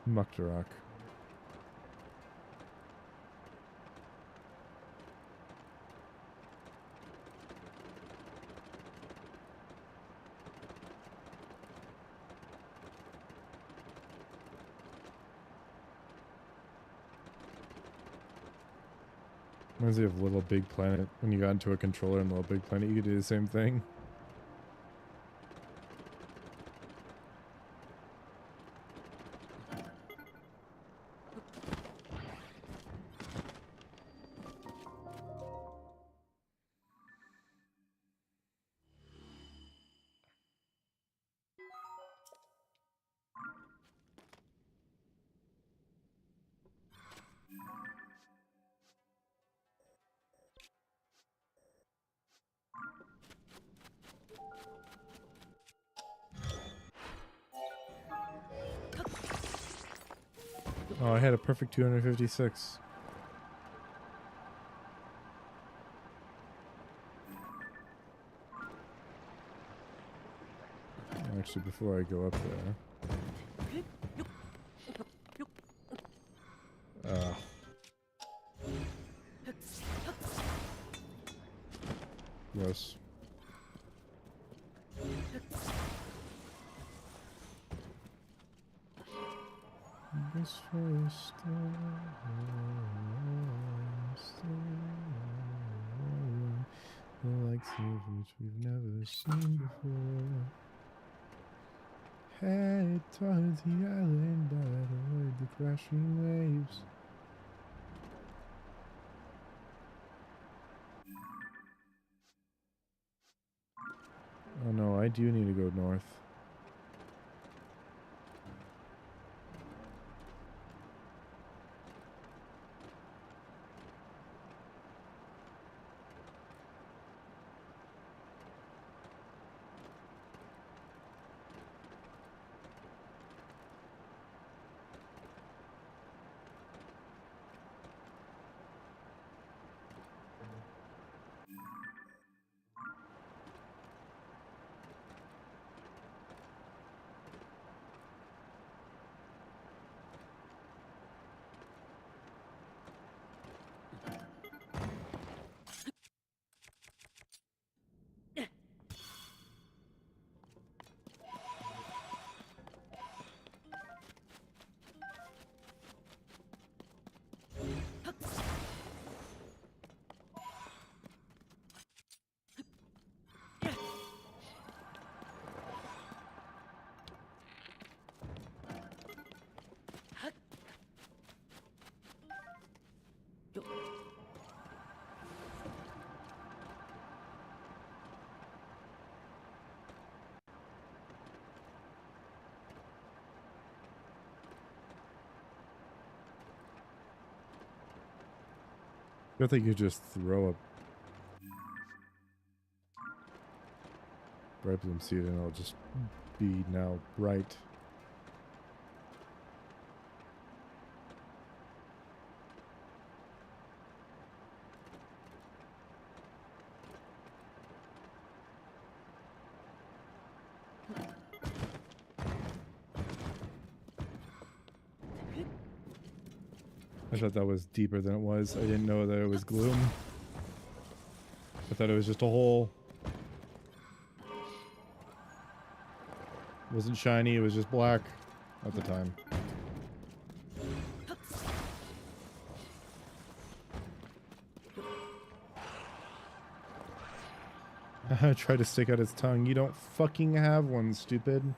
Muktarak. Reminds me of Little Big Planet. When you got into a controller in Little Big Planet, you could do the same thing. Oh, I had a perfect 256. Actually, before I go up there. Gross. This first like which we've never seen before. Head towards the island, but avoid the crashing waves. Oh no, I do need to go north. I think you just throw a bright bloom seed and it'll just be now right. I thought that was deeper than it was. I didn't know that it was gloom. I thought it was just a hole. It wasn't shiny, it was just black at the time. Try to stick out its tongue. You don't fucking have one, stupid.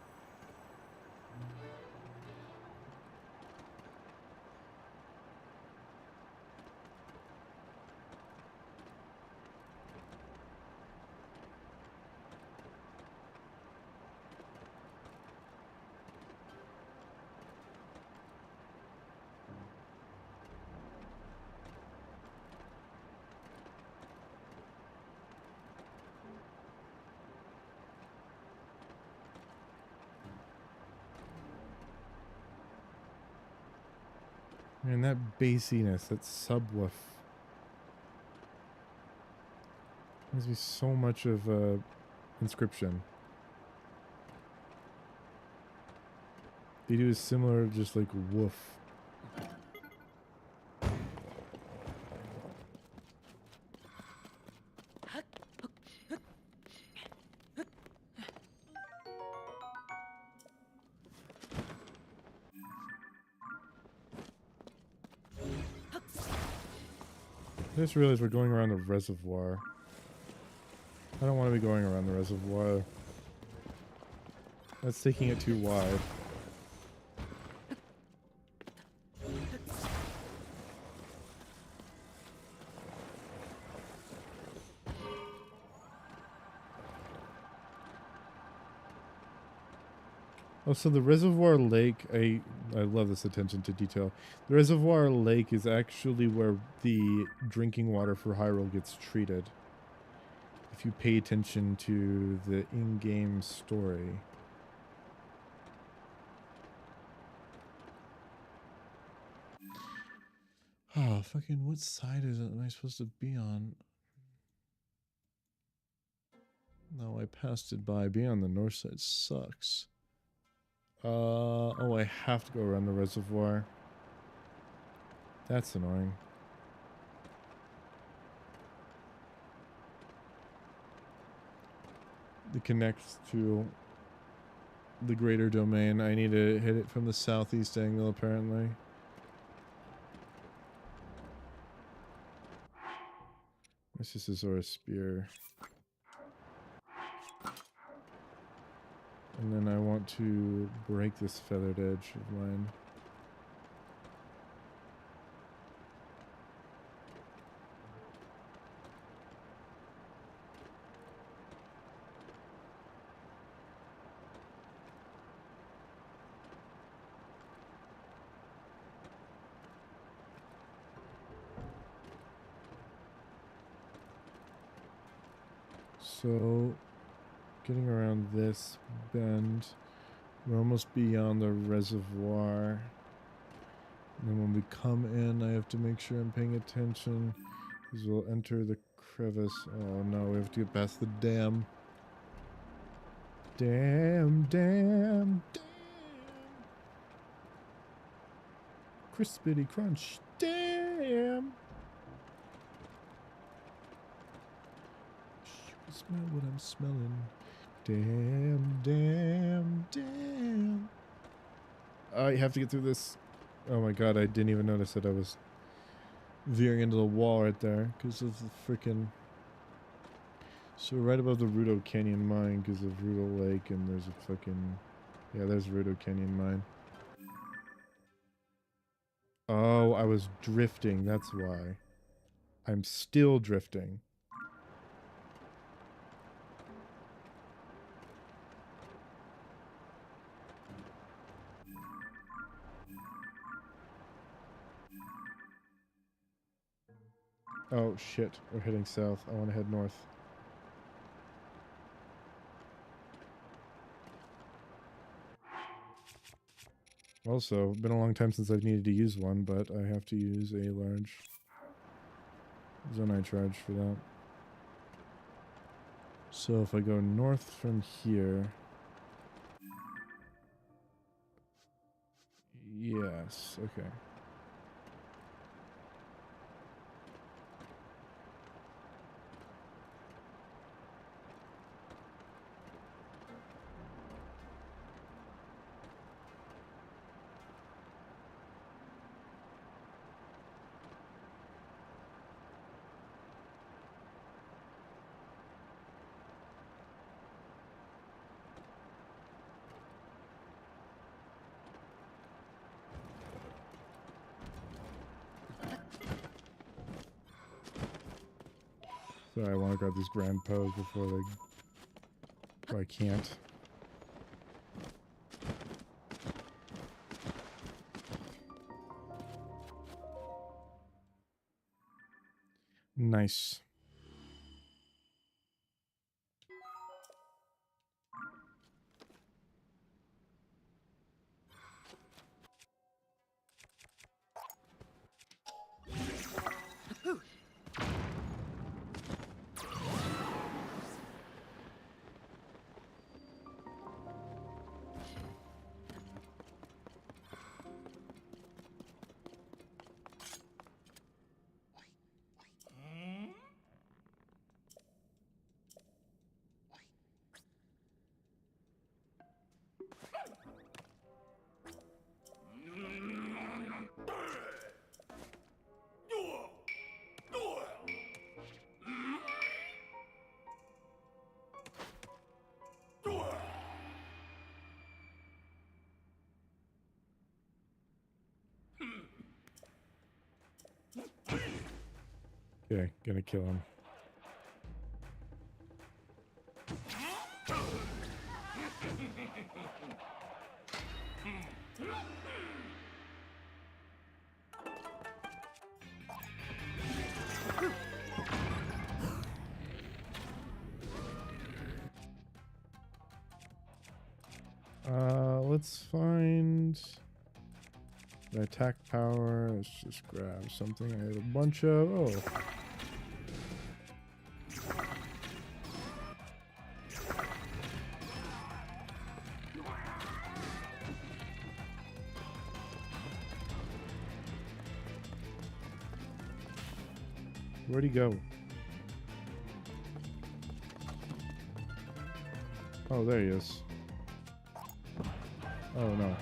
Man, that bassiness, that subwoof. Gives me so much of Inscription. They do a similar, just like woof. I just realized we're going around the reservoir. I don't want to be going around the reservoir. That's taking it too wide. Oh, so the reservoir lake, I love this attention to detail. The reservoir lake is actually where the drinking water for Hyrule gets treated. If you pay attention to the in-game story. Oh, fucking what side am I supposed to be on? No, I passed it by. Being on the north side sucks. Oh, I have to go around the reservoir. That's annoying. It connects to the greater domain. I need to hit it from the southeast angle, apparently. This is a Zora spear. And then I want to break this feathered edge of mine. So, getting around this bend, we're almost beyond the reservoir. And then when we come in, I have to make sure I'm paying attention, because we'll enter the crevice. Oh no, we have to get past the dam. Damn. Crispity crunch. Damn. Smell what I'm smelling. Damn. I have to get through this. Oh my god, I didn't even notice that I was veering into the wall right there because of the freaking. So right above the Rudo Canyon mine because of Rudo Lake, and there's a fucking. Yeah, there's Rudo Canyon mine. Oh, I was drifting, that's why. I'm still drifting. Oh shit, we're heading south. I want to head north. Also, been a long time since I've needed to use one, but I have to use a large zonite charge for that. So if I go north from here... Yes, okay. Sorry, I want to grab these grand pose before they... Oh, I can't. Nice. Okay, gonna kill him. Let's find the attack power. Let's just grab something. I have a bunch of... Oh. Where'd he go? Oh, there he is. Oh, no.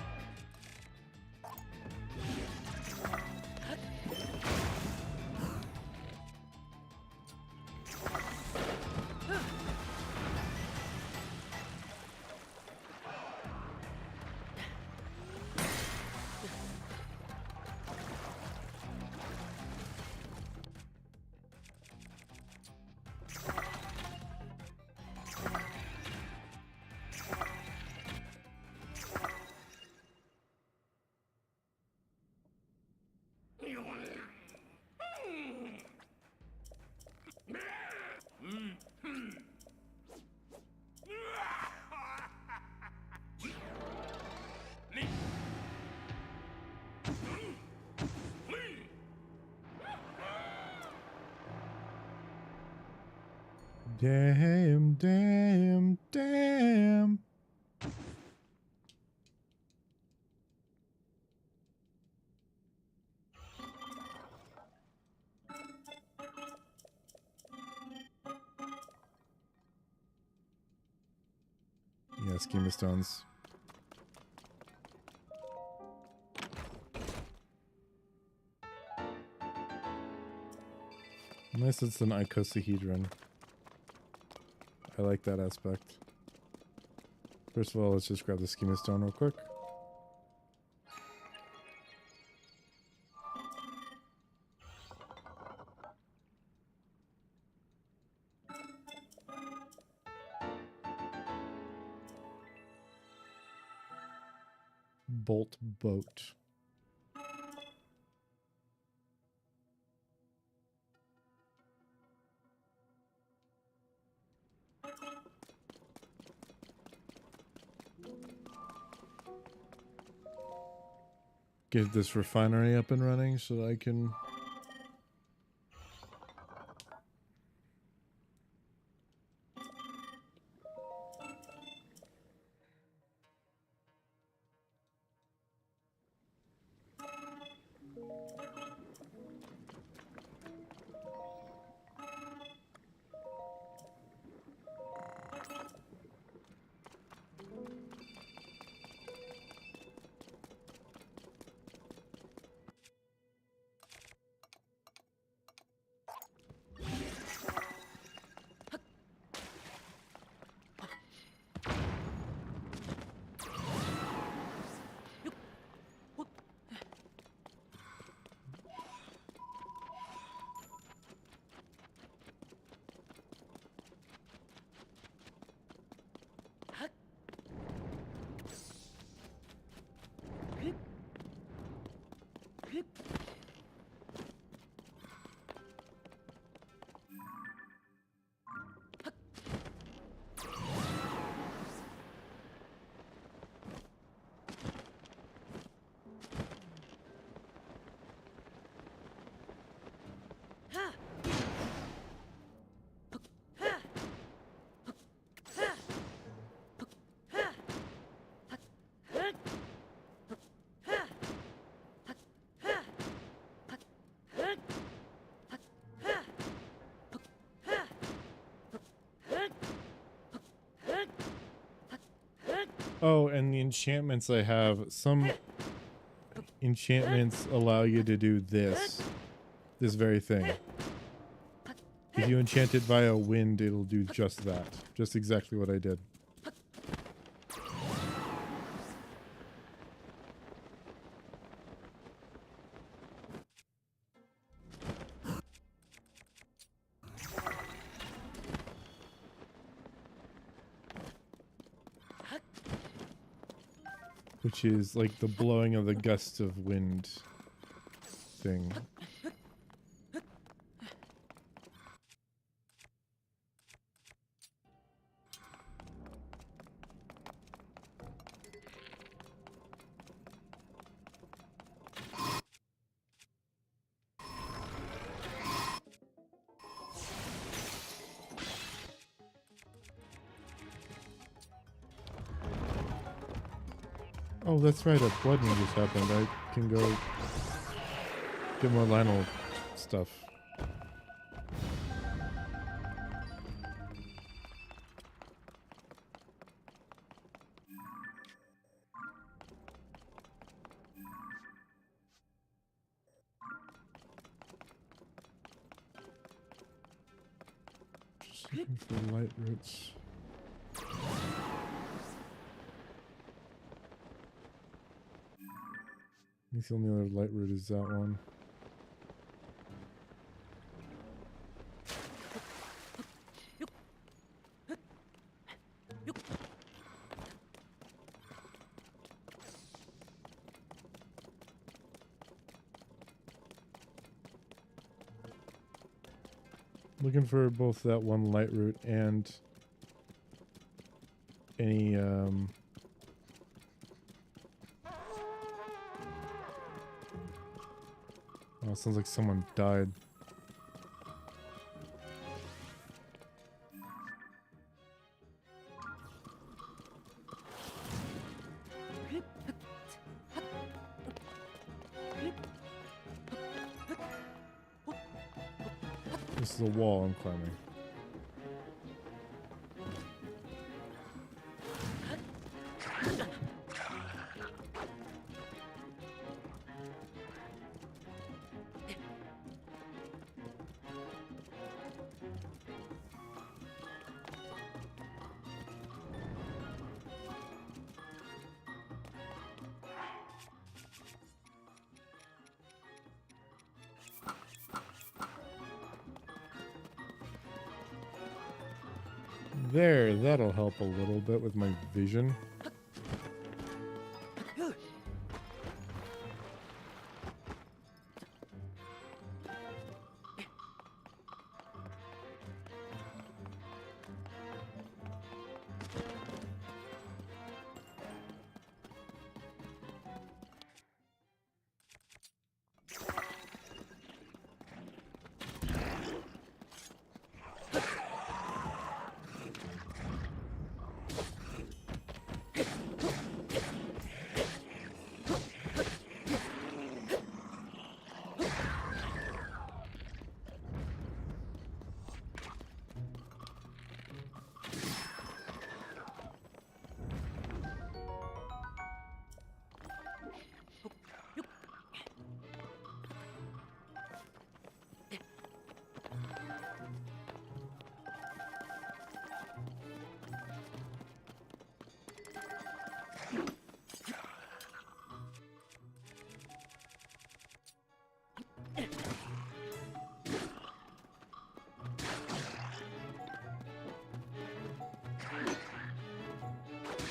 Damn, damn, damn. Yeah, schema stones. Unless it's an icosahedron. I like that aspect. First of all, let's just grab the schema stone real quick. Bolt boat. Get this refinery up and running so that I can... Oh, and the enchantments I have. Some enchantments allow you to do this. This very thing. If you enchant it via wind, it'll do just that. Just exactly what I did. Which is like the blowing of the gusts of wind thing. Oh, that's right, a flooding just happened. I can go get more Lionel stuff. Looking for light roots. I think the only other light root is that one. Looking for both that one light root and any oh, it sounds like someone died. This is a wall I'm climbing. There, that'll help a little bit with my vision.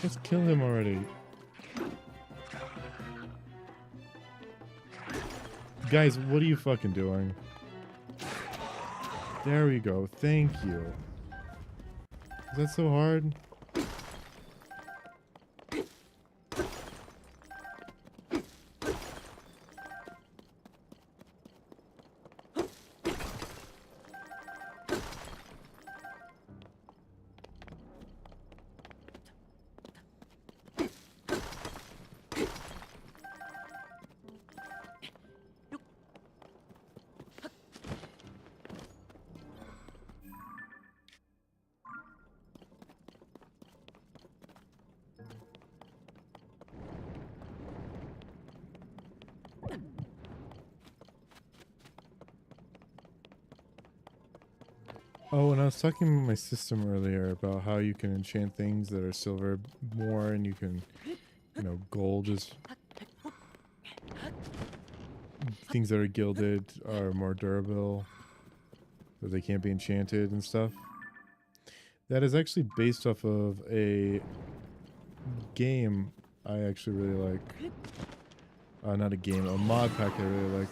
Let's kill him already. Guys, what are you fucking doing? There we go. Thank you. Is that so hard? Oh, and I was talking with my system earlier about how you can enchant things that are silver more, and you can, you know, gold is... Things that are gilded are more durable, but they can't be enchanted and stuff. That is actually based off of a game I actually really like. Not a game, a mod pack I really like.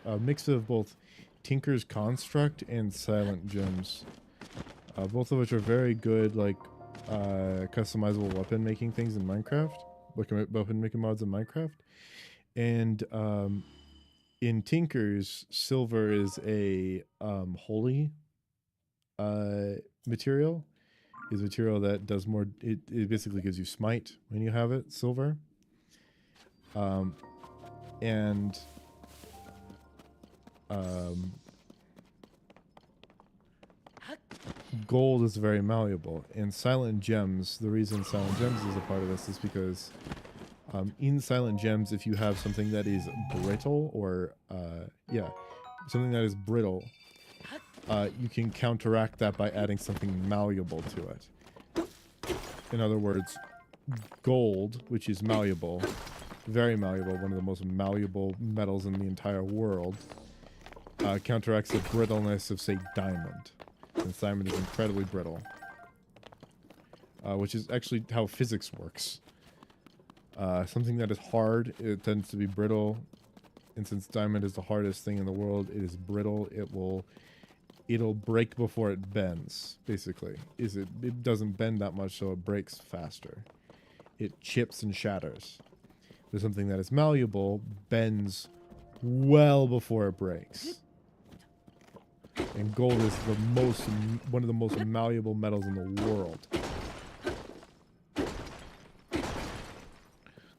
A mix of both Tinker's Construct and Silent Gems. Both of which are very good, like, customizable weapon making things in Minecraft. Weapon making mods in Minecraft. And in Tinker's, silver is a holy material. Is material that does more. It basically gives you smite when you have it, silver. And gold is very malleable. And Silent Gems, the reason Silent Gems is a part of this is because in Silent Gems, if you have something that is brittle, or something that is brittle, you can counteract that by adding something malleable to it. In other words, gold, which is malleable, very malleable, one of the most malleable metals in the entire world, counteracts the brittleness of, say, diamond. Since diamond is incredibly brittle. Which is actually how physics works. Something that is hard, it tends to be brittle. And since diamond is the hardest thing in the world, it is brittle. It'll break before it bends, basically. It doesn't bend that much, so it breaks faster. It chips and shatters. There's something that is malleable, bends well before it breaks. And gold is one of the most malleable metals in the world.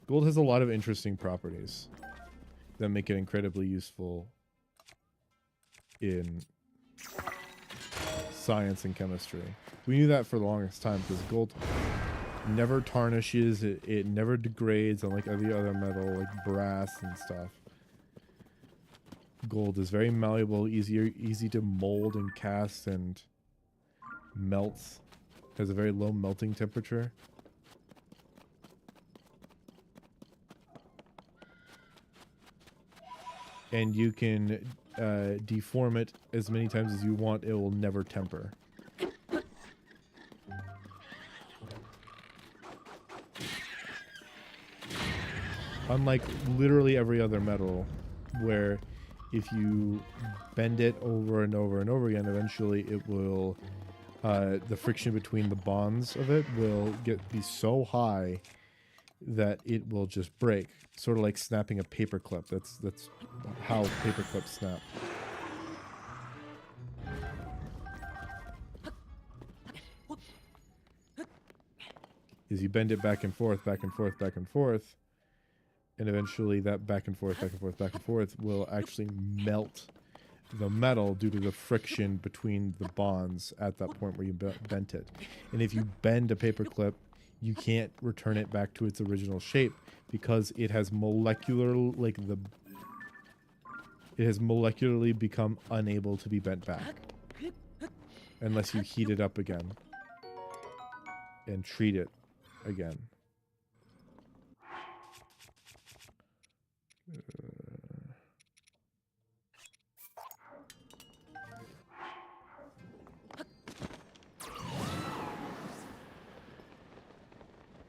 Gold has a lot of interesting properties that make it incredibly useful in science and chemistry. We knew that for the longest time because gold never tarnishes, it never degrades, unlike every other metal like brass and stuff. Gold is very malleable, easy to mold and cast and melt. Has a very low melting temperature. And you can deform it as many times as you want. It will never temper. Unlike literally every other metal, where if you bend it over and over and over again, eventually it will, the friction between the bonds of it will be so high that it will just break. Sort of like snapping a paper clip. That's how paper clips snap. Is you bend it back and forth, back and forth, back and forth, and eventually that back and forth, back and forth, back and forth will actually melt the metal due to the friction between the bonds at that point where you bent it. And if you bend a paper clip, you can't return it back to its original shape because it has it has molecularly become unable to be bent back unless you heat it up again and treat it again.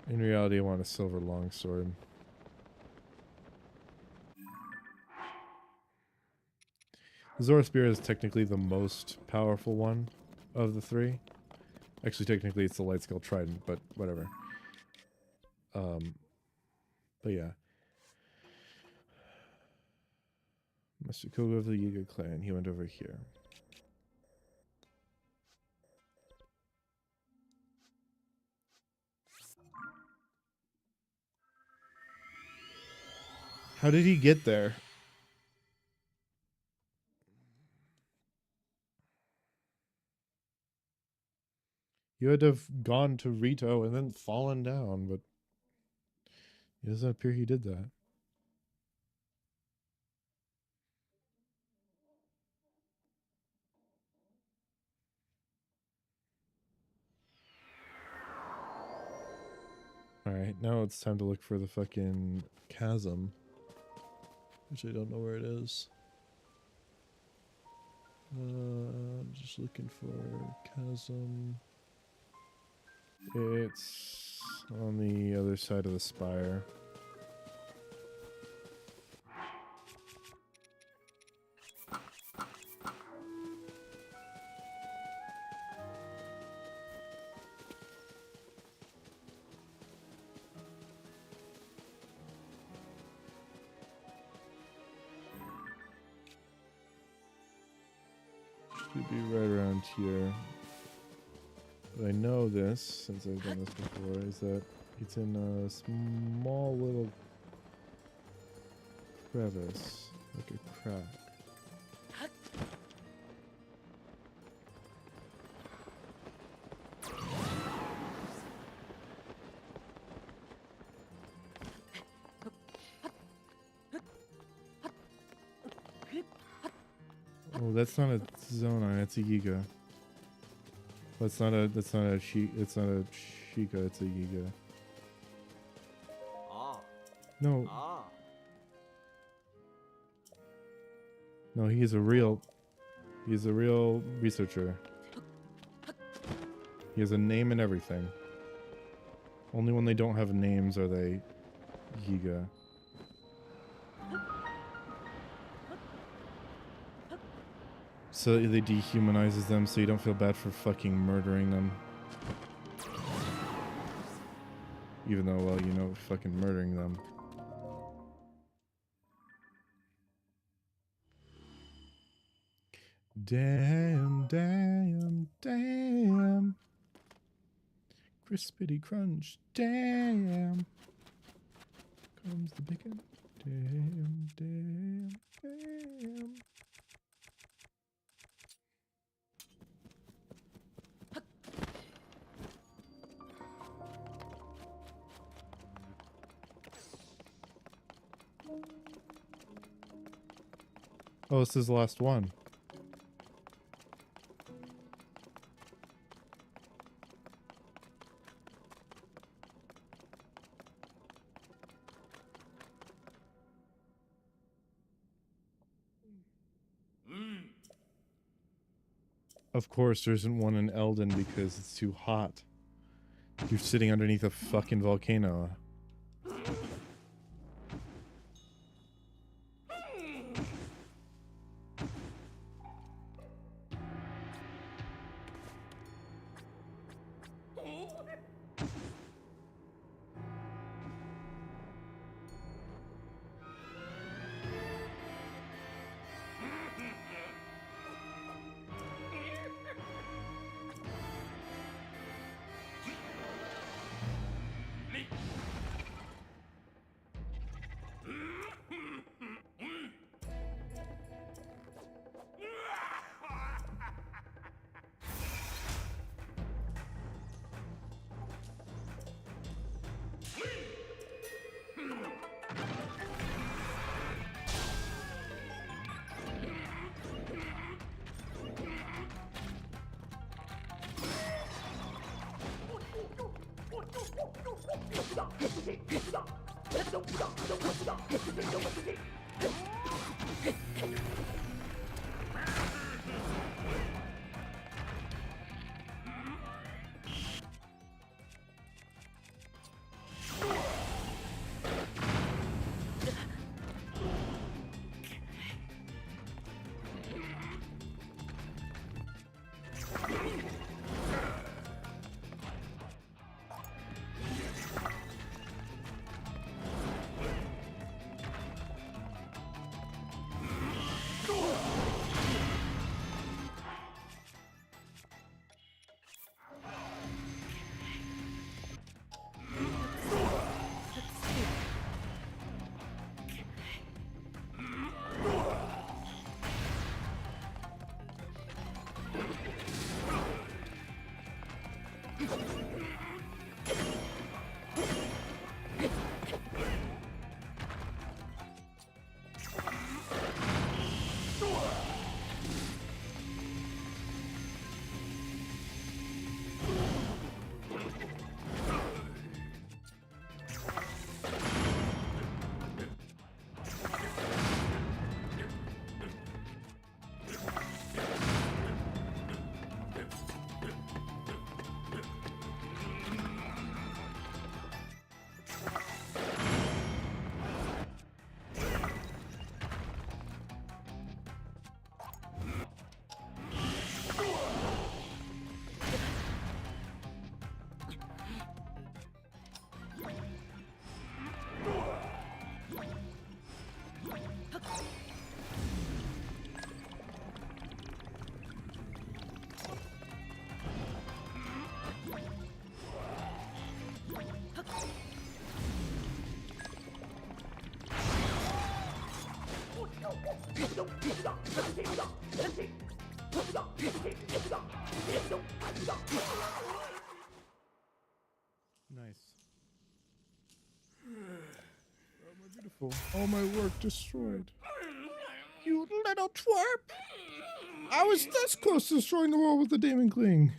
In reality, I want a silver longsword. The Zora Spear is technically the most powerful one of the three. Actually, technically, it's the Light Scale Trident, but whatever. But yeah. Master Koga of the Yiga clan, he went over here. How did he get there? You had to have gone to Rito and then fallen down, but it doesn't appear he did that. Alright, now it's time to look for the fucking chasm. Which I don't know where it is. Just looking for chasm. It's on the other side of the spire. Should be right around here. But I know this, since I've done this before, is that it's in a small little crevice, like a crack. Oh, that's not a Zona, it's a Yiga. It's not a Shika, it's a Yiga. Ah. No, Ah. no, he's a real researcher. He has a name and everything. Only when they don't have names are they Yiga. So they dehumanizes them so you don't feel bad for fucking murdering them. Even though, well, you know, fucking murdering them. Damn, damn, damn. Crispity crunch, damn. Comes the bacon. Damn, damn, damn. Oh, this is the last one. Of course, there isn't one in Eldon because it's too hot. You're sitting underneath a fucking volcano. Nice. Oh, my beautiful. All my work destroyed. You little twerp! I was this close to destroying the world with the Demon Cling.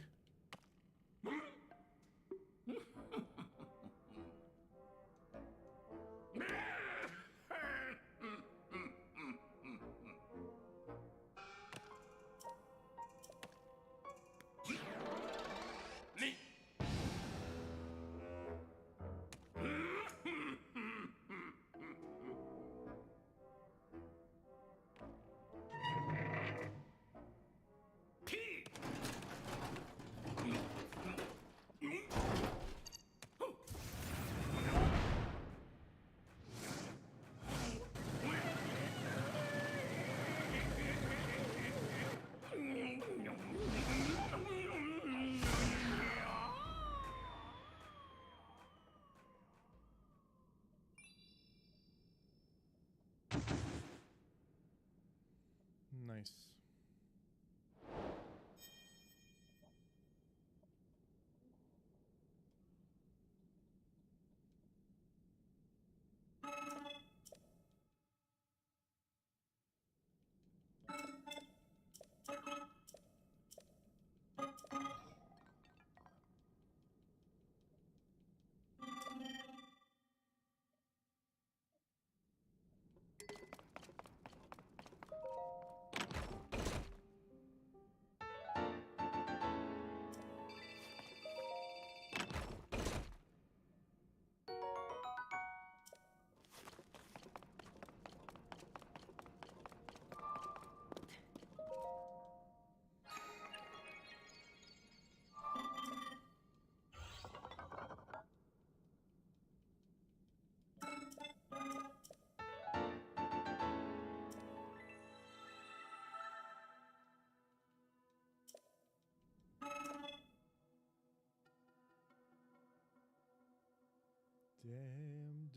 Nice.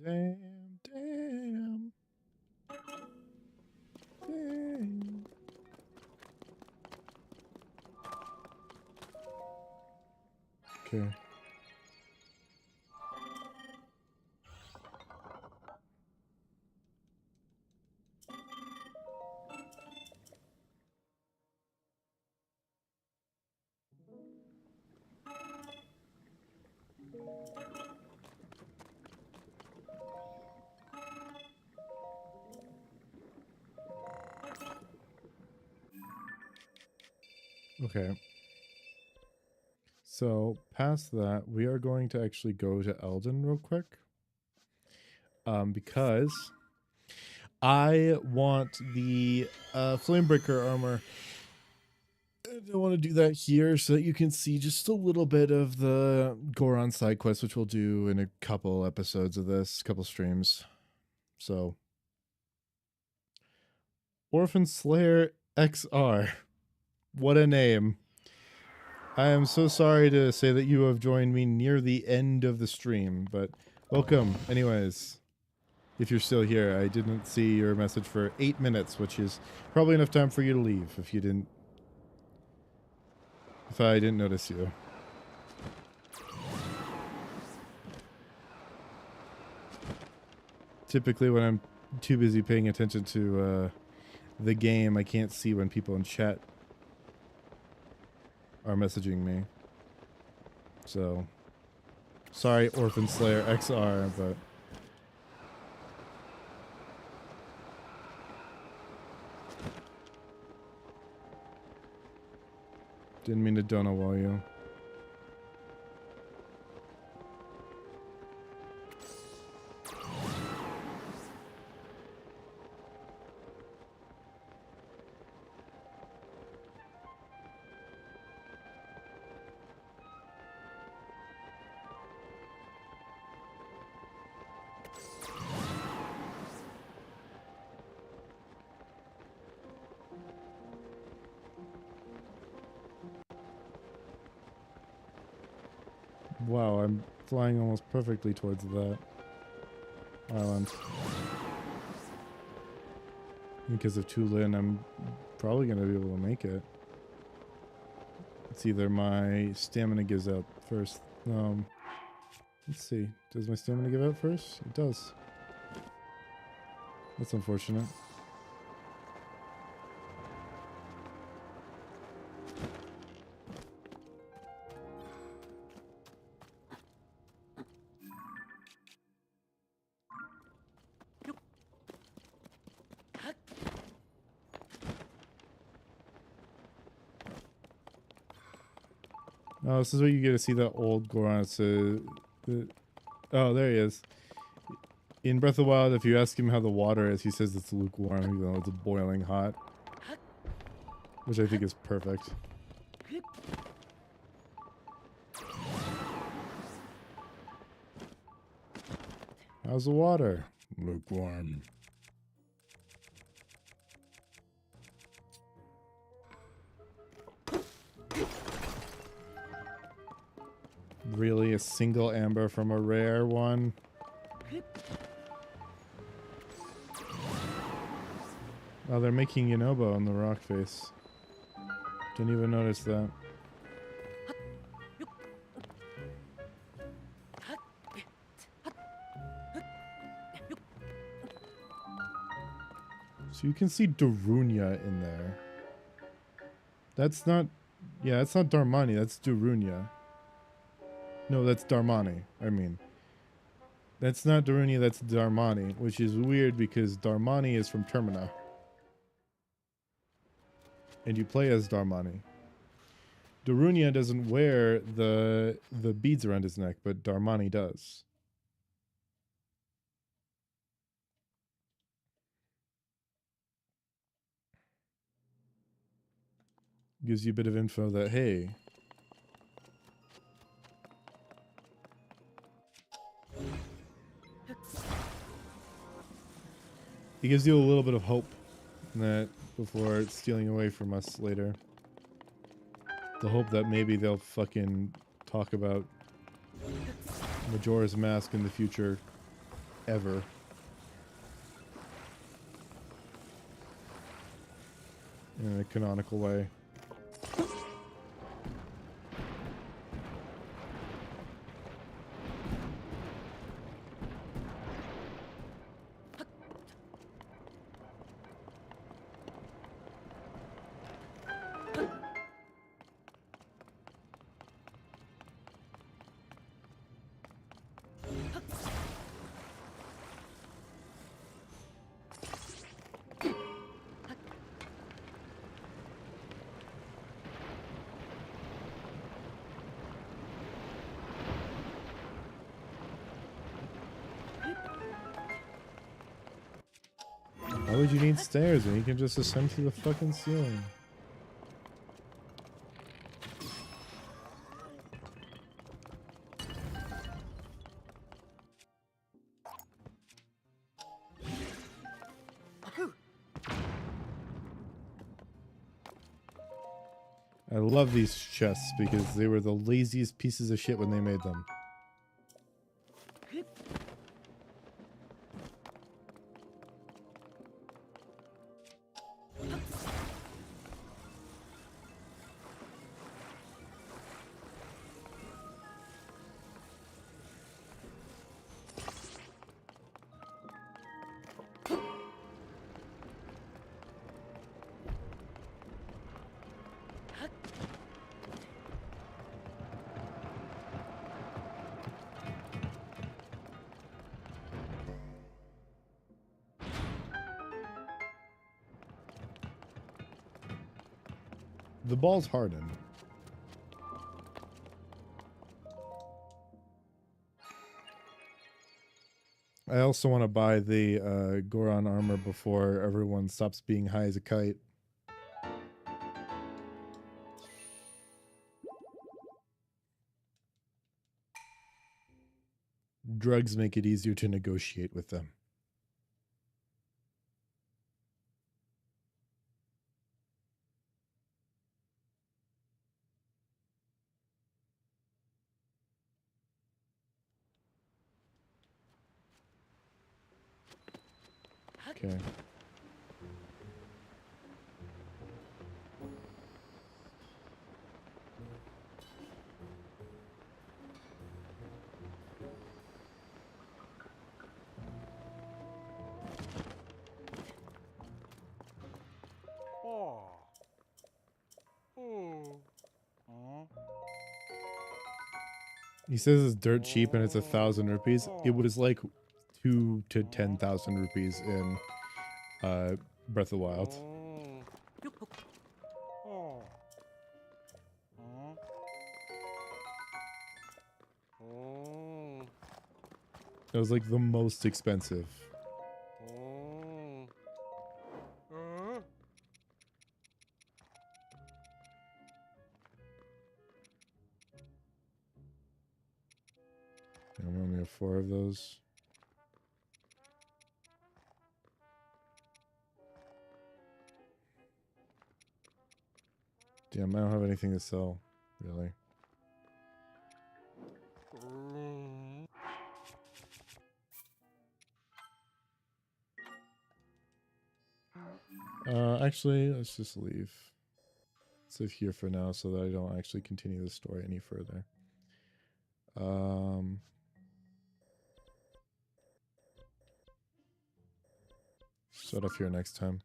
Damn. Damn. Okay. Okay. So past that, we are going to actually go to Eldon real quick. Because I want the Flamebreaker armor. And I want to do that here so that you can see just a little bit of the Goron side quest, which we'll do in a couple episodes of this, couple streams. So, Orphan Slayer XR. What a name. I am so sorry to say that you have joined me near the end of the stream, but welcome anyways. If you're still here, I didn't see your message for 8 minutes, which is probably enough time for you to leave if I didn't notice you. Typically when I'm too busy paying attention to the game, I can't see when people in chat are messaging me. So, sorry, Orphan Slayer XR, but didn't mean to donawall you. Wow, I'm flying almost perfectly towards that island. Because of Tulin, I'm probably going to be able to make it. It's either my stamina gives out first. Let's see. Does my stamina give out first? It does. That's unfortunate. Oh, this is where you get to see the old Goron. Oh, there he is. In Breath of the Wild, if you ask him how the water is, he says it's lukewarm, even though it's boiling hot. Which I think is perfect. How's the water? Lukewarm. Really? A single amber from a rare one? Oh, they're making Yunobo on the rock face. Didn't even notice that. So you can see Darunia in there. That's not... Yeah, that's not Darmani, that's Darunia. No, that's Darmani, I mean. That's not Darunia, that's Darmani, which is weird because Darmani is from Termina. And you play as Darmani. Darunia doesn't wear the beads around his neck, but Darmani does. Gives you a bit of info that, hey... It gives you a little bit of hope that before it's stealing away from us later. The hope that maybe they'll fucking talk about Majora's Mask in the future ever. In a canonical way. Why would you need stairs when you can just ascend to the fucking ceiling? I love these chests because they were the laziest pieces of shit when they made them. The ball's hardened. I also want to buy the Goron armor before everyone stops being high as a kite. Drugs make it easier to negotiate with them. Okay. Oh. Oh. He says it's dirt cheap and it's 1,000 rupees. It was like 2 to 10,000 rupees in Breath of the Wild. That was like the most expensive. Oh. And we only have 4 of those. Damn, I don't have anything to sell, really. Actually, let's just leave. Let's live here for now so that I don't actually continue the story any further. Start off here next time.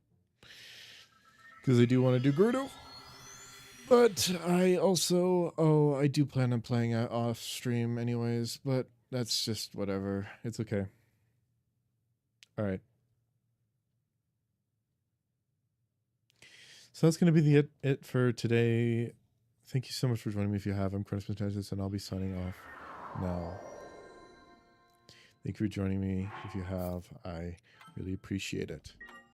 Because I do want to do Gerudo. But I also... Oh, I do plan on playing off stream anyways. But that's just whatever. It's okay. Alright. So that's going to be it for today. Thank you so much for joining me if you have. I'm Chronos and I'll be signing off now. Thank you for joining me if you have. I really appreciate it.